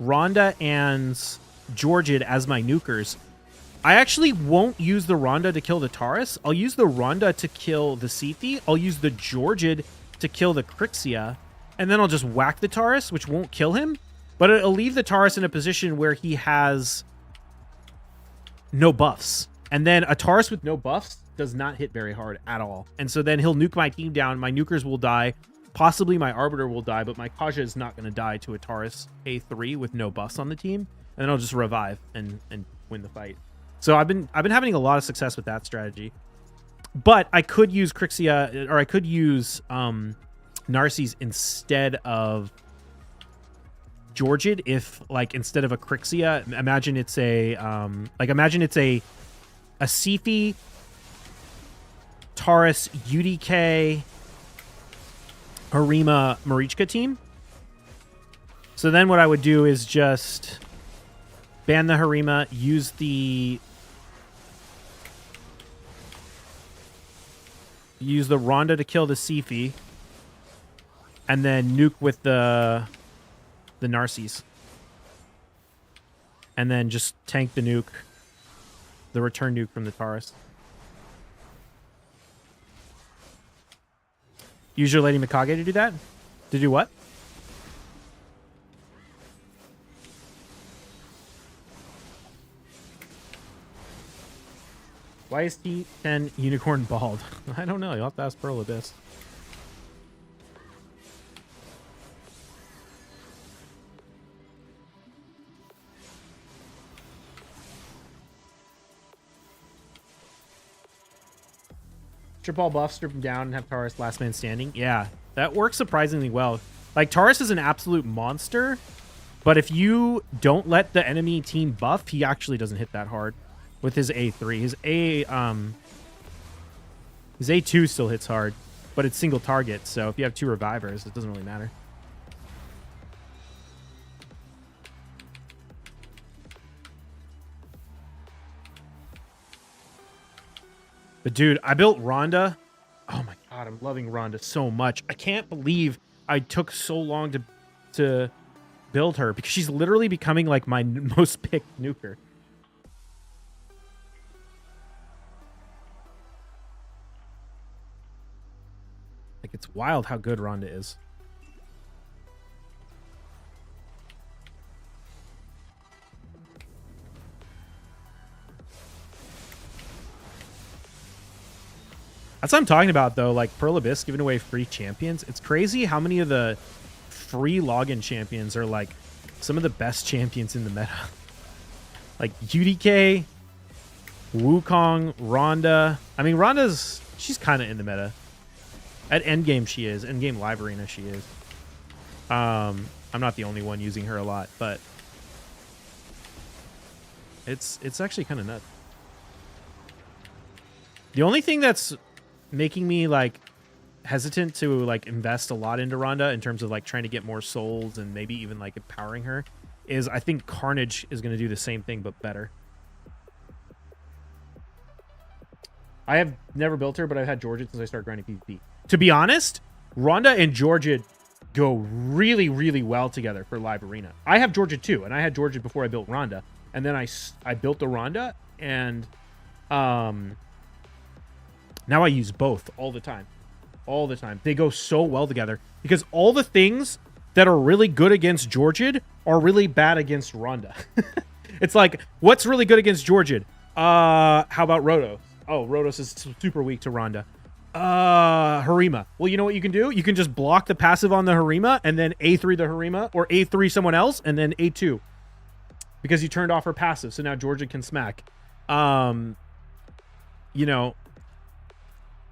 Rhonda and Georgid as my nukers. I actually won't use the Rhonda to kill the Taurus. I'll use the Rhonda to kill the Sifi. I'll use the Georgid to kill the Crixia. And then I'll just whack the Taurus, which won't kill him. But it'll leave the Taurus in a position where he has no buffs. And then a Taurus with no buffs does not hit very hard at all. And so then he'll nuke my team down. My nukers will die. Possibly my Arbiter will die, but my Kaja is not going to die to a Taurus A3 with no buffs on the team. And then I'll just revive and win the fight. So I've been having a lot of success with that strategy. But I could use Crixia, or I could use Narses instead of Georgid if, like, instead of a Crixia, imagine it's a Sifi, Taurus, UDK, Harima, Marichka team. So then what I would do is just ban the Harima, use the Rhonda to kill the Sifi, and then nuke with the Narses. And then just tank the nuke, the return nuke from the Taurus. Use your Lady Mikage to do that? To do what? Why is T10 Unicorn bald? I don't know. You'll have to ask Pearl Abyss. Strip all buffs, strip them down, and have Taurus last man standing. Yeah, that works surprisingly well. Like, Taurus is an absolute monster, but if you don't let the enemy team buff, he actually doesn't hit that hard with his A3. His A2 still hits hard, but it's single target, so if you have 2 revivers, it doesn't really matter. But dude, I built Rhonda. Oh my god, I'm loving Rhonda so much. I can't believe I took so long to build her, because she's literally becoming like my most picked nuker. Like, it's wild how good Rhonda is. That's what I'm talking about, though. Like, Pearl Abyss giving away free champions. It's crazy how many of the free login champions are, like, some of the best champions in the meta. Like, UDK, Wukong, Rhonda. I mean, she's kind of in the meta. At endgame, she is. Endgame Live Arena, she is. I'm not the only one using her a lot, but it's actually kind of nuts. The only thing that's making me, like, hesitant to, like, invest a lot into Rhonda in terms of, like, trying to get more souls and maybe even, like, empowering her is I think Carnage is going to do the same thing but better. I have never built her, but I've had Georgid since I started grinding PvP. To be honest, Rhonda and Georgid go really, really well together for Live Arena. I have Georgid too, and I had Georgid before I built Rhonda. And then I built the Rhonda, and now I use both all the time. All the time. They go so well together because all the things that are really good against Georgid are really bad against Rhonda. It's like, what's really good against Georgid? How about Rotos? Oh, Rotos is super weak to Rhonda. Harima. Well, you know what you can do? You can just block the passive on the Harima and then A3 the Harima, or A3 someone else and then A2. Because you turned off her passive, so now Georgid can smack. You know,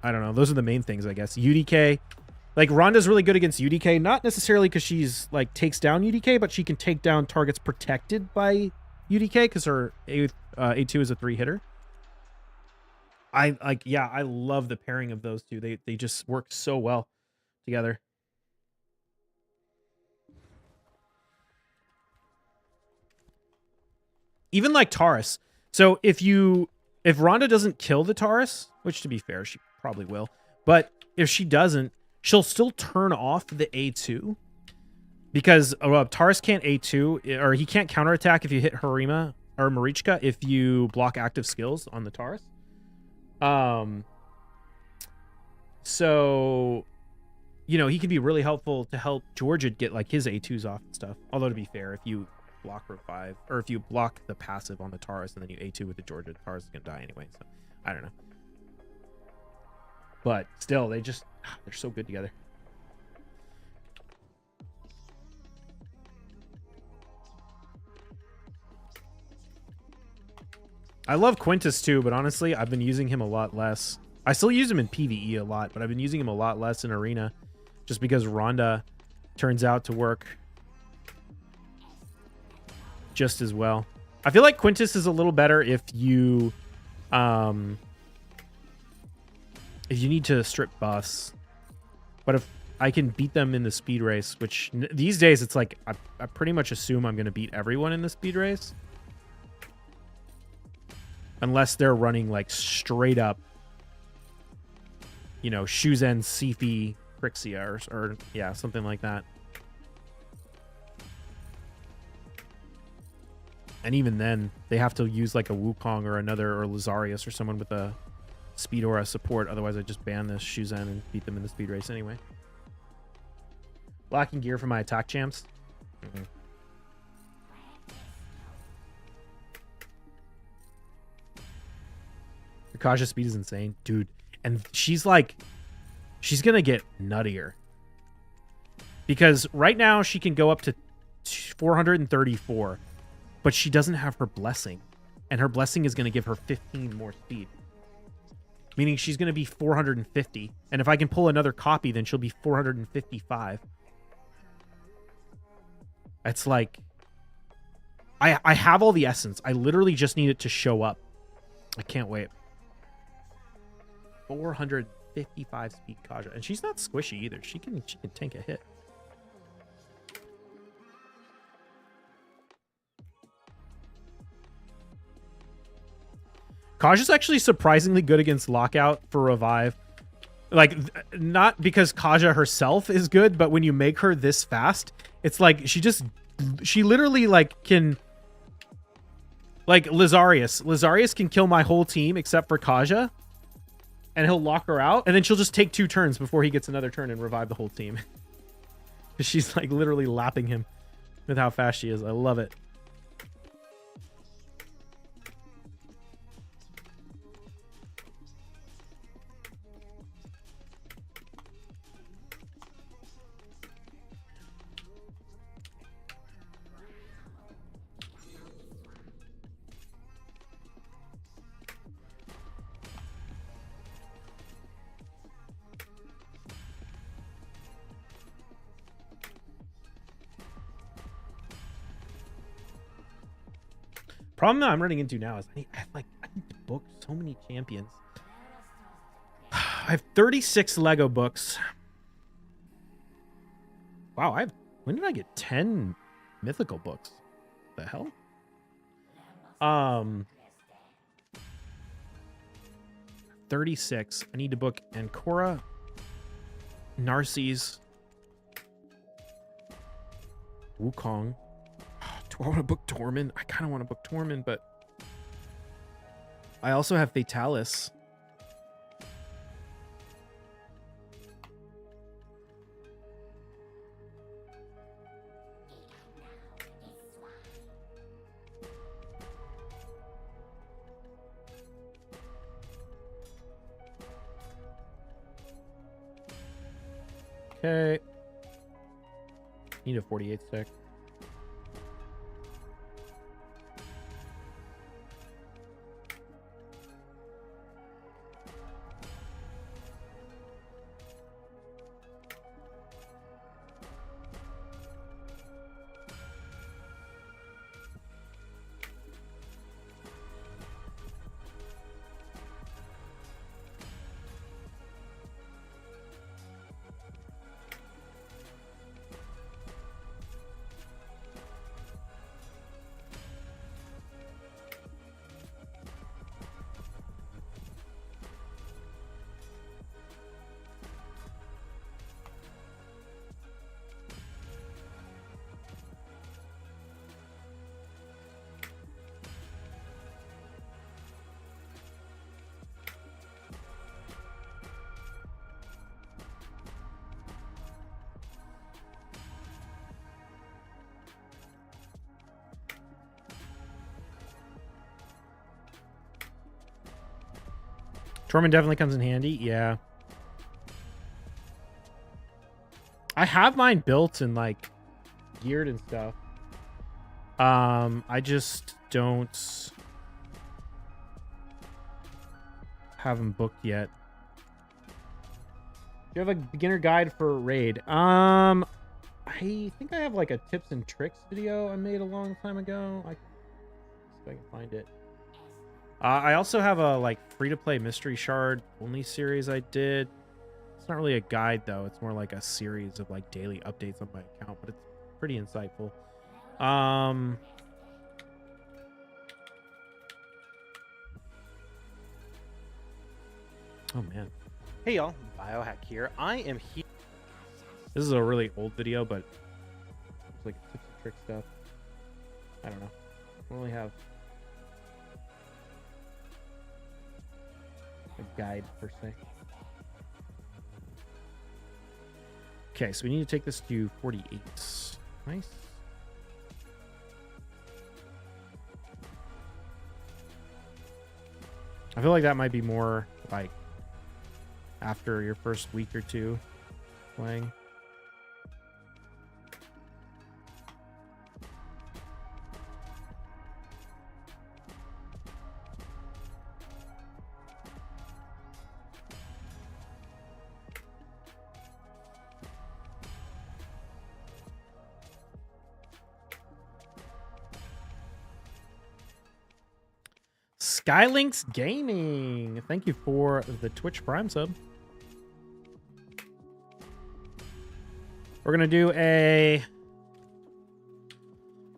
I don't know. Those are the main things, I guess. UDK. Like, Rhonda's really good against UDK, not necessarily because she's, like, takes down UDK, but she can take down targets protected by UDK because her A2 is a 3-hitter. I like, yeah, I love the pairing of those two. They just work so well together. Even like Taurus. So if Rhonda doesn't kill the Taurus, which to be fair, she probably will, but if she doesn't, she'll still turn off the A2 because Taurus can't A2 or he can't counterattack if you hit Harima or Marichka if you block active skills on the Taurus. So, you know, he can be really helpful to help Georgia get like his A2s off and stuff. Although to be fair, if you block revive or if you block the passive on the Taurus and then you A2 with the Georgia, the Taurus is gonna die anyway. So I don't know. But still, they're so good together. I love Quintus too, but honestly, I've been using him a lot less. I still use him in PvE a lot, but I've been using him a lot less in Arena just because Rhonda turns out to work just as well. I feel like Quintus is a little better if you need to strip buffs. But if I can beat them in the speed race, which these days it's like I pretty much assume I'm going to beat everyone in the speed race. Unless they're running like straight up, you know, Shuzen, Sifi, Crixia, or yeah, something like that. And even then, they have to use like a Wukong or another, or Lazarius or someone with a speed aura support. Otherwise, I just ban this Shuzen and beat them in the speed race anyway. Lacking gear for my attack champs. Mm-hmm. Rakaja's speed is insane, dude. And she's like, she's gonna get nuttier because right now she can go up to 434, but she doesn't have her blessing, and her blessing is gonna give her 15 more speed, meaning she's gonna be 450. And if I can pull another copy, then she'll be 455. It's like I have all the essence. I literally just need it to show up. I can't wait. 455 speed Kaja, and she's not squishy either. She can tank a hit. Kaja's actually surprisingly good against Lockout for revive. Like, not because Kaja herself is good, but when you make her this fast, it's like she literally like can, like Lazarius can kill my whole team except for Kaja. And he'll lock her out, and then she'll just take 2 turns before he gets another turn and revive the whole team. Because she's like literally lapping him with how fast she is. I love it. Problem that I'm running into now is I need to book so many champions. I have 36 Lego books. Wow, when did I get 10 mythical books? The hell? 36. I need to book Ancora, Narcisse, Wukong. Do I want to book Tormund? I kind of want to book Tormund, but I also have Fatalis. Okay. Need a 48 stick. Torment definitely comes in handy. Yeah. I have mine built and like geared and stuff. I just don't have them booked yet. Do you have a beginner guide for raid? I think I have like a tips and tricks video I made a long time ago. I see if I can find it. I also have a like free-to-play mystery shard only series I did. It's not really a guide though. It's more like a series of like daily updates on my account, but it's pretty insightful. Oh man. Hey y'all, Biohack here. I am here. This is a really old video, but it's like tips and trick stuff. I don't know. I only have a guide per se. Okay, so we need to take this to 48. Nice. I feel like that might be more like after your first week or two playing. Skylinks Gaming, thank you for the Twitch Prime sub. We're gonna do a.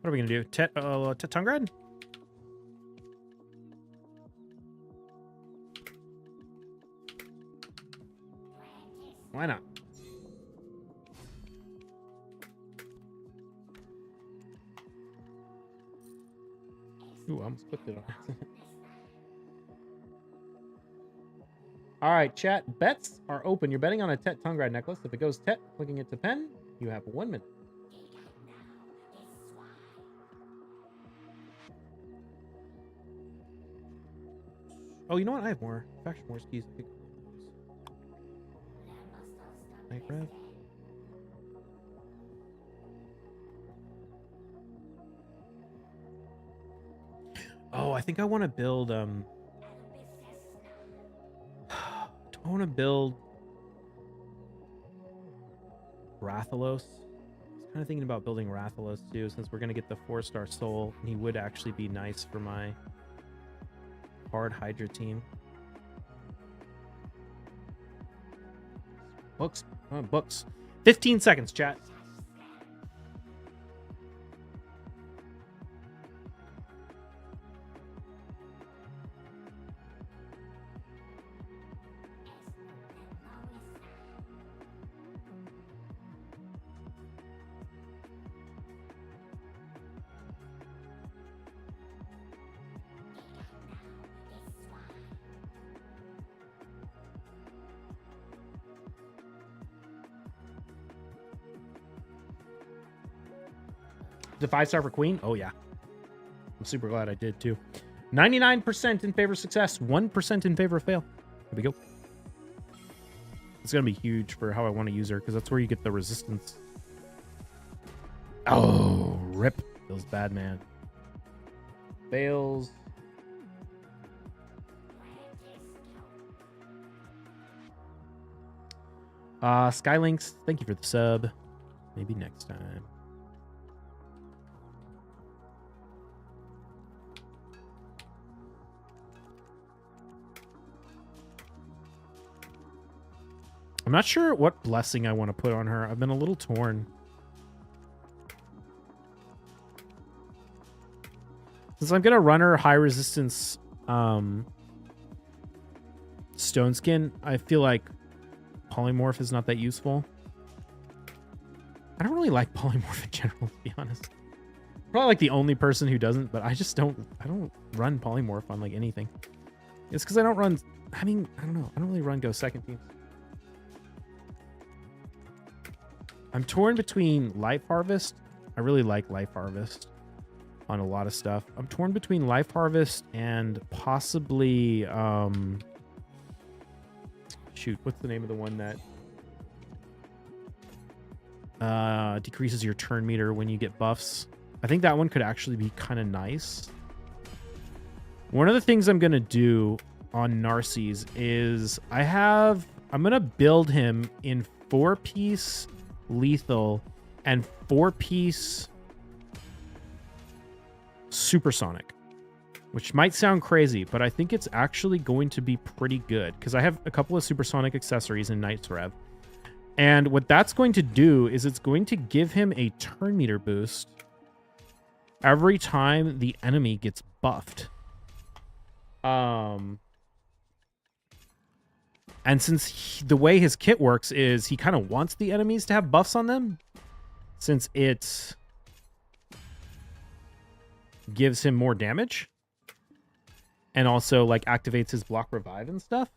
What are we gonna do? Tettungrad? Why not? Ooh, I almost clicked it on. All right, chat. Bets are open. You're betting on a Tettungrad necklace. If it goes Tet, clicking it to pen, you have 1 minute. Oh, you know what? I have more. Faction Wars keys. Night Rev. Oh, I think I want to build I want to build Rathalos. I was kind of thinking about building Rathalos too, since we're going to get the 4-star soul, and he would actually be nice for my hard Hydra team. Books. Books. 15 seconds, chat. The 5-star for Queen? Oh, yeah. I'm super glad I did, too. 99% in favor of success, 1% in favor of fail. Here we go. It's going to be huge for how I want to use her, because that's where you get the resistance. Oh, rip. Feels bad, man. Fails. Skylinks, thank you for the sub. Maybe next time. I'm not sure what blessing I want to put on her. I've been a little torn. Since I'm going to run her high resistance stone skin, I feel like polymorph is not that useful. I don't really like polymorph in general, to be honest. Probably like the only person who doesn't, but I just don't run polymorph on like anything. It's because I don't run, I don't know. I don't really run go second teams. I'm torn between Life Harvest. I really like Life Harvest on a lot of stuff. I'm torn between Life Harvest and possibly shoot, what's the name of the one that decreases your turn meter when you get buffs? I think that one could actually be kind of nice. One of the things I'm going to do on Narcisse is I'm going to build him in 4-piece lethal and 4-piece supersonic, which might sound crazy, but I think it's actually going to be pretty good because I have a couple of supersonic accessories in Knight's Rev. And what that's going to do is it's going to give him a turn meter boost every time the enemy gets buffed. And since the way his kit works is he kind of wants the enemies to have buffs on them, since it gives him more damage and also like activates his block revive and stuff.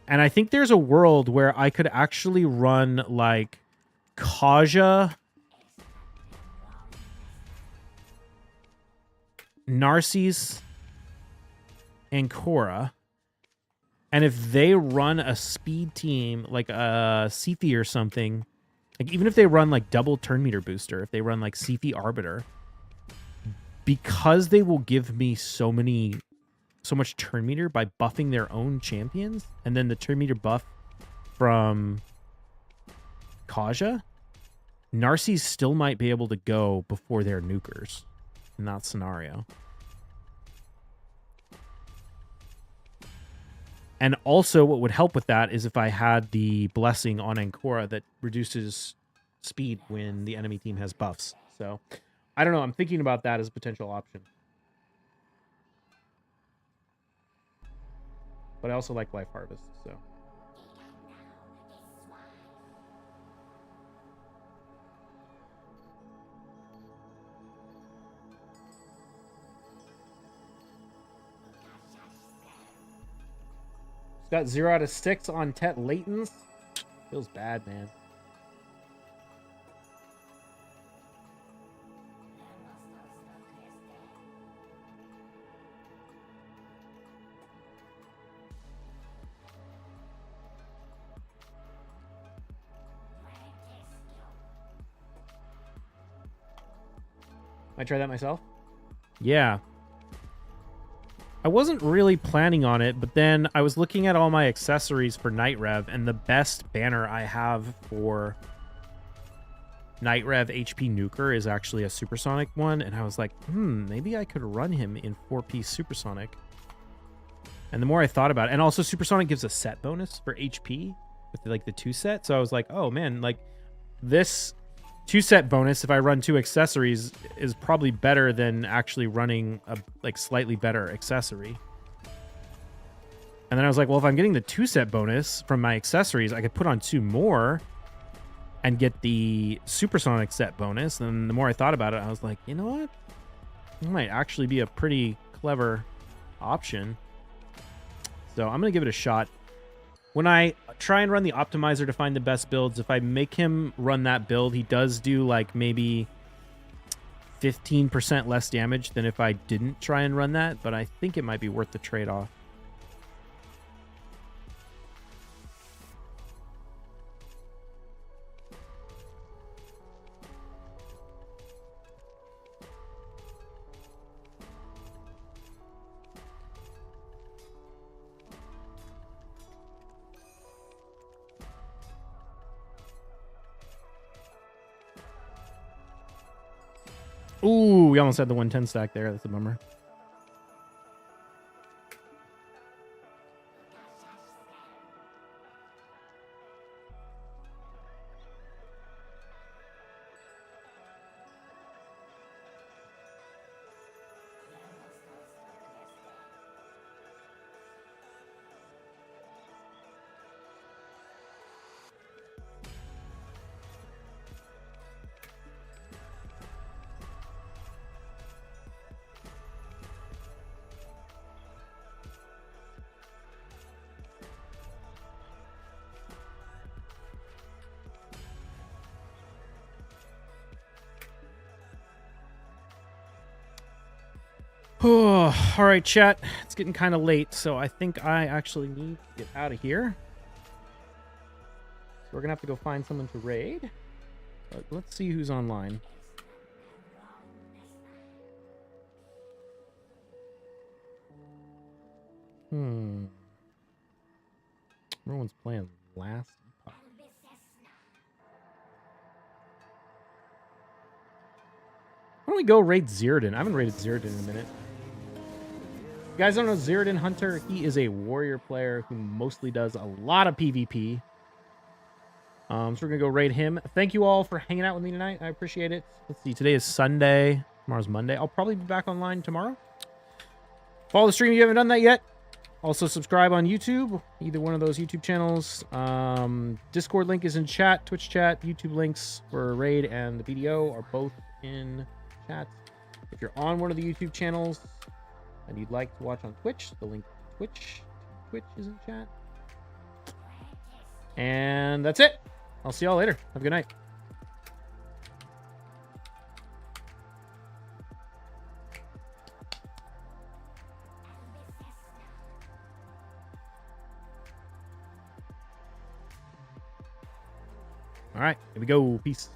And I think there's a world where I could actually run like Kaja, Narcisse, and Korra. And if they run a speed team like a Sifi or something, like even if they run like double turn meter booster, if they run like Sifi Arbiter, because they will give me so much turn meter by buffing their own champions, and then the turn meter buff from Kaja, Narcisse still might be able to go before their nukers in that scenario. And also what would help with that is if I had the blessing on Ankora that reduces speed when the enemy team has buffs. So I don't know. I'm thinking about that as a potential option. But I also like Life Harvest, so. It's got 0 out of 6 on Tet Latents. Feels bad, man. Might try that myself. Yeah. I wasn't really planning on it, but then I was looking at all my accessories for Night Rev, and the best banner I have for Night Rev HP Nuker is actually a supersonic one, and I was like, maybe I could run him in 4-piece supersonic. And the more I thought about it, and also supersonic gives a set bonus for HP with like the 2 set, so I was like, oh man, like this 2-set bonus if I run 2 accessories is probably better than actually running a like slightly better accessory. And then I was like, well, if I'm getting the 2-set bonus from my accessories, I could put on 2 more and get the supersonic set bonus. And the more I thought about it, I was like, you know what? It might actually be a pretty clever option. So I'm going to give it a shot. When I try and run the optimizer to find the best builds, if I make him run that build, he does do like maybe 15% less damage than if I didn't try and run that, but I think it might be worth the trade-off. Ooh, we almost had the 110 stack there. That's a bummer. All right, chat. It's getting kind of late, so I think I actually need to get out of here. So we're going to have to go find someone to raid. But let's see who's online. Everyone's playing last. Why don't we go raid Zirdan? I haven't raided Zirdan in a minute. You guys don't know Zirdan Hunter? He is a warrior player who mostly does a lot of PvP. So we're going to go raid him. Thank you all for hanging out with me tonight. I appreciate it. Let's see. Today is Sunday. Tomorrow's Monday. I'll probably be back online tomorrow. Follow the stream if you haven't done that yet. Also subscribe on YouTube. Either one of those YouTube channels. Discord link is in chat. Twitch chat. YouTube links for raid and the BDO are both in chat. If you're on one of the YouTube channels and you'd like to watch on Twitch, the link to Twitch is in chat. And that's it. I'll see y'all later. Have a good night. All right, here we go. Peace.